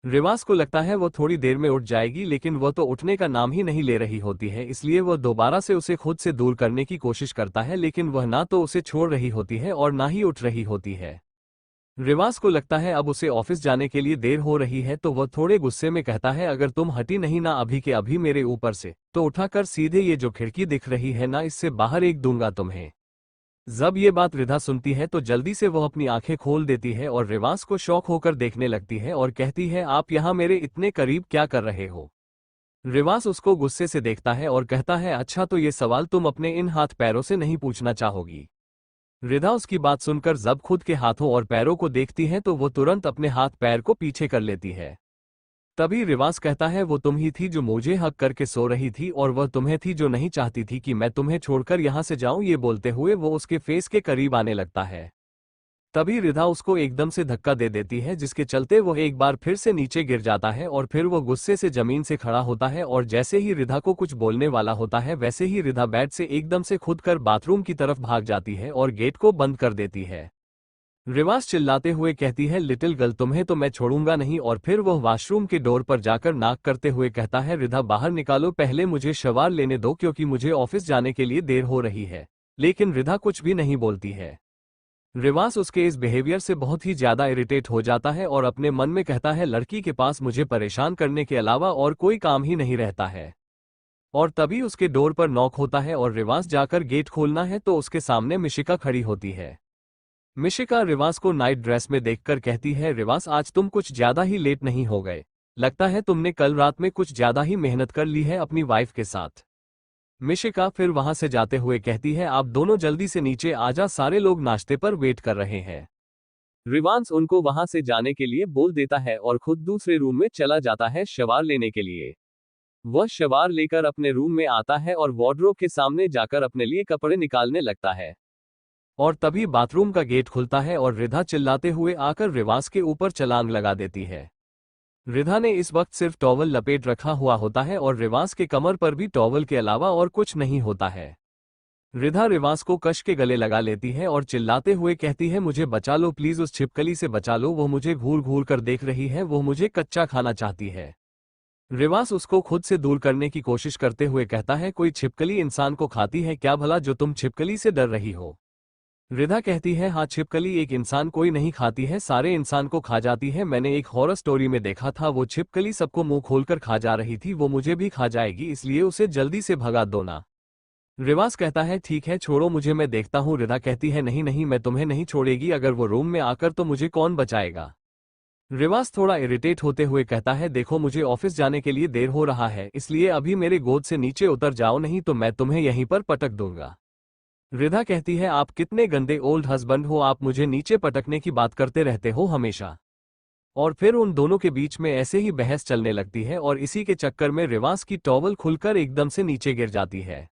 रिवास को लगता है वो थोड़ी देर में उठ जाएगी लेकिन वह तो उठने का नाम ही नहीं ले रही होती है, इसलिए वह दोबारा से उसे खुद से दूर करने की कोशिश करता है लेकिन वह ना तो उसे छोड़ रही होती है और ना ही उठ रही होती है। रिवास को लगता है अब उसे ऑफिस जाने के लिए देर हो रही है तो वह थोड़े गुस्से में कहता है अगर तुम हटी नहीं ना अभी के अभी मेरे ऊपर से तो उठाकर सीधे ये जो खिड़की दिख रही है ना इससे बाहर एक दूंगा तुम्हें। जब ये बात रिधा सुनती है तो जल्दी से वह अपनी आंखें खोल देती है और रिवास को शौक होकर देखने लगती है और कहती है आप यहाँ मेरे इतने करीब क्या कर रहे हो। रिवास उसको गुस्से से देखता है और कहता है अच्छा तो ये सवाल तुम अपने इन हाथ पैरों से नहीं पूछना चाहोगी। रिधा उसकी बात सुनकर जब खुद के हाथों और पैरों को देखती है तो वो तुरंत अपने हाथ पैर को पीछे कर लेती है। तभी रिवास कहता है वो तुम ही थी जो मुझे हक करके सो रही थी और वह तुम्हें थी जो नहीं चाहती थी कि मैं तुम्हें छोड़कर यहाँ से जाऊं। ये बोलते हुए वो उसके फेस के करीब आने लगता है। तभी रिधा उसको एकदम से धक्का दे देती है जिसके चलते वो एक बार फिर से नीचे गिर जाता है और फिर वो गुस्से से जमीन से खड़ा होता है और जैसे ही रिधा को कुछ बोलने वाला होता है वैसे ही रिधा बेड से एकदम से खुद कर बाथरूम की तरफ भाग जाती है और गेट को बंद कर देती है। रिवास चिल्लाते हुए कहती है लिटिल गर्ल तुम्हें तो मैं छोड़ूंगा नहीं, और फिर वह वॉशरूम के डोर पर जाकर नाक करते हुए कहता है रिधा बाहर निकालो, पहले मुझे शवार लेने दो क्योंकि मुझे ऑफिस जाने के लिए देर हो रही है। लेकिन रिधा कुछ भी नहीं बोलती है। रिवास उसके इस बिहेवियर से बहुत ही ज्यादा इरिटेट हो जाता है और अपने मन में कहता है लड़की के पास मुझे परेशान करने के अलावा और कोई काम ही नहीं रहता है। और तभी उसके डोर पर नॉक होता है और रिवास जाकर गेट खोलना है तो उसके सामने मिशिका खड़ी होती है। मिशिका रिवास को नाइट ड्रेस में देखकर कहती है रिवास आज तुम कुछ ज्यादा ही लेट नहीं हो गए, लगता है तुमने कल रात में कुछ ज्यादा ही मेहनत कर ली है अपनी वाइफ के साथ। मिशिका फिर वहां से जाते हुए कहती है आप दोनों जल्दी से नीचे आ जा, सारे लोग नाश्ते पर वेट कर रहे हैं। रिवांस उनको वहां से जाने के लिए बोल देता है और खुद दूसरे रूम में चला जाता है शवार लेने के लिए। वह शवार लेकर अपने रूम में आता है और वार्डरोब के सामने जाकर अपने लिए कपड़े निकालने लगता है। और तभी बाथरूम का गेट खुलता है और रिधा चिल्लाते हुए आकर रिवास के ऊपर छलांग लगा देती है। रिधा ने इस वक्त सिर्फ टॉवल लपेट रखा हुआ होता है और रिवास के कमर पर भी टॉवल के अलावा और कुछ नहीं होता है। रिधा रिवास को कश के गले लगा लेती है और चिल्लाते हुए कहती है मुझे बचा लो प्लीज, उस छिपकली से बचा लो, वो मुझे घूर घूर कर देख रही है, वो मुझे कच्चा खाना चाहती है। रिवास उसको खुद से दूर करने की कोशिश करते हुए कहता है कोई छिपकली इंसान को खाती है क्या भला जो तुम छिपकली से डर रही हो। रिधा कहती है हाँ छिपकली एक इंसान कोई नहीं खाती है, सारे इंसान को खा जाती है, मैंने एक हॉरर स्टोरी में देखा था वो छिपकली सबको मुंह खोलकर खा जा रही थी, वो मुझे भी खा जाएगी, इसलिए उसे जल्दी से भगा दो ना। रिवास कहता है ठीक है छोड़ो मुझे, मैं देखता हूँ। रिधा कहती है नहीं नहीं मैं तुम्हें नहीं छोड़ेगी, अगर वो रूम में आकर तो मुझे कौन बचाएगा। रिवास थोड़ा इरिटेट होते हुए कहता है देखो मुझे ऑफिस जाने के लिए देर हो रहा है, इसलिए अभी मेरे गोद से नीचे उतर जाओ नहीं तो मैं तुम्हें यहीं पर पटक दूंगा। रिधा कहती है, आप कितने गंदे ओल्ड हस्बैंड हो, आप मुझे नीचे पटकने की बात करते रहते हो हमेशा। और फिर उन दोनों के बीच में ऐसे ही बहस चलने लगती है और इसी के चक्कर में रिवास की टॉवल खुलकर एकदम से नीचे गिर जाती है।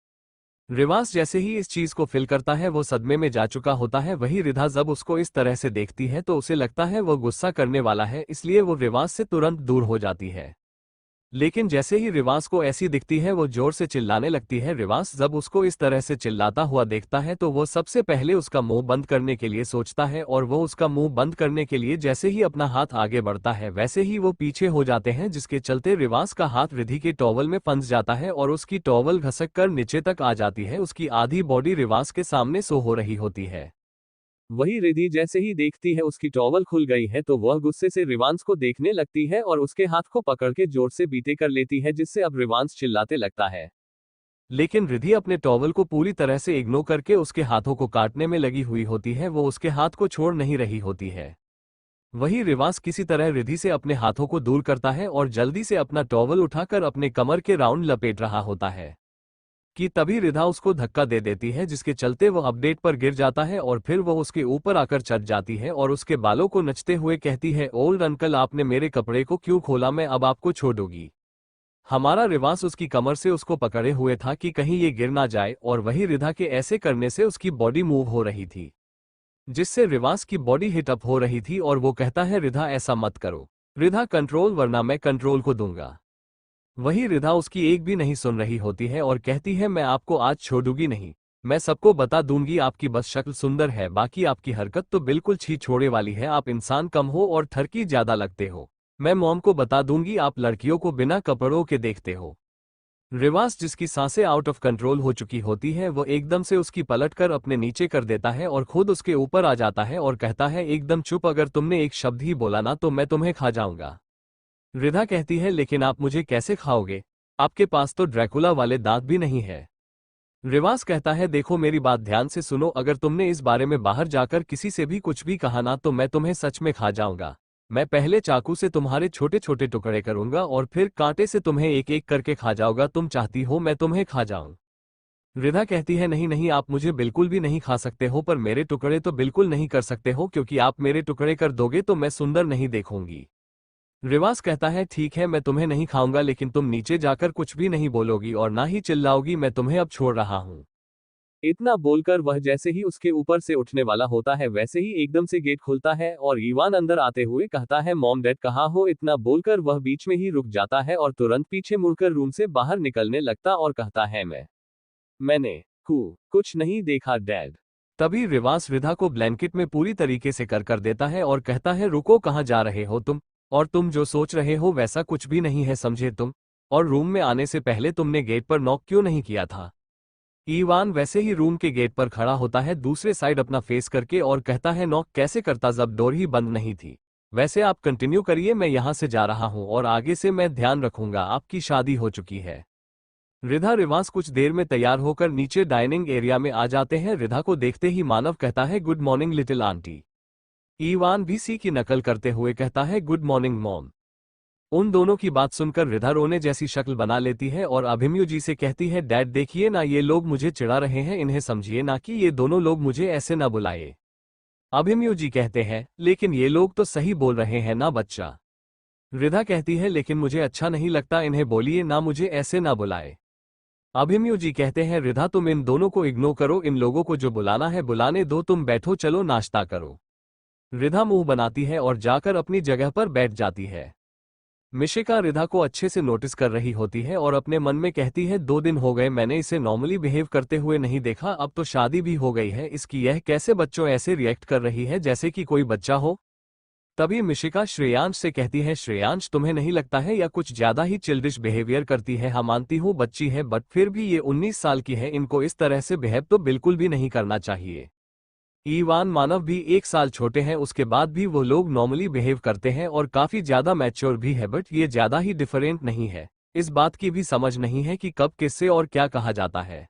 रिवास जैसे ही इस चीज को फील करता है वो सदमे में जा चुका होता है। वही रिधा जब उसको इस तरह से देखती है तो उसे लगता है वो गुस्सा करने वाला है, इसलिए वो रिवास से तुरंत दूर हो जाती है। लेकिन जैसे ही रिवास को ऐसी दिखती है वो जोर से चिल्लाने लगती है। रिवास जब उसको इस तरह से चिल्लाता हुआ देखता है तो वो सबसे पहले उसका मुंह बंद करने के लिए सोचता है, और वो उसका मुंह बंद करने के लिए जैसे ही अपना हाथ आगे बढ़ता है वैसे ही वो पीछे हो जाते हैं, जिसके चलते रिवास का हाथ रिधि के टॉवल में फंस जाता है और उसकी टॉवल घसक कर नीचे तक आ जाती है। उसकी आधी बॉडी रिवास के सामने सो हो रही होती है। वही रिधि जैसे ही देखती है उसकी टॉवल खुल गई है तो वह गुस्से से रिवांस को देखने लगती है और उसके हाथ को पकड़ के जोर से बीते कर लेती है, जिससे अब रिवांस चिल्लाते लगता है। लेकिन रिधि अपने टॉवल को पूरी तरह से इग्नोर करके उसके हाथों को काटने में लगी हुई होती है, वो उसके हाथ को छोड़ नहीं रही होती है। वही रिवांस किसी तरह रिधि से अपने हाथों को दूर करता है और जल्दी से अपना टॉवल उठाकर अपने कमर के राउंड लपेट रहा होता है कि तभी रिधा उसको धक्का दे देती है, जिसके चलते वो अपडेट पर गिर जाता है और फिर वो उसके ऊपर आकर चढ़ जाती है और उसके बालों को नचते हुए कहती है, ओल्ड अंकल आपने मेरे कपड़े को क्यों खोला, मैं अब आपको छोड़ दूंगी। हमारा रिवास उसकी कमर से उसको पकड़े हुए था कि कहीं ये गिर ना जाए, और वही रिधा के ऐसे करने से उसकी बॉडी मूव हो रही थी, जिससे रिवास की बॉडी हिट अप हो रही थी और वो कहता है, रिधा ऐसा मत करो, रिधा कंट्रोल, वरना मैं कंट्रोल को दूंगा। वही रिधा उसकी एक भी नहीं सुन रही होती है और कहती है, मैं आपको आज छोड़ूंगी नहीं, मैं सबको बता दूंगी। आपकी बस शक्ल सुंदर है, बाकी आपकी हरकत तो बिल्कुल छी छोड़े वाली है। आप इंसान कम हो और ठरकी ज्यादा लगते हो। मैं मॉम को बता दूंगी आप लड़कियों को बिना कपड़ों के देखते हो। रिवास, जिसकी सांसें आउट ऑफ कंट्रोल हो चुकी होती है, वो एकदम से उसकी पलट कर अपने नीचे कर देता है और खुद उसके ऊपर आ जाता है और कहता है, एकदम चुप, अगर तुमने एक शब्द ही बोला ना तो मैं तुम्हें खा जाऊंगा। रिधा कहती है, लेकिन आप मुझे कैसे खाओगे, आपके पास तो ड्रैकुला वाले दांत भी नहीं है। रिवास कहता है, देखो मेरी बात ध्यान से सुनो, अगर तुमने इस बारे में बाहर जाकर किसी से भी कुछ भी कहा ना तो मैं तुम्हें सच में खा जाऊंगा। मैं पहले चाकू से तुम्हारे छोटे छोटे टुकड़े करूंगा और फिर कांटे से तुम्हें एक एक करके खा जाऊंगा। तुम चाहती हो मैं तुम्हें खा जाऊं? रिधा कहती है, नहीं नहीं, आप मुझे बिल्कुल भी नहीं खा सकते हो, पर मेरे टुकड़े तो बिल्कुल नहीं कर सकते हो, क्योंकि आप मेरे टुकड़े कर दोगे तो मैं सुंदर नहीं देखूंगी। रिवास कहता है, ठीक है मैं तुम्हें नहीं खाऊंगा, लेकिन तुम नीचे जाकर कुछ भी नहीं बोलोगी और ना ही चिल्लाओगी, मैं तुम्हें अब छोड़ रहा हूं। इतना बोलकर वह जैसे ही उसके ऊपर से उठने वाला होता है वैसे ही एकदम से गेट खुलता है और ईवान अंदर आते हुए कहता है, मॉम डैड कहाँ हो। इतना बोलकर वह बीच में ही रुक जाता है और तुरंत पीछे मुड़कर रूम से बाहर निकलने लगता और कहता है, मैंने कुछ नहीं देखा डैड। तभी रिवास रिधा को ब्लैंकेट में पूरी तरीके से कर देता है और कहता है, रुको, कहाँ जा रहे हो तुम, और तुम जो सोच रहे हो वैसा कुछ भी नहीं है, समझे तुम। और रूम में आने से पहले तुमने गेट पर नॉक क्यों नहीं किया था? ईवान वैसे ही रूम के गेट पर खड़ा होता है दूसरे साइड अपना फेस करके और कहता है, नॉक कैसे करता जब डोर ही बंद नहीं थी। वैसे आप कंटिन्यू करिए, मैं यहां से जा रहा हूं और आगे से मैं ध्यान रखूंगा, आपकी शादी हो चुकी है। रिधा रिवास कुछ देर में तैयार होकर नीचे डाइनिंग एरिया में आ जाते हैं। रिधा को देखते ही मानव कहता है, good morning little aunty. Ivan भी सी की नकल करते हुए कहता है, गुड मॉर्निंग मॉम। उन दोनों की बात सुनकर रिधा रोने जैसी शक्ल बना लेती है और अभिमन्यु जी से कहती है, डैड देखिए ना, ये लोग मुझे चिढ़ा रहे हैं, इन्हें समझिए ना कि ये दोनों लोग मुझे ऐसे ना बुलाए। अभिमन्यु जी कहते हैं, लेकिन ये लोग तो सही बोल रहे हैं ना बच्चा। रिधा कहती है, लेकिन मुझे अच्छा नहीं लगता, इन्हें बोलिए ना मुझे ऐसे ना बुलाए। अभिमन्यु जी कहते हैं, रिधा तुम इन दोनों को इग्नोर करो, इन लोगों को जो बुलाना है बुलाने दो, तुम बैठो, चलो नाश्ता करो। रिधा मुंह बनाती है और जाकर अपनी जगह पर बैठ जाती है। मिशिका रिधा को अच्छे से नोटिस कर रही होती है और अपने मन में कहती है, 2 दिन हो गए मैंने इसे नॉर्मली बिहेव करते हुए नहीं देखा, अब तो शादी भी हो गई है इसकी, यह कैसे बच्चों ऐसे रिएक्ट कर रही है जैसे कि कोई बच्चा हो। तभी मिशिका श्रेयांश से कहती है, श्रेयांश तुम्हें नहीं लगता है या कुछ ज्यादा ही चिल्डिश बिहेवियर करती है? हाँ मानती हूँ बच्ची है, बट फिर भी ये 19 साल की है, इनको इस तरह से बिहेव तो बिल्कुल भी नहीं करना चाहिए। ईवान मानव भी 1 साल छोटे हैं, उसके बाद भी वो लोग नॉर्मली बिहेव करते हैं और काफी ज्यादा मैच्योर भी है, बट ये ज्यादा ही डिफरेंट नहीं है। इस बात की भी समझ नहीं है कि कब किससे और क्या कहा जाता है।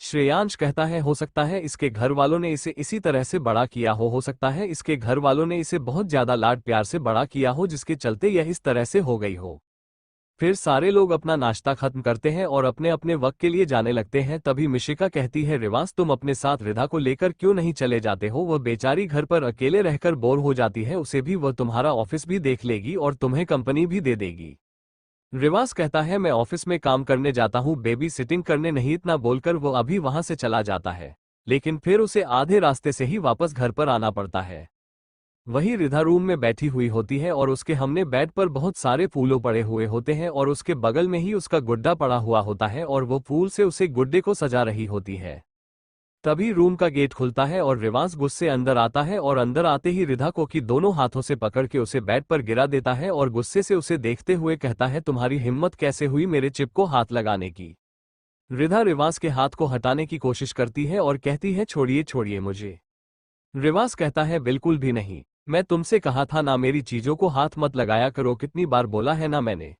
श्रेयांश कहता है, हो सकता है इसके घर वालों ने इसे इसी तरह से बड़ा किया हो सकता है इसके घर वालों ने इसे बहुत ज्यादा लाड प्यार से बड़ा किया हो, जिसके चलते यह इस तरह से हो गई हो। फिर सारे लोग अपना नाश्ता खत्म करते हैं और अपने अपने वक्त के लिए जाने लगते हैं। तभी मिशिका कहती है, रिवास तुम अपने साथ रिधा को लेकर क्यों नहीं चले जाते हो? वह बेचारी घर पर अकेले रहकर बोर हो जाती है, उसे भी वह तुम्हारा ऑफिस भी देख लेगी और तुम्हें कंपनी भी दे देगी। रिवास कहता है, मैं ऑफिस में काम करने जाता हूँ, बेबी सिटिंग करने नहीं। इतना बोलकर वो अभी वहां से चला जाता है, लेकिन फिर उसे आधे रास्ते से ही वापस घर पर आना पड़ता है। वही रिधा रूम में बैठी हुई होती है और उसके हमने बेड पर बहुत सारे फूलों पड़े हुए होते हैं और उसके बगल में ही उसका गुड्डा पड़ा हुआ होता है और वो फूल से उसे गुड्डे को सजा रही होती है। तभी रूम का गेट खुलता है और रिवास गुस्से अंदर आता है और अंदर आते ही रिधा को की दोनों हाथों से पकड़ के उसे बेड पर गिरा देता है और गुस्से से उसे देखते हुए कहता है, तुम्हारी हिम्मत कैसे हुई मेरे चिप को हाथ लगाने की? रिधा रिवास के हाथ को हटाने की कोशिश करती है और कहती है, छोड़िए छोड़िए मुझे। रिवास कहता है, बिल्कुल भी नहीं, मैं तुमसे कहा था ना मेरी चीजों को हाथ मत लगाया करो, कितनी बार बोला है ना मैंने।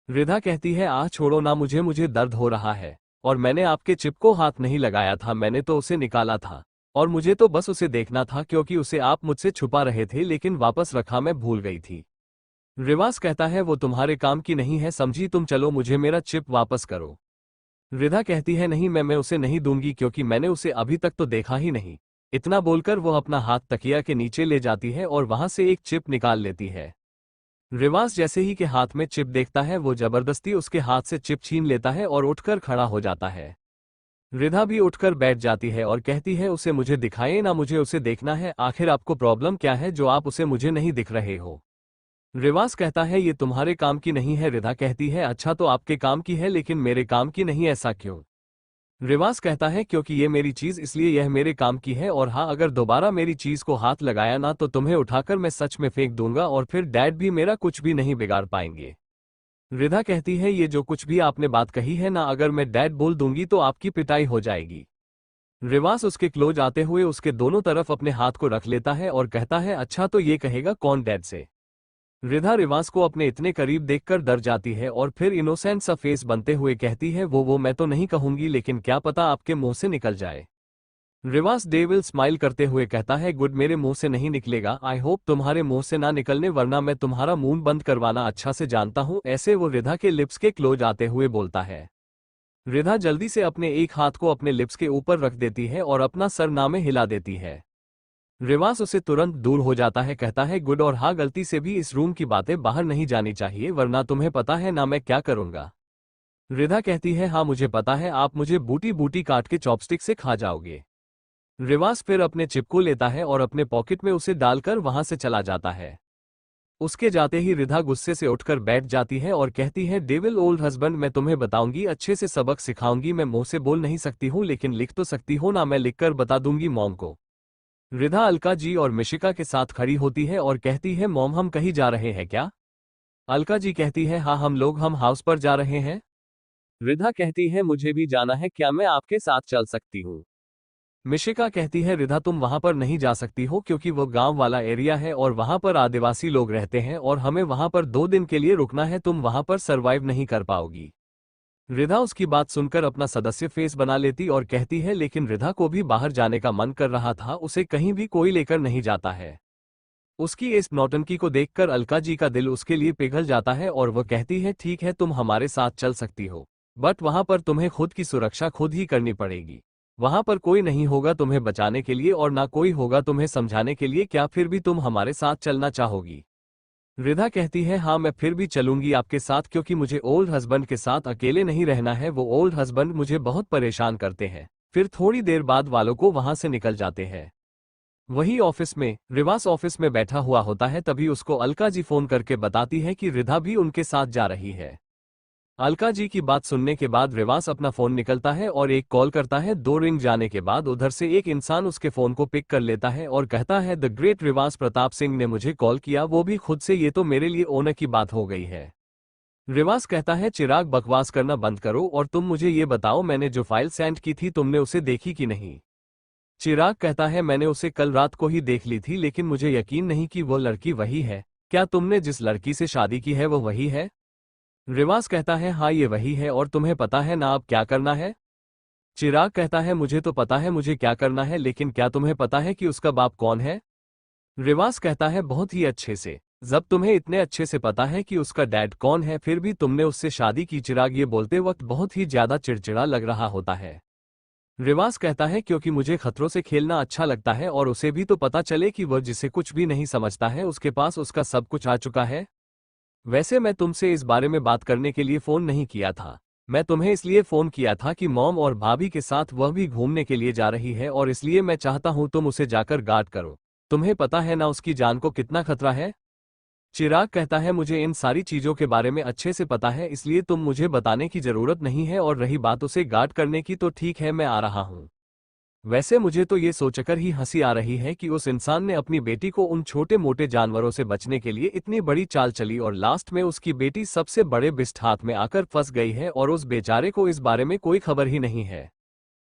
रिधा कहती है, आह छोड़ो ना मुझे, मुझे दर्द हो रहा है और मैंने आपके चिप को हाथ नहीं लगाया था, मैंने तो उसे निकाला था और मुझे तो बस उसे देखना था क्योंकि उसे आप मुझसे छुपा रहे थे, लेकिन वापस रखा, मैं भूल गई थी। रिवास कहता है, वो तुम्हारे काम की नहीं है समझी, तुम चलो मुझे मेरा चिप वापस करो। रिधा कहती है, नहीं मैं उसे नहीं दूंगी क्योंकि मैंने उसे अभी तक तो देखा ही नहीं। इतना बोलकर वो अपना हाथ तकिया के नीचे ले जाती है और वहां से एक चिप निकाल लेती है। रिवास जैसे ही के हाथ में चिप देखता है, वो जबरदस्ती उसके हाथ से चिप छीन लेता है और उठकर खड़ा हो जाता है। रिधा भी उठकर बैठ जाती है और कहती है, उसे मुझे दिखाइए ना, मुझे उसे देखना है, आखिर आपको प्रॉब्लम क्या है जो आप उसे मुझे नहीं दिख रहे हो? रिवास कहता है, ये तुम्हारे काम की नहीं है। रिधा कहती है, अच्छा तो आपके काम की है लेकिन मेरे काम की नहीं, ऐसा क्यों? रिवास कहता है, क्योंकि ये मेरी चीज इसलिए यह मेरे काम की है, और हाँ अगर दोबारा मेरी चीज को हाथ लगाया ना तो तुम्हें उठाकर मैं सच में फेंक दूंगा और फिर डैड भी मेरा कुछ भी नहीं बिगाड़ पाएंगे। रिधा कहती है, ये जो कुछ भी आपने बात कही है ना, अगर मैं डैड बोल दूंगी तो आपकी पिटाई हो जाएगी। रिवास उसके क्लोज आते हुए उसके दोनों तरफ अपने हाथ को रख लेता है और कहता है, अच्छा तो ये कहेगा कौन डैड से? रिधा रिवास को अपने इतने करीब देखकर डर जाती है और फिर इनोसेंट सा फेस बनते हुए कहती है, वो मैं तो नहीं कहूंगी, लेकिन क्या पता आपके मुंह से निकल जाए। रिवास डेविल स्माइल करते हुए कहता है, गुड, मेरे मुंह से नहीं निकलेगा, आई होप तुम्हारे मुंह से ना निकलने, वरना मैं तुम्हारा मुंह बंद करवाना अच्छा से जानता हूं। ऐसे वो रिधा के लिप्स के क्लोज आते हुए बोलता है। रिधा जल्दी से अपने एक हाथ को अपने लिप्स के ऊपर रख देती है और अपना सर नामे हिला देती है। रिवास उसे तुरंत दूर हो जाता है, कहता है, गुड, और हाँ गलती से भी इस रूम की बातें बाहर नहीं जानी चाहिए, वरना तुम्हें पता है ना मैं क्या करूंगा। रिधा कहती है, हाँ मुझे पता है, आप मुझे बूटी बूटी काट के चॉपस्टिक से खा जाओगे। रिवास फिर अपने चिप को लेता है और अपने पॉकेट में उसे डालकर वहां से चला जाता है। उसके जाते ही रिधा गुस्से से उठकर बैठ जाती है और कहती है, डेविल ओल्ड हस्बैंड, मैं तुम्हें बताऊंगी, अच्छे से सबक सिखाऊंगी। मैं मुंह से बोल नहीं सकती हूँ लेकिन लिख तो सकती हो ना, मैं लिखकर बता दूंगी मॉम को। रिधा अलका जी और मिशिका के साथ खड़ी होती है और कहती है, मॉम हम कहीं जा रहे हैं क्या? अलका जी कहती है, हाँ हम हाउस पर जा रहे हैं। रिधा कहती है, मुझे भी जाना है, क्या मैं आपके साथ चल सकती हूँ? मिशिका कहती है, रिधा तुम वहां पर नहीं जा सकती हो क्योंकि वो गांव वाला एरिया है और वहां पर आदिवासी लोग रहते हैं और हमें वहां पर 2 दिन के लिए रुकना है, तुम वहां पर सरवाइव नहीं कर पाओगी। रिधा उसकी बात सुनकर अपना सदस्य फेस बना लेती और कहती है, लेकिन रिधा को भी बाहर जाने का मन कर रहा था, उसे कहीं भी कोई लेकर नहीं जाता है। उसकी इस नौटंकी को देखकर अलका जी का दिल उसके लिए पिघल जाता है और वह कहती है, ठीक है तुम हमारे साथ चल सकती हो, बट वहां पर तुम्हें खुद की सुरक्षा खुद ही करनी पड़ेगी। वहां पर कोई नहीं होगा तुम्हें बचाने के लिए और ना कोई होगा तुम्हें समझाने के लिए, क्या फिर भी तुम हमारे साथ चलना चाहोगी? रिधा कहती है, हाँ मैं फिर भी चलूंगी आपके साथ क्योंकि मुझे ओल्ड हस्बैंड के साथ अकेले नहीं रहना है, वो ओल्ड हस्बैंड मुझे बहुत परेशान करते हैं। फिर थोड़ी देर बाद वालों को वहां से निकल जाते हैं। वही ऑफिस में रिवास ऑफिस में बैठा हुआ होता है, तभी उसको अलका जी फोन करके बताती है कि रिधा भी उनके साथ जा रही है। अलका जी की बात सुनने के बाद रिवास अपना फोन निकलता है और एक कॉल करता है। 2 रिंग जाने के बाद उधर से एक इंसान उसके फोन को पिक कर लेता है और कहता है, द ग्रेट रिवास प्रताप सिंह ने मुझे कॉल किया, वो भी खुद से, ये तो मेरे लिए ऑनर की बात हो गई है। रिवास कहता है, चिराग बकवास करना बंद करो और तुम मुझे ये बताओ, मैंने जो फाइल सेंड की थी तुमने उसे देखी कि नहीं? चिराग कहता है, मैंने उसे कल रात को ही देख ली थी लेकिन मुझे यकीन नहीं कि वो लड़की वही है। क्या तुमने जिस लड़की से शादी की है वो वही है? रिवास कहता है, हाँ ये वही है, और तुम्हें पता है ना अब क्या करना है? चिराग कहता है, मुझे तो पता है मुझे क्या करना है, लेकिन क्या तुम्हें पता है कि उसका बाप कौन है? रिवास कहता है, बहुत ही अच्छे से। जब तुम्हें इतने अच्छे से पता है कि उसका डैड कौन है फिर भी तुमने उससे शादी की। चिराग ये बोलते वक्त बहुत ही ज्यादा चिड़चिड़ा लग रहा होता है। रिवाज कहता है क्योंकि मुझे खतरों से खेलना अच्छा लगता है और उसे भी तो पता चले कि वह जिसे कुछ भी नहीं समझता है उसके पास उसका सब कुछ आ चुका है। वैसे मैं तुमसे इस बारे में बात करने के लिए फोन नहीं किया था। मैं तुम्हें इसलिए फोन किया था कि मॉम और भाभी के साथ वह भी घूमने के लिए जा रही है और इसलिए मैं चाहता हूं तुम उसे जाकर गार्ड करो। तुम्हें पता है ना उसकी जान को कितना खतरा है। चिराग कहता है मुझे इन सारी चीजों के बारे में अच्छे से पता है इसलिए तुम मुझे बताने की जरूरत नहीं है और रही बात उसे गार्ड करने की तो ठीक है मैं आ रहा हूं। वैसे मुझे तो ये सोचकर ही हंसी आ रही है कि उस इंसान ने अपनी बेटी को उन छोटे मोटे जानवरों से बचने के लिए इतनी बड़ी चाल चली और लास्ट में उसकी बेटी सबसे बड़े बिस्ट हाथ में आकर फंस गई है और उस बेचारे को इस बारे में कोई खबर ही नहीं है।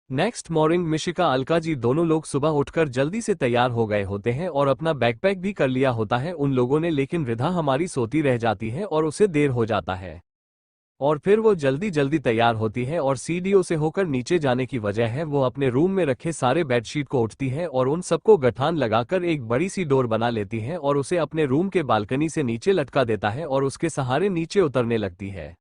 नेक्स्ट मॉर्निंग मिशिका अलका जी दोनों लोग सुबह उठकर जल्दी से तैयार हो गए होते हैं और अपना बैकपैक भी कर लिया होता है उन लोगों ने, लेकिन रिधा हमारी सोती रह जाती है और उसे देर हो जाता है। और फिर वो जल्दी जल्दी तैयार होती है और सीढ़ियों से होकर नीचे जाने की वजह है वो अपने रूम में रखे सारे बेडशीट को उठती है और उन सबको गठान लगाकर एक बड़ी सी डोर बना लेती है और उसे अपने रूम के बालकनी से नीचे लटका देता है और उसके सहारे नीचे उतरने लगती है।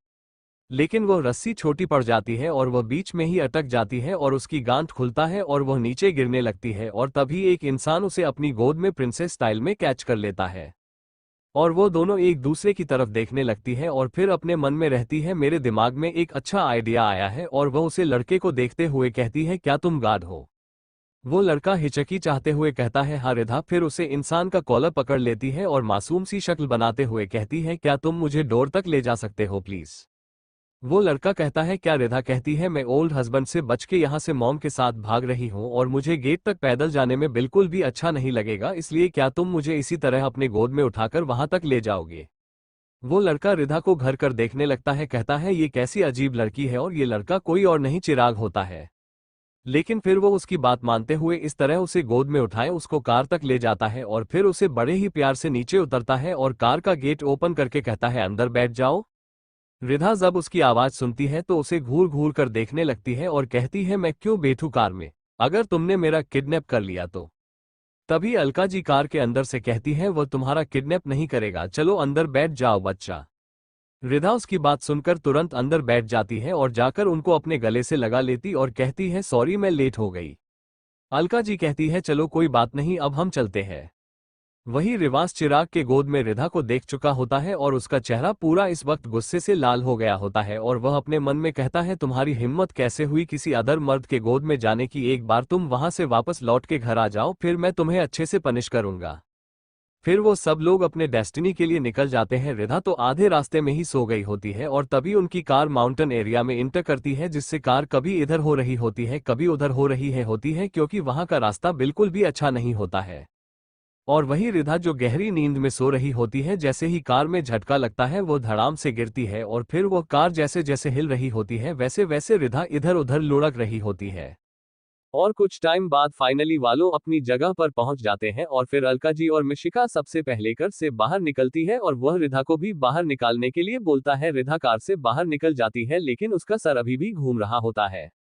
लेकिन वह रस्सी छोटी पड़ जाती है और वह बीच में ही अटक जाती है और उसकी गांठ खुलता है और वह नीचे गिरने लगती है और तभी एक इंसान उसे अपनी गोद में प्रिंसेस स्टाइल में कैच कर लेता है। और वो दोनों एक दूसरे की तरफ देखने लगती है और फिर अपने मन में रहती है मेरे दिमाग में एक अच्छा आइडिया आया है और वह उसे लड़के को देखते हुए कहती है क्या तुम गार्ड हो। वो लड़का हिचकी चाहते हुए कहता है हाँ रिधा, फिर उसे इंसान का कॉलर पकड़ लेती है और मासूम सी शक्ल बनाते हुए कहती है क्या तुम मुझे डोर तक ले जा सकते हो प्लीज। वो लड़का कहता है क्या। रिधा कहती है मैं ओल्ड हस्बैंड से बच के यहाँ से मॉम के साथ भाग रही हूँ और मुझे गेट तक पैदल जाने में बिल्कुल भी अच्छा नहीं लगेगा, इसलिए क्या तुम मुझे इसी तरह अपने गोद में उठाकर वहां तक ले जाओगे। वो लड़का रिधा को घर कर देखने लगता है, कहता है ये कैसी अजीब लड़की है और ये लड़का कोई और नहीं चिराग होता है। लेकिन फिर वो उसकी बात मानते हुए इस तरह उसे गोद में उठाए उसको कार तक ले जाता है और फिर उसे बड़े ही प्यार से नीचे उतरता है और कार का गेट ओपन करके कहता है अंदर बैठ जाओ। रिधा जब उसकी आवाज सुनती है तो उसे घूर घूर कर देखने लगती है और कहती है मैं क्यों बैठूं कार में, अगर तुमने मेरा किडनैप कर लिया तो। तभी अलका जी कार के अंदर से कहती है वह तुम्हारा किडनैप नहीं करेगा, चलो अंदर बैठ जाओ बच्चा। रिधा उसकी बात सुनकर तुरंत अंदर बैठ जाती है और जाकर उनको अपने गले से लगा लेती और कहती है सॉरी मैं लेट हो गई। अलका जी कहती है चलो कोई बात नहीं अब हम चलते हैं। वही रिवाज चिराग के गोद में रिधा को देख चुका होता है और उसका चेहरा पूरा इस वक्त गुस्से से लाल हो गया होता है और वह अपने मन में कहता है तुम्हारी हिम्मत कैसे हुई किसी अदर मर्द के गोद में जाने की, एक बार तुम वहां से वापस लौट के घर आ जाओ फिर मैं तुम्हें अच्छे से पनिश करूंगा। फिर वो सब लोग अपने डेस्टिनी के लिए निकल जाते हैं। रिधा तो आधे रास्ते में ही सो गई होती है और तभी उनकी कार माउंटेन एरिया में इंटर करती है जिससे कार कभी इधर हो रही होती है कभी उधर हो रही है क्योंकि वहां का रास्ता बिल्कुल भी अच्छा नहीं होता है। और वही रिधा जो गहरी नींद में सो रही होती है, जैसे ही कार में झटका लगता है वो धड़ाम से गिरती है और फिर वो कार जैसे जैसे हिल रही होती है वैसे वैसे रिधा इधर उधर लुढ़क रही होती है। और कुछ टाइम बाद फाइनली वालों अपनी जगह पर पहुंच जाते हैं और फिर अलका जी और मिशिका सबसे पहले घर से बाहर निकलती है और वह रिधा को भी बाहर निकालने के लिए बोलता है। रिधा कार से बाहर निकल जाती है लेकिन उसका सर अभी भी घूम रहा होता है।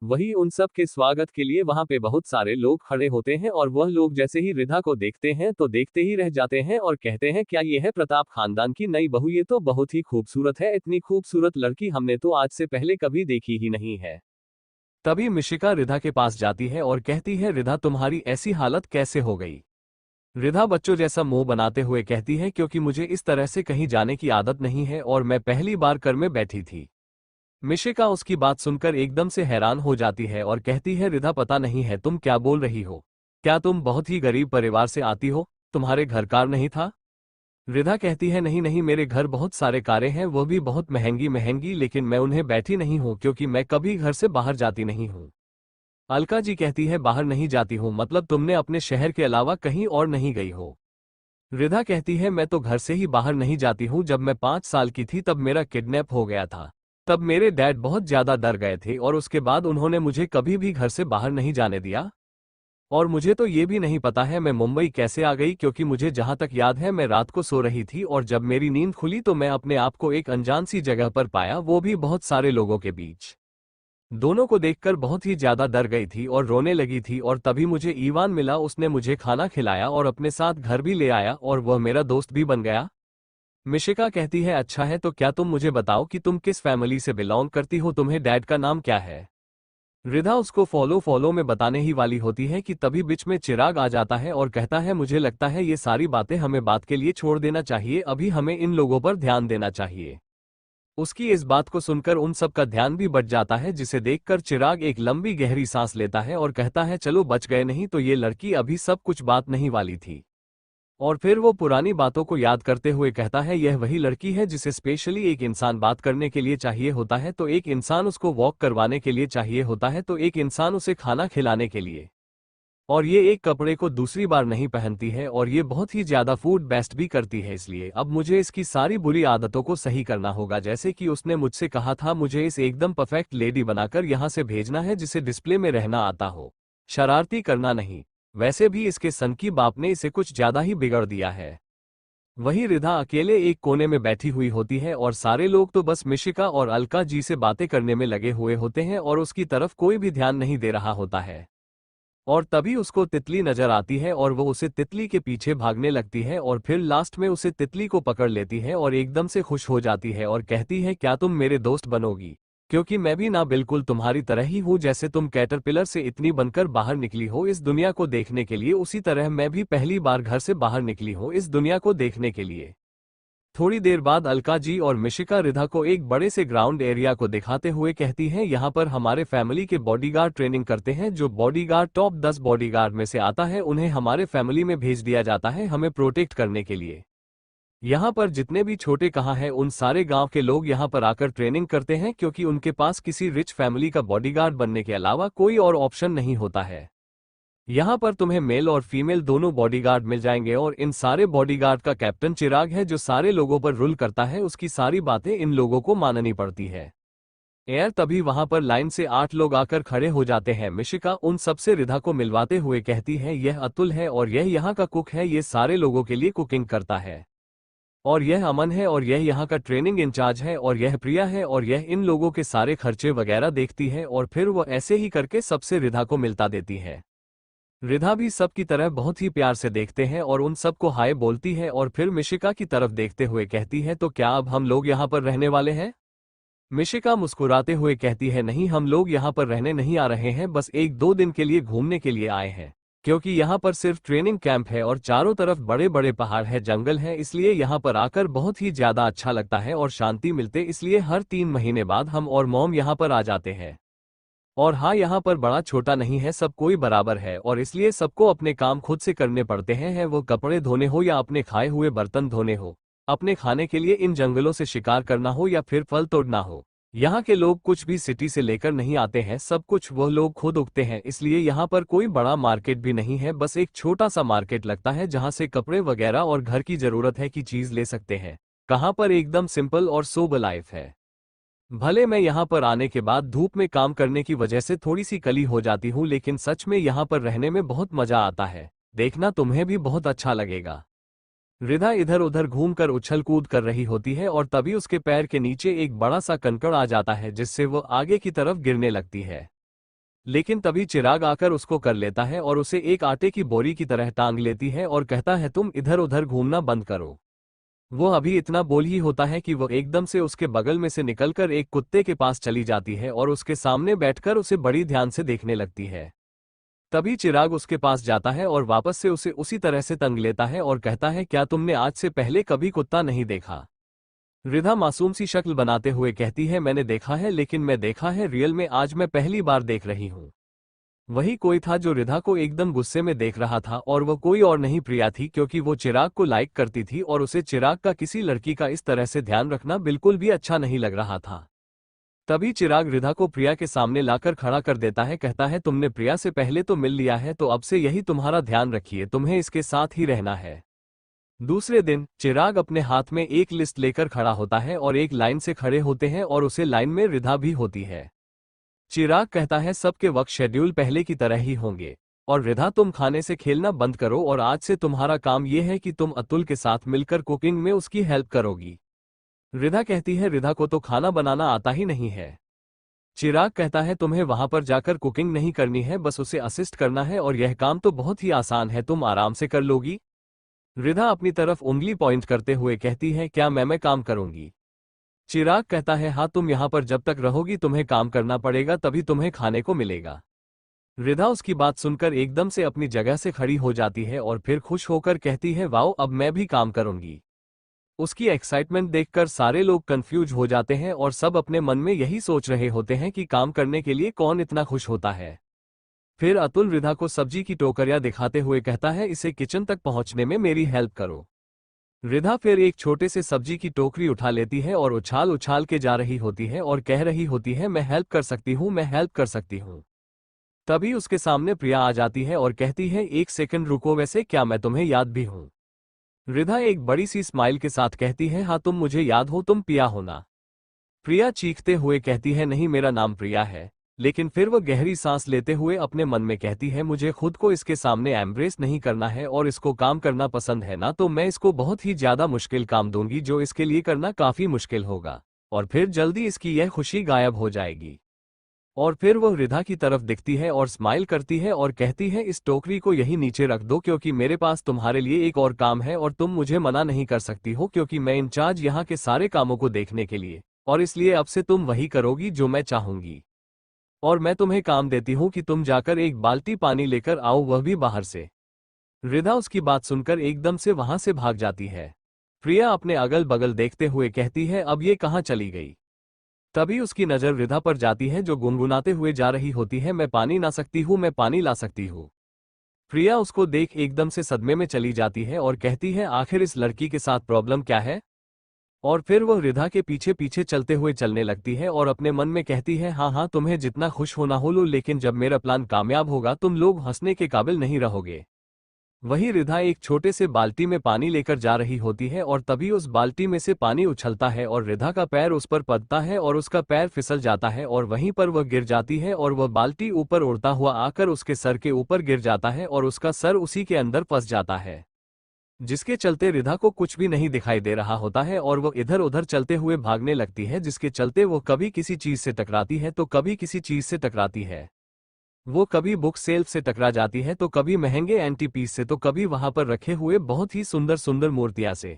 वही उन सब के स्वागत के लिए वहां पे बहुत सारे लोग खड़े होते हैं और वह लोग जैसे ही रिधा को देखते हैं तो देखते ही रह जाते हैं और कहते हैं क्या ये है प्रताप खानदान की नई बहू, ये तो बहुत ही खूबसूरत है, इतनी खूबसूरत लड़की हमने तो आज से पहले कभी देखी ही नहीं है। तभी मिशिका रिधा के पास जाती है और कहती है रिधा तुम्हारी ऐसी हालत कैसे हो गई। रिधा बच्चों जैसा मुंह बनाते हुए कहती है क्योंकि मुझे इस तरह से कहीं जाने की आदत नहीं है और मैं पहली बार कर में बैठी थी। मिशिका उसकी बात सुनकर एकदम से हैरान हो जाती है और कहती है रिधा पता नहीं है तुम क्या बोल रही हो, क्या तुम बहुत ही गरीब परिवार से आती हो, तुम्हारे घर कार नहीं था। रिधा कहती है नहीं नहीं मेरे घर बहुत सारे कारें हैं, वो भी बहुत महंगी महंगी, लेकिन मैं उन्हें बैठी नहीं हूँ क्योंकि मैं कभी घर से बाहर जाती नहीं हूँ। अलका जी कहती है बाहर नहीं जाती हूँ मतलब तुमने अपने शहर के अलावा कहीं और नहीं गई हो। रिधा कहती है मैं तो घर से ही बाहर नहीं जाती हूँ, जब मैं 5 साल की थी तब मेरा किडनैप हो गया था। तब मेरे डैड बहुत ज्यादा डर गए थे और उसके बाद उन्होंने मुझे कभी भी घर से बाहर नहीं जाने दिया। और मुझे तो ये भी नहीं पता है मैं मुंबई कैसे आ गई, क्योंकि मुझे जहां तक याद है मैं रात को सो रही थी और जब मेरी नींद खुली तो मैं अपने आप को एक अनजान सी जगह पर पाया, वो भी बहुत सारे लोगों के बीच। दोनों को देखकर बहुत ही ज्यादा डर गई थी और रोने लगी थी और तभी मुझे ईवान मिला। उसने मुझे खाना खिलाया और अपने साथ घर भी ले आया और वह मेरा दोस्त भी बन गया। मिशिका कहती है, अच्छा है, तो क्या तुम मुझे बताओ कि तुम किस फैमिली से बिलोंग करती हो, तुम्हें डैड का नाम क्या है। रिधा उसको फॉलो में बताने ही वाली होती है कि तभी बीच में चिराग आ जाता है और कहता है, मुझे लगता है ये सारी बातें हमें बात के लिए छोड़ देना चाहिए, अभी हमें इन लोगों पर ध्यान देना चाहिए। उसकी इस बात को सुनकर उन सब का ध्यान भी बच जाता है, जिसे देखकर चिराग एक लंबी गहरी सांस लेता है और कहता है, चलो बच गए, नहीं तो ये लड़की अभी सब कुछ बात नहीं वाली थी। और फिर वो पुरानी बातों को याद करते हुए कहता है, यह वही लड़की है जिसे स्पेशली एक इंसान बात करने के लिए चाहिए होता है, तो एक इंसान उसको वॉक करवाने के लिए चाहिए होता है, तो एक इंसान उसे खाना खिलाने के लिए। और ये एक कपड़े को दूसरी बार नहीं पहनती है और ये बहुत ही ज्यादा फूड बेस्ट भी करती है, इसलिए अब मुझे इसकी सारी बुरी आदतों को सही करना होगा। जैसे कि उसने मुझसे कहा था, मुझे इस एकदम परफेक्ट लेडी बनाकर यहाँ से भेजना है जिसे डिस्प्ले में रहना आता हो, शरारती करना नहीं। वैसे भी इसके सन की बाप ने इसे कुछ ज्यादा ही बिगड़ दिया है। वहीं रिधा अकेले एक कोने में बैठी हुई होती है और सारे लोग तो बस मिशिका और अलका जी से बातें करने में लगे हुए होते हैं और उसकी तरफ कोई भी ध्यान नहीं दे रहा होता है। और तभी उसको तितली नजर आती है और वो उसे तितली के पीछे भागने लगती है और फिर लास्ट में उसे तितली को पकड़ लेती है और एकदम से खुश हो जाती है और कहती है, क्या तुम मेरे दोस्त बनोगी, क्योंकि मैं भी ना बिल्कुल तुम्हारी तरह ही हूँ, जैसे तुम कैटरपिलर से इतनी बनकर बाहर निकली हो इस दुनिया को देखने के लिए, उसी तरह मैं भी पहली बार घर से बाहर निकली हूँ इस दुनिया को देखने के लिए। थोड़ी देर बाद अलका जी और मिशिका रिधा को एक बड़े से ग्राउंड एरिया को दिखाते हुए कहती हैं, यहाँ पर हमारे फैमिली के बॉडीगार्ड ट्रेनिंग करते हैं, जो बॉडीगार्ड टॉप 10 बॉडीगार्ड में से आता है उन्हें हमारे फैमिली में भेज दिया जाता है हमें प्रोटेक्ट करने के लिए। यहाँ पर जितने भी छोटे कहाँ हैं उन सारे गांव के लोग यहाँ पर आकर ट्रेनिंग करते हैं, क्योंकि उनके पास किसी रिच फैमिली का बॉडीगार्ड बनने के अलावा कोई और ऑप्शन नहीं होता है। यहाँ पर तुम्हें मेल और फीमेल दोनों बॉडीगार्ड मिल जाएंगे और इन सारे बॉडीगार्ड का कैप्टन चिराग है, जो सारे लोगों पर रूल करता है, उसकी सारी बातें इन लोगों को माननी पड़ती है। एयर तभी वहां पर लाइन से 8 लोग आकर खड़े हो जाते हैं। मिशिका उन सबसे रिधा को मिलवाते हुए कहती है, यह अतुल है और यह यहाँ का कुक है, ये सारे लोगों के लिए कुकिंग करता है। और यह अमन है और यह यहाँ का ट्रेनिंग इंचार्ज है और यह प्रिया है और यह इन लोगों के सारे खर्चे वगैरह देखती है। और फिर वह ऐसे ही करके सबसे रिधा को मिलता देती है। रिधा भी सब की तरह बहुत ही प्यार से देखते हैं और उन सबको हाय बोलती है और फिर मिशिका की तरफ देखते हुए कहती है, तो क्या अब हम लोग यहाँ पर रहने वाले हैं। मिशिका मुस्कुराते हुए कहती है, नहीं, हम लोग यहाँ पर रहने नहीं आ रहे हैं, बस 1-2 दिन के लिए घूमने के लिए आए हैं, क्योंकि यहाँ पर सिर्फ ट्रेनिंग कैंप है और चारों तरफ बड़े बड़े पहाड़ है, जंगल है, इसलिए यहाँ पर आकर बहुत ही ज्यादा अच्छा लगता है और शांति मिलते, इसलिए हर 3 महीने बाद हम और मॉम यहाँ पर आ जाते हैं। और हाँ, यहाँ पर बड़ा छोटा नहीं है, सब कोई बराबर है और इसलिए सबको अपने काम खुद से करने पड़ते हैं, वो कपड़े धोने हो या अपने खाए हुए बर्तन धोने हो, अपने खाने के लिए इन जंगलों से शिकार करना हो या फिर फल तोड़ना हो। यहाँ के लोग कुछ भी सिटी से लेकर नहीं आते हैं, सब कुछ वह लोग खुद उगते हैं, इसलिए यहाँ पर कोई बड़ा मार्केट भी नहीं है, बस एक छोटा सा मार्केट लगता है जहाँ से कपड़े वगैरह और घर की जरूरत है की चीज ले सकते हैं। कहाँ पर एकदम सिंपल और सोबर लाइफ है। भले मैं यहाँ पर आने के बाद धूप में काम करने की वजह से थोड़ी सी कली हो जाती हूँ, लेकिन सच में यहाँ पर रहने में बहुत मजा आता है, देखना तुम्हें भी बहुत अच्छा लगेगा। रिधा इधर उधर घूमकर उछल कूद कर रही होती है और तभी उसके पैर के नीचे एक बड़ा सा कंकड़ आ जाता है, जिससे वो आगे की तरफ गिरने लगती है। लेकिन तभी चिराग आकर उसको कर लेता है और उसे एक आटे की बोरी की तरह टांग लेती है और कहता है, तुम इधर उधर घूमना बंद करो। वो अभी इतना बोल ही होता है कि वो एकदम से उसके बगल में से निकलकर एक कुत्ते के पास चली जाती है और उसके सामने बैठकर उसे बड़ी ध्यान से देखने लगती है। तभी चिराग उसके पास जाता है और वापस से उसे उसी तरह से तंग लेता है और कहता है, क्या तुमने आज से पहले कभी कुत्ता नहीं देखा। रिधा मासूम सी शक्ल बनाते हुए कहती है, मैंने देखा है, लेकिन मैं देखा है रियल में आज मैं पहली बार देख रही हूँ। वही कोई था जो रिधा को एकदम गुस्से में देख रहा था और वह कोई और नहीं प्रिया थी, क्योंकि वो चिराग को लाइक करती थी और उसे चिराग का किसी लड़की का इस तरह से ध्यान रखना बिल्कुल भी अच्छा नहीं लग रहा था। तभी चिराग रिधा को प्रिया के सामने लाकर खड़ा कर देता है, कहता है, तुमने प्रिया से पहले तो मिल लिया है, तो अब से यही तुम्हारा ध्यान रखिए, तुम्हें इसके साथ ही रहना है। दूसरे दिन चिराग अपने हाथ में एक लिस्ट लेकर खड़ा होता है और एक लाइन से खड़े होते हैं और उसे लाइन में रिधा भी होती है। चिराग कहता है, सबके वक्त शेड्यूल पहले की तरह ही होंगे और रिधा तुम खाने से खेलना बंद करो और आज से तुम्हारा काम यह है कि तुम अतुल के साथ मिलकर कुकिंग में उसकी हेल्प करोगी। रिधा कहती है, रिधा को तो खाना बनाना आता ही नहीं है। चिराग कहता है तुम्हें वहां पर जाकर कुकिंग नहीं करनी है, बस उसे असिस्ट करना है और यह काम तो बहुत ही आसान है, तुम आराम से कर लोगी। रिधा अपनी तरफ उंगली पॉइंट करते हुए कहती है क्या मैं काम करूंगी। चिराग कहता है हाँ, तुम यहाँ पर जब तक रहोगी तुम्हें काम करना पड़ेगा, तभी तुम्हें खाने को मिलेगा। रिधा उसकी बात सुनकर एकदम से अपनी जगह से खड़ी हो जाती है और फिर खुश होकर कहती है वाओ, अब मैं भी काम करूंगी। उसकी एक्साइटमेंट देखकर सारे लोग कंफ्यूज हो जाते हैं और सब अपने मन में यही सोच रहे होते हैं कि काम करने के लिए कौन इतना खुश होता है। फिर अतुल रिधा को सब्जी की टोकरियां दिखाते हुए कहता है इसे किचन तक पहुंचने में मेरी हेल्प करो। रिधा फिर एक छोटे से सब्जी की टोकरी उठा लेती है और उछाल उछाल के जा रही होती है और कह रही होती है मैं हेल्प कर सकती हूँ, मैं हेल्प कर सकती हूँ। तभी उसके सामने प्रिया आ जाती है और कहती है एक सेकंड रुको, वैसे क्या मैं तुम्हें याद भी हूँ। रिधा एक बड़ी सी स्माइल के साथ कहती है हाँ तुम मुझे याद हो, तुम प्रिया हो ना। प्रिया चीखते हुए कहती है नहीं, मेरा नाम प्रिया है। लेकिन फिर वह गहरी सांस लेते हुए अपने मन में कहती है मुझे खुद को इसके सामने एम्ब्रेस नहीं करना है और इसको काम करना पसंद है ना, तो मैं इसको बहुत ही ज्यादा मुश्किल काम दूंगी जो इसके लिए करना काफी मुश्किल होगा और फिर जल्दी इसकी यह खुशी गायब हो जाएगी। और फिर वह रिधा की तरफ दिखती है और स्माइल करती है और कहती है इस टोकरी को यहीं नीचे रख दो क्योंकि मेरे पास तुम्हारे लिए एक और काम है और तुम मुझे मना नहीं कर सकती हो क्योंकि मैं इंचार्ज यहाँ के सारे कामों को देखने के लिए, और इसलिए अब से तुम वही करोगी जो मैं चाहूंगी। और मैं तुम्हें काम देती हूँ कि तुम जाकर एक बाल्टी पानी लेकर आओ, वह भी बाहर से। रिधा उसकी बात सुनकर एकदम से वहां से भाग जाती है। प्रिया अपने अगल बगल देखते हुए कहती है अब ये कहाँ चली गई। तभी उसकी नजर रिधा पर जाती है जो गुनगुनाते हुए जा रही होती है मैं पानी ला सकती हूँ, मैं पानी ला सकती हूँ। प्रिया उसको देख एकदम से सदमे में चली जाती है और कहती है आखिर इस लड़की के साथ प्रॉब्लम क्या है। और फिर वह रिधा के पीछे पीछे चलते हुए चलने लगती है और अपने मन में कहती है हाँ हाँ, तुम्हें जितना खुश होना हो लो, लेकिन जब मेरा प्लान कामयाब होगा तुम लोग हंसने के काबिल नहीं रहोगे। वही रिधा एक छोटे से बाल्टी में पानी लेकर जा रही होती है और तभी उस बाल्टी में से पानी उछलता है और रिधा का पैर उस पर पड़ता है और उसका पैर फिसल जाता है और वहीं पर वह गिर जाती है और वह बाल्टी ऊपर उड़ता हुआ आकर उसके सर के ऊपर गिर जाता है और उसका सर उसी के अंदर फंस जाता है, जिसके चलते रिधा को कुछ भी नहीं दिखाई दे रहा होता है और वो इधर उधर चलते हुए भागने लगती है, जिसके चलते वो कभी किसी चीज से टकराती है तो कभी किसी चीज से टकराती है। वो कभी बुक सेल्फ से टकरा जाती है तो कभी महंगे एंटी पीस से तो कभी वहां पर रखे हुए बहुत ही सुंदर सुंदर मूर्तियां से।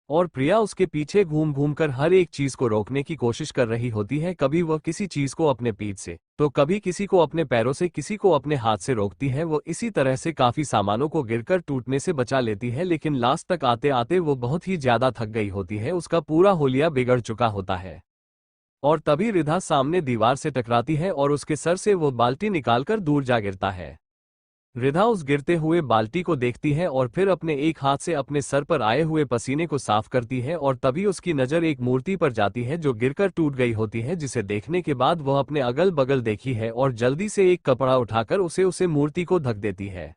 और प्रिया उसके पीछे घूम घूम कर हर एक चीज को रोकने की कोशिश कर रही होती है, कभी वह किसी चीज को अपने पीठ से तो कभी किसी को अपने पैरों से, किसी को अपने हाथ से रोकती है। वो इसी तरह से काफी सामानों को गिरकर टूटने से बचा लेती है, लेकिन लास्ट तक आते आते वो बहुत ही ज्यादा थक गई होती है, उसका पूरा होलिया बिगड़ चुका होता है। और तभी रिधा सामने दीवार से टकराती है और उसके सर से वो बाल्टी निकालकर दूर जा गिरता है। रिधा उस गिरते हुए बाल्टी को देखती है और फिर अपने एक हाथ से अपने सर पर आए हुए पसीने को साफ करती है और तभी उसकी नजर एक मूर्ति पर जाती है जो गिरकर टूट गई होती है, जिसे देखने के बाद वह अपने अगल बगल देखी है और जल्दी से एक कपड़ा उठाकर उसे मूर्ति को ढक देती है।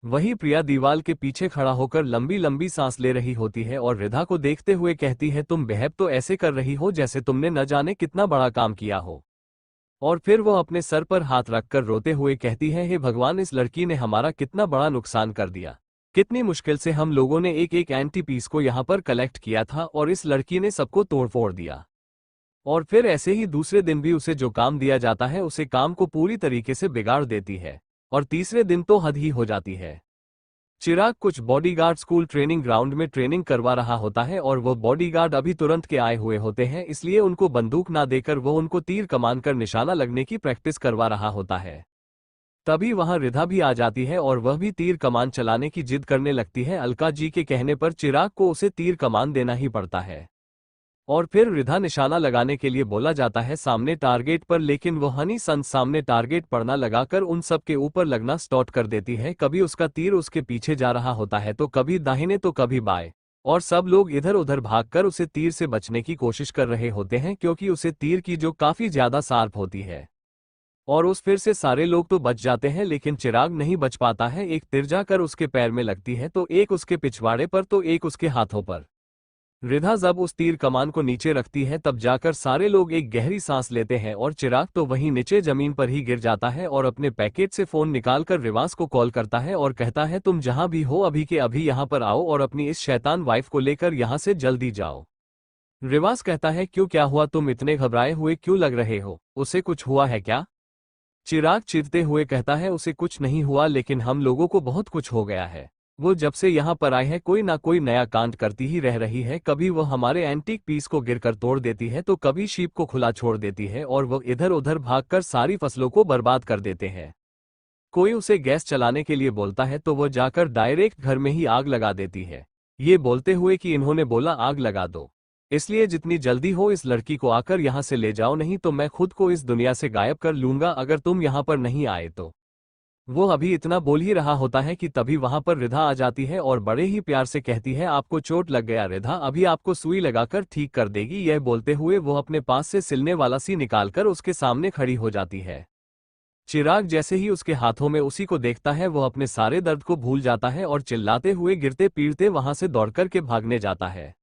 वही प्रिया दीवार के पीछे खड़ा होकर लंबी लंबी सांस ले रही होती है और रिधा को देखते हुए कहती है तुम बिहेव तो ऐसे कर रही हो जैसे तुमने न जाने कितना बड़ा काम किया हो। और फिर वह अपने सर पर हाथ रखकर रोते हुए कहती है हे भगवान, इस लड़की ने हमारा कितना बड़ा नुकसान कर दिया। कितनी मुश्किल से हम लोगों ने एक एक एंटी पीस को यहाँ पर कलेक्ट किया था और इस लड़की ने सबको तोड़ फोड़ दिया। और फिर ऐसे ही दूसरे दिन भी उसे जो काम दिया जाता है उसे काम को पूरी तरीके से बिगाड़ देती है और तीसरे दिन तो हद ही हो जाती है। चिराग कुछ बॉडीगार्ड स्कूल ट्रेनिंग ग्राउंड में ट्रेनिंग करवा रहा होता है और वो बॉडीगार्ड अभी तुरंत के आए हुए होते हैं, इसलिए उनको बंदूक ना देकर वो उनको तीर कमान कर निशाना लगने की प्रैक्टिस करवा रहा होता है। तभी वहां रिधा भी आ जाती है और वह भी तीर कमान चलाने की जिद करने लगती है। अलका जी के कहने पर चिराग को उसे तीर कमान देना ही पड़ता है और फिर रिधा निशाना लगाने के लिए बोला जाता है सामने टारगेट पर, लेकिन वो हनी सन सामने टारगेट पड़ना लगाकर उन सब के ऊपर लगना स्टार्ट कर देती है। कभी उसका तीर उसके पीछे जा रहा होता है तो कभी दाहिने तो कभी बाएं, और सब लोग इधर उधर भागकर उसे तीर से बचने की कोशिश कर रहे होते हैं क्योंकि उसे तीर की जो काफी ज्यादा शार्प होती है। और उस फिर से सारे लोग तो बच जाते हैं लेकिन चिराग नहीं बच पाता है। एक तीर जाकर उसके पैर में लगती है तो एक उसके पिछवाड़े पर तो एक उसके हाथों पर। रिधा जब उस तीर कमान को नीचे रखती है तब जाकर सारे लोग एक गहरी सांस लेते हैं और चिराग तो वहीं नीचे जमीन पर ही गिर जाता है और अपने पैकेट से फोन निकालकर रिवाज को कॉल करता है और कहता है तुम जहां भी हो अभी के अभी यहां पर आओ और अपनी इस शैतान वाइफ को लेकर यहां से जल्दी जाओ। रिवास कहता है क्यों, क्या हुआ, तुम इतने घबराए हुए क्यों लग रहे हो, उसे कुछ हुआ है क्या? चिराग चिढ़ते हुए कहता है उसे कुछ नहीं हुआ, लेकिन हम लोगों को बहुत कुछ हो गया है। वो जब से यहाँ पर आए हैं कोई ना कोई नया कांड करती ही रह रही है। कभी वो हमारे एंटीक पीस को गिरकर तोड़ देती है तो कभी शीप को खुला छोड़ देती है और वो इधर उधर भागकर सारी फसलों को बर्बाद कर देते हैं। कोई उसे गैस चलाने के लिए बोलता है तो वो जाकर डायरेक्ट घर में ही आग लगा देती है, ये बोलते हुए कि इन्होंने बोला आग लगा दो, इसलिए जितनी जल्दी हो इस लड़की को आकर यहाँ से ले जाओ, नहीं तो मैं खुद को इस दुनिया से गायब कर लूंगा अगर तुम यहाँ पर नहीं आए तो। वो अभी इतना बोल ही रहा होता है कि तभी वहां पर रिधा आ जाती है और बड़े ही प्यार से कहती है आपको चोट लग गया रिधा, अभी आपको सुई लगाकर ठीक कर देगी। यह बोलते हुए वो अपने पास से सिलने वाला सी निकालकर उसके सामने खड़ी हो जाती है। चिराग जैसे ही उसके हाथों में उसी को देखता है वो अपने सारे दर्द को भूल जाता है और चिल्लाते हुए गिरते पीटते वहां से दौड़कर के भागने जाता है।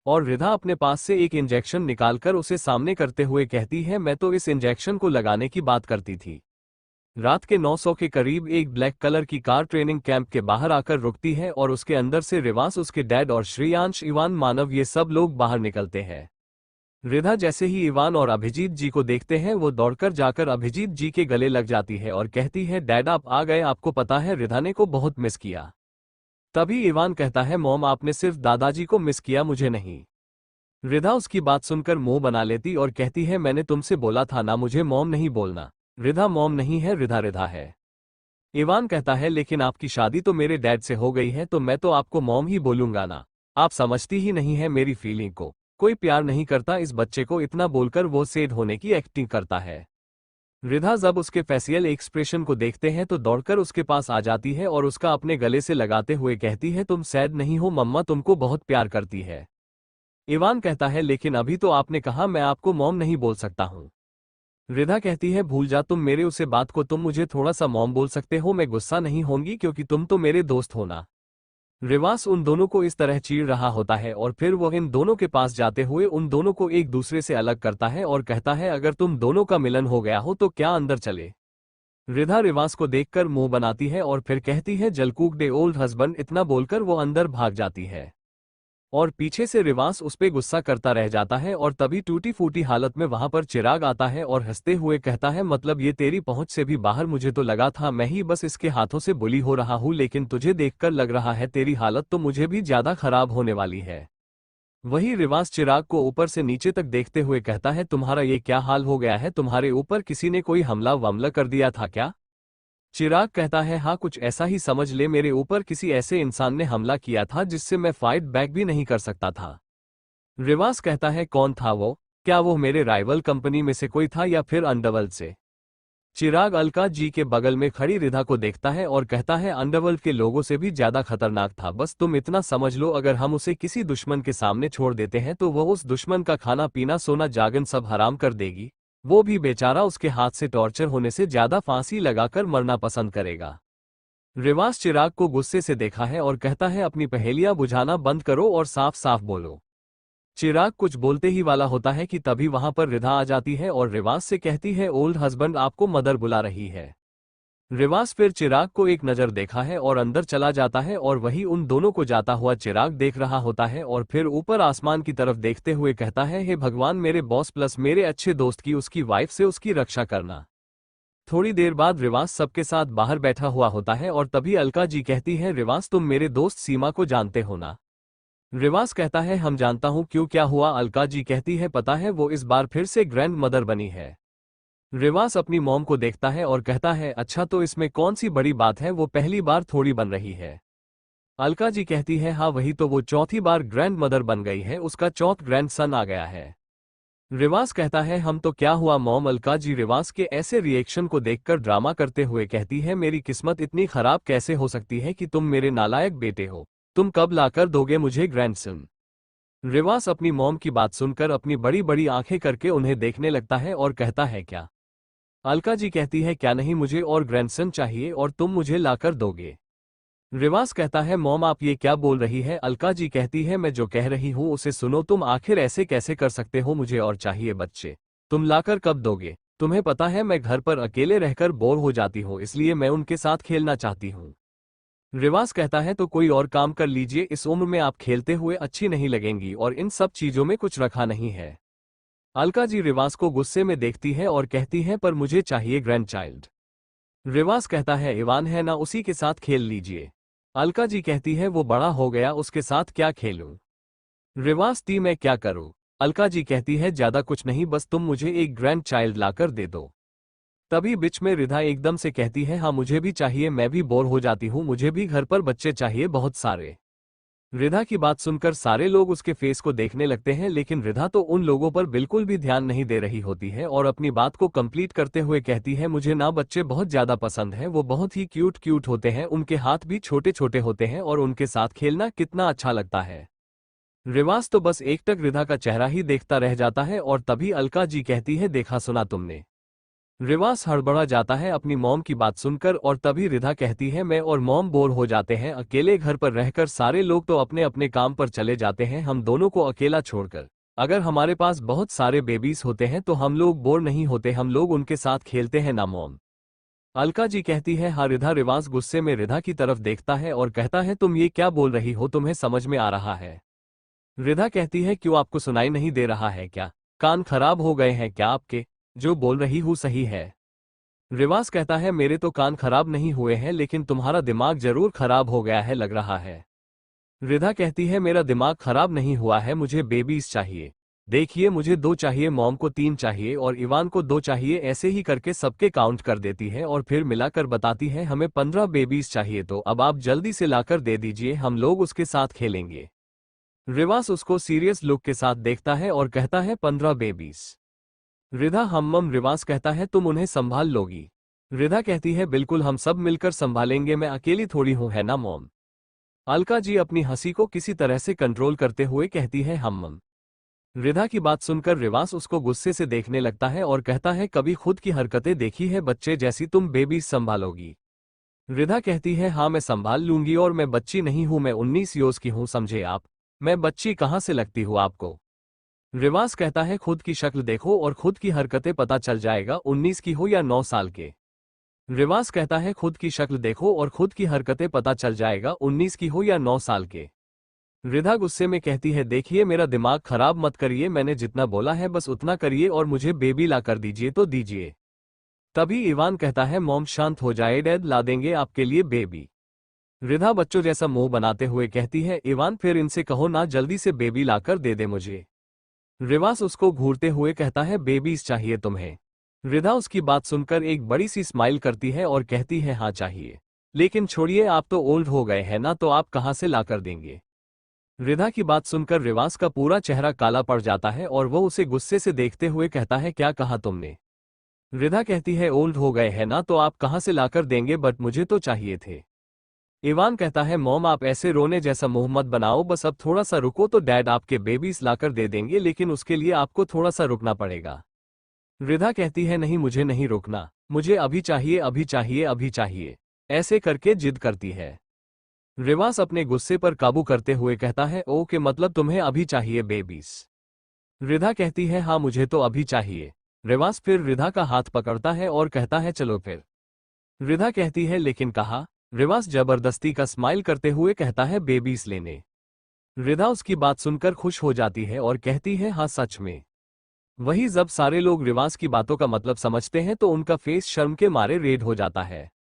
और रिधा अपने पास से एक इंजेक्शन निकालकर उसे सामने करते हुए कहती है मैं तो इस इंजेक्शन को लगाने की बात करती थी। रात के 900 के करीब एक ब्लैक कलर की कार ट्रेनिंग कैंप के बाहर आकर रुकती है और उसके अंदर से रिवास, उसके डैड और श्रेयांश, इवान, मानव, ये सब लोग बाहर निकलते हैं। रिधा जैसे ही इवान और अभिजीत जी को देखते हैं वो दौड़कर जाकर अभिजीत जी के गले लग जाती है और कहती है डैड आप आ गए, आपको पता है रिधा ने को बहुत मिस किया। तभी इवान कहता है मॉम आपने सिर्फ दादाजी को मिस किया, मुझे नहीं। रिधा उसकी बात सुनकर मुंह बना लेती और कहती है मैंने तुमसे बोला था ना मुझे मॉम नहीं बोलना। रिधा मॉम नहीं है, रिधा रिधा है। इवान कहता है लेकिन आपकी शादी तो मेरे डैड से हो गई है तो मैं तो आपको मॉम ही बोलूंगा ना, आप समझती ही नहीं है मेरी फीलिंग को, कोई प्यार नहीं करता इस बच्चे को। इतना बोलकर वो सैड होने की एक्टिंग करता है। रिधा जब उसके फेशियल एक्सप्रेशन को देखते हैं तो दौड़कर उसके पास आ जाती है और उसका अपने गले से लगाते हुए कहती है तुम सैड नहीं हो, मम्मा तुमको बहुत प्यार करती है। इवान कहता है लेकिन अभी तो आपने कहा मैं आपको मॉम नहीं बोल सकता हूँ। रिधा कहती है भूल जा तुम मेरे उसे बात को, तुम मुझे थोड़ा सा मॉम बोल सकते हो, मैं गुस्सा नहीं होंगी क्योंकि तुम तो मेरे दोस्त हो ना। रिवास उन दोनों को इस तरह चीड़ रहा होता है और फिर वो इन दोनों के पास जाते हुए उन दोनों को एक दूसरे से अलग करता है और कहता है अगर तुम दोनों का मिलन हो गया हो तो क्या अंदर चले। रिधा रिवास को देखकर मुंह बनाती है और फिर कहती है जलकूक डे ओल्ड हस्बैंड, इतना बोलकर वो अंदर भाग जाती है। और पीछे से रिवास उस पे गुस्सा करता रह जाता है और तभी टूटी फूटी हालत में वहां पर चिराग आता है और हंसते हुए कहता है मतलब ये तेरी पहुंच से भी बाहर, मुझे तो लगा था मैं ही बस इसके हाथों से बुली हो रहा हूं, लेकिन तुझे देखकर लग रहा है तेरी हालत तो मुझे भी ज्यादा खराब होने वाली है। वही रिवास चिराग को ऊपर से नीचे तक देखते हुए कहता है तुम्हारा ये क्या हाल हो गया है, तुम्हारे ऊपर किसी ने कोई हमला वमला कर दिया था क्या? चिराग कहता है हाँ कुछ ऐसा ही समझ ले, मेरे ऊपर किसी ऐसे इंसान ने हमला किया था जिससे मैं फाइट बैक भी नहीं कर सकता था। रिवास कहता है कौन था वो, क्या वो मेरे राइवल कंपनी में से कोई था या फिर अंडरवर्ल्ड से? चिराग अलका जी के बगल में खड़ी रिधा को देखता है और कहता है अंडरवर्ल्ड के लोगों से भी ज्यादा खतरनाक था, बस तुम इतना समझ लो अगर हम उसे किसी दुश्मन के सामने छोड़ देते हैं तो वो उस दुश्मन का खाना पीना सोना जागन सब हराम कर देगी, वो भी बेचारा उसके हाथ से टॉर्चर होने से ज्यादा फांसी लगाकर मरना पसंद करेगा। रिवास चिराग को गुस्से से देखा है और कहता है अपनी पहेलियां बुझाना बंद करो और साफ साफ बोलो। चिराग कुछ बोलते ही वाला होता है कि तभी वहां पर रिधा आ जाती है और रिवास से कहती है ओल्ड हस्बैंड आपको मदर बुला रही है। रिवास फिर चिराग को एक नजर देखा है और अंदर चला जाता है और वही उन दोनों को जाता हुआ चिराग देख रहा होता है और फिर ऊपर आसमान की तरफ देखते हुए कहता है हे भगवान मेरे बॉस प्लस मेरे अच्छे दोस्त की उसकी वाइफ से उसकी रक्षा करना। थोड़ी देर बाद रिवास सबके साथ बाहर बैठा हुआ होता है और तभी अलका जी कहती है रिवास तुम मेरे दोस्त सीमा को जानते हो ना? रिवास कहता है हम जानता हूं, क्यों क्या हुआ? अलका जी कहती है पता है वो इस बार फिर से ग्रैंड मदर बनी है। रिवास अपनी मॉम को देखता है और कहता है अच्छा तो इसमें कौन सी बड़ी बात है, वो पहली बार थोड़ी बन रही है। अलका जी कहती है हाँ वही तो, वो चौथी बार ग्रैंड मदर बन गई है, उसका चौथ ग्रैंड सन आ गया है। रिवास कहता है हम तो क्या हुआ मॉम? अलका जी रिवास के ऐसे रिएक्शन को देखकर ड्रामा करते हुए कहती है मेरी किस्मत इतनी खराब कैसे हो सकती है कि तुम मेरे नालायक बेटे हो, तुम कब लाकर दोगे मुझे ग्रैंडसन? रिवास अपनी मॉम की बात सुनकर अपनी बड़ी बड़ी आंखें करके उन्हें देखने लगता है और कहता है क्या? अलका जी कहती है क्या नहीं, मुझे और ग्रैंडसन चाहिए और तुम मुझे लाकर दोगे। रिवास कहता है मॉम आप ये क्या बोल रही है? अलका जी कहती है मैं जो कह रही हूँ उसे सुनो, तुम आखिर ऐसे कैसे कर सकते हो, मुझे और चाहिए बच्चे, तुम लाकर कब दोगे? तुम्हें पता है मैं घर पर अकेले रहकर बोर हो जाती हूँ, इसलिए मैं उनके साथ खेलना चाहती हूँ। रिवाज कहता है तो कोई और काम कर लीजिए, इस उम्र में आप खेलते हुए अच्छी नहीं लगेंगी और इन सब चीजों में कुछ रखा नहीं है। अलका जी रिवाज को गुस्से में देखती है और कहती है पर मुझे चाहिए ग्रैंड चाइल्ड। रिवाज कहता है इवान है ना, उसी के साथ खेल लीजिए। अलका जी कहती है वो बड़ा हो गया, उसके साथ क्या खेलूं। रिवाज ती मैं क्या करूं। अलका जी कहती है ज्यादा कुछ नहीं, बस तुम मुझे एक ग्रैंड चाइल्ड लाकर दे दो। तभी बीच में रिधा एकदम से कहती है हाँ मुझे भी चाहिए, मैं भी बोर हो जाती हूँ, मुझे भी घर पर बच्चे चाहिए बहुत सारे। रिधा की बात सुनकर सारे लोग उसके फेस को देखने लगते हैं, लेकिन रिधा तो उन लोगों पर बिल्कुल भी ध्यान नहीं दे रही होती है और अपनी बात को कंप्लीट करते हुए कहती है मुझे ना बच्चे बहुत ज्यादा पसंद है, वो बहुत ही क्यूट क्यूट होते हैं, उनके हाथ भी छोटे छोटे होते हैं और उनके साथ खेलना कितना अच्छा लगता है। रिवाज तो बस एकटक रिधा का चेहरा ही देखता रह जाता है और तभी अलका जी कहती है देखा सुना तुमने। रिवाज हड़बड़ा जाता है अपनी मॉम की बात सुनकर और तभी रिधा कहती है मैं और मॉम बोर हो जाते हैं अकेले घर पर रहकर, सारे लोग तो अपने अपने काम पर चले जाते हैं हम दोनों को अकेला छोड़कर। अगर हमारे पास बहुत सारे बेबीज होते हैं तो हम लोग बोर नहीं होते, हम लोग उनके साथ खेलते हैं ना मॉम। अलका जी कहती है हाँ रिधा। रिवाज गुस्से में रिधा की तरफ देखता है और कहता है तुम ये क्या बोल रही हो, तुम्हें समझ में आ रहा है। रिधा कहती है क्यों, आपको सुनाई नहीं दे रहा है क्या, कान खराब हो गए हैं क्या आपके, जो बोल रही हूँ सही है। रिवाज कहता है मेरे तो कान खराब नहीं हुए हैं, लेकिन तुम्हारा दिमाग जरूर खराब हो गया है लग रहा है। रिधा कहती है मेरा दिमाग खराब नहीं हुआ है, मुझे बेबीज चाहिए। देखिए मुझे 2 चाहिए, मॉम को 3 चाहिए और इवान को 2 चाहिए, ऐसे ही करके सबके काउंट कर देती है और फिर मिलाकर बताती है हमें 15 बेबीज चाहिए, तो अब आप जल्दी से लाकर दे दीजिए, हम लोग उसके साथ खेलेंगे। रिवाज उसको सीरियस लुक के साथ देखता है और कहता है 15 बेबीज। रिधा हम्मम। रिवाज कहता है तुम उन्हें संभाल लोगी। रिधा कहती है बिल्कुल, हम सब मिलकर संभालेंगे, मैं अकेली थोड़ी हूं, है ना मॉम। अलका जी अपनी हंसी को किसी तरह से कंट्रोल करते हुए कहती है हम्मम। रिधा की बात सुनकर रिवाज उसको गुस्से से देखने लगता है और कहता है कभी खुद की हरकतें देखी है बच्चे जैसी, तुम बेबी संभालोगी। रिधा कहती है हाँ मैं संभाल लूंगी और मैं बच्ची नहीं हूं, मैं 19 ईयर्स की हूं, समझे आप, मैं बच्ची कहां से लगती हूं आपको। रिवाज कहता है खुद की शक्ल देखो और खुद की हरकतें पता चल जाएगा 19 की हो या 9 साल के। रिवाज कहता है खुद की शक्ल देखो और खुद की हरकतें पता चल जाएगा 19 की हो या 9 साल के। रिधा गुस्से में कहती है देखिए मेरा दिमाग खराब मत करिए, मैंने जितना बोला है बस उतना करिए और मुझे बेबी ला कर दीजिए तो दीजिए। तभी इवान कहता है मॉम शांत हो जाए, डैड ला देंगे आपके लिए बेबी। रिधा बच्चों जैसा मुंह बनाते हुए कहती है इवान फिर इनसे कहो ना जल्दी से बेबी लाकर दे दे मुझे। रिवाज उसको घूरते हुए कहता है बेबीज चाहिए तुम्हें। रिधा उसकी बात सुनकर एक बड़ी सी स्माइल करती है और कहती है हाँ चाहिए, लेकिन छोड़िए आप तो ओल्ड हो गए हैं ना, तो आप कहाँ से लाकर देंगे। रिधा की बात सुनकर रिवाज का पूरा चेहरा काला पड़ जाता है और वो उसे गुस्से से देखते हुए कहता है क्या कहा तुमने। रिधा कहती है ओल्ड हो गए हैं ना, तो आप कहाँ से लाकर देंगे, बट मुझे तो चाहिए थे। इवान कहता है मॉम आप ऐसे रोने जैसा मुंह मत बनाओ, बस अब थोड़ा सा रुको तो डैड आपके बेबीज लाकर दे देंगे, लेकिन उसके लिए आपको थोड़ा सा रुकना पड़ेगा। रिधा कहती है नहीं मुझे नहीं रुकना, मुझे अभी चाहिए अभी चाहिए अभी चाहिए, ऐसे करके जिद करती है। रिवाज अपने गुस्से पर काबू करते हुए कहता है ओके मतलब तुम्हें अभी चाहिए बेबीज। रिधा कहती है हाँ मुझे तो अभी चाहिए। रिवाज फिर रिधा का हाथ पकड़ता है और कहता है चलो फिर। रिधा कहती है लेकिन कहा। रिवाज जबरदस्ती का स्माइल करते हुए कहता है बेबीज लेने। रिधा उसकी बात सुनकर खुश हो जाती है और कहती है हाँ सच में। वही जब सारे लोग रिवाज की बातों का मतलब समझते हैं तो उनका फेस शर्म के मारे रेड हो जाता है।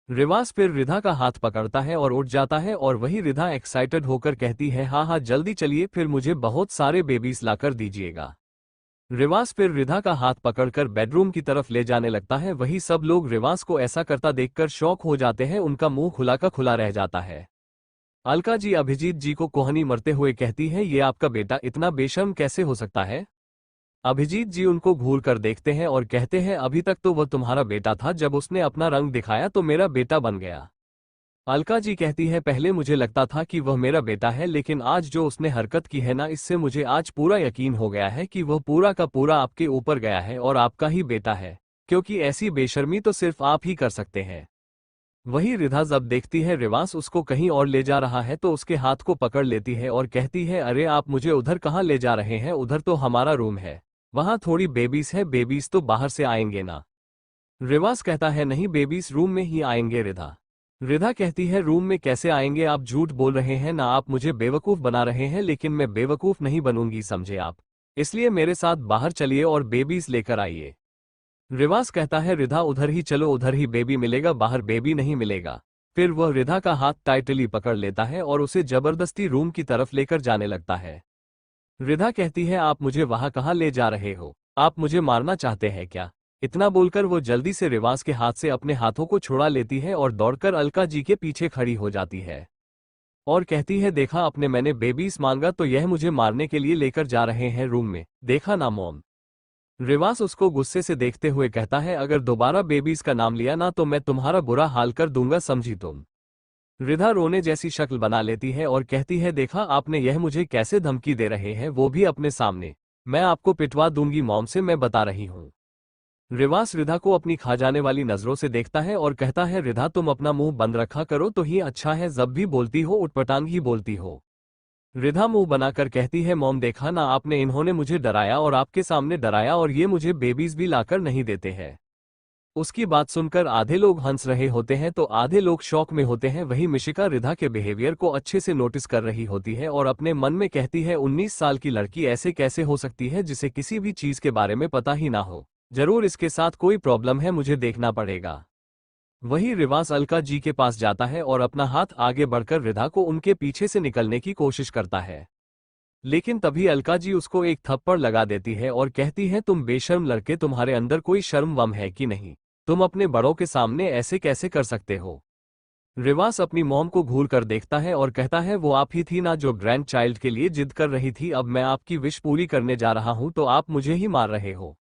रिवाज फिर रिधा का हाथ पकड़ता है और उठ जाता है और वही रिधा एक्साइटेड होकर कहती है हाँ हाँ जल्दी चलिए, फिर मुझे बहुत सारे बेबीज लाकर दीजिएगा। रिवाज फिर रिधा का हाथ पकड़कर बेडरूम की तरफ ले जाने लगता है, वही सब लोग रिवाज को ऐसा करता देखकर शॉक हो जाते हैं, उनका मुंह खुला का खुला रह जाता है। अलका जी अभिजीत जी को कोहनी मरते हुए कहती है ये आपका बेटा इतना बेशर्म कैसे हो सकता है। अभिजीत जी उनको घूर कर देखते हैं और कहते हैं अभी तक तो वह तुम्हारा बेटा था, जब उसने अपना रंग दिखाया तो मेरा बेटा बन गया। अलका जी कहती है पहले मुझे लगता था कि वह मेरा बेटा है, लेकिन आज जो उसने हरकत की है ना, इससे मुझे आज पूरा यकीन हो गया है कि वह पूरा का पूरा आपके ऊपर गया है और आपका ही बेटा है, क्योंकि ऐसी बेशर्मी तो सिर्फ आप ही कर सकते हैं। वही रिधा जब देखती है रिवास उसको कहीं और ले जा रहा है तो उसके हाथ को पकड़ लेती है और कहती है अरे आप मुझे उधर कहाँ ले जा रहे हैं, उधर तो हमारा रूम है, वहां थोड़ी बेबीज है, बेबीज तो बाहर से आएंगे ना। रिवास कहता है नहीं बेबीज रूम में ही आएंगे रिधा। रिधा कहती है रूम में कैसे आएंगे, आप झूठ बोल रहे हैं ना, आप मुझे बेवकूफ बना रहे हैं, लेकिन मैं बेवकूफ नहीं बनूंगी समझे आप। इसलिए मेरे साथ बाहर चलिए और बेबीज लेकर आइए। रिवाज कहता है रिधा उधर ही चलो, उधर ही बेबी मिलेगा, बाहर बेबी नहीं मिलेगा। फिर वह रिधा का हाथ टाइटली पकड़ लेता है और उसे जबरदस्ती रूम की तरफ लेकर जाने लगता है। रिधा कहती है आप मुझे वहां कहाँ ले जा रहे हो, आप मुझे मारना चाहते हैं क्या। इतना बोलकर वो जल्दी से रिवाज के हाथ से अपने हाथों को छुड़ा लेती है और दौड़कर अलका जी के पीछे खड़ी हो जाती है और कहती है देखा आपने, मैंने बेबीज मांगा तो यह मुझे मारने के लिए लेकर जा रहे हैं रूम में, देखा ना मॉम। रिवास उसको गुस्से से देखते हुए कहता है अगर दोबारा बेबीज का नाम लिया ना तो मैं तुम्हारा बुरा हाल कर दूंगा समझी तुम। रिधा रोने जैसी शक्ल बना लेती है और कहती है देखा आपने, यह मुझे कैसे धमकी दे रहे हैं, वो भी अपने सामने। मैं आपको पिटवा दूंगी मॉम से, मैं बता रही हूँ। रिवास रिधा को अपनी खा जाने वाली नजरों से देखता है और कहता है रिधा तुम अपना मुंह बंद रखा करो तो ही अच्छा है, जब भी बोलती हो उटपटांग ही बोलती हो। रिधा मुंह बनाकर कहती है मॉम देखा ना आपने, इन्होंने मुझे डराया और आपके सामने डराया और ये मुझे बेबीज भी लाकर नहीं देते हैं। उसकी बात सुनकर आधे लोग हंस रहे होते हैं तो आधे लोग शॉक में होते हैं। वहीं मिशिका रिधा के बिहेवियर को अच्छे से नोटिस कर रही होती है और अपने मन में कहती है 19 साल की लड़की ऐसे कैसे हो सकती है जिसे किसी भी चीज के बारे में पता ही ना हो, जरूर इसके साथ कोई प्रॉब्लम है, मुझे देखना पड़ेगा। वही रिवास अलका जी के पास जाता है और अपना हाथ आगे बढ़कर रिधा को उनके पीछे से निकलने की कोशिश करता है, लेकिन तभी अलका जी उसको एक थप्पड़ लगा देती है और कहती है तुम बेशर्म लड़के, तुम्हारे अंदर कोई शर्म वम है कि नहीं, तुम अपने बड़ों के सामने ऐसे कैसे कर सकते हो। रिवास अपनी मॉम को घूर कर देखता है और कहता है वो आप ही थी ना जो ग्रैंड चाइल्ड के लिए जिद कर रही थी, अब मैं आपकी विश पूरी करने जा रहा हूं तो आप मुझे ही मार रहे हो।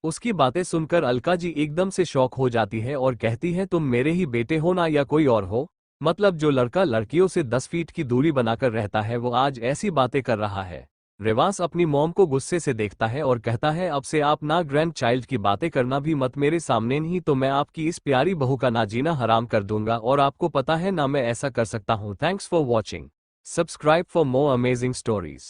उसकी बातें सुनकर अलका जी एकदम से शॉक हो जाती है और कहती है तुम मेरे ही बेटे हो ना या कोई और हो, मतलब जो लड़का लड़कियों से 10 फीट की दूरी बनाकर रहता है वो आज ऐसी बातें कर रहा है। रिवास अपनी मॉम को गुस्से से देखता है और कहता है अब से आप ना ग्रैंड चाइल्ड की बातें करना भी मत मेरे सामने, नहीं तो मैं आपकी इस प्यारी बहू का ना जीना हराम कर दूंगा और आपको पता है ना मैं ऐसा कर सकता हूँ। Thanks for watching, subscribe for more amazing stories.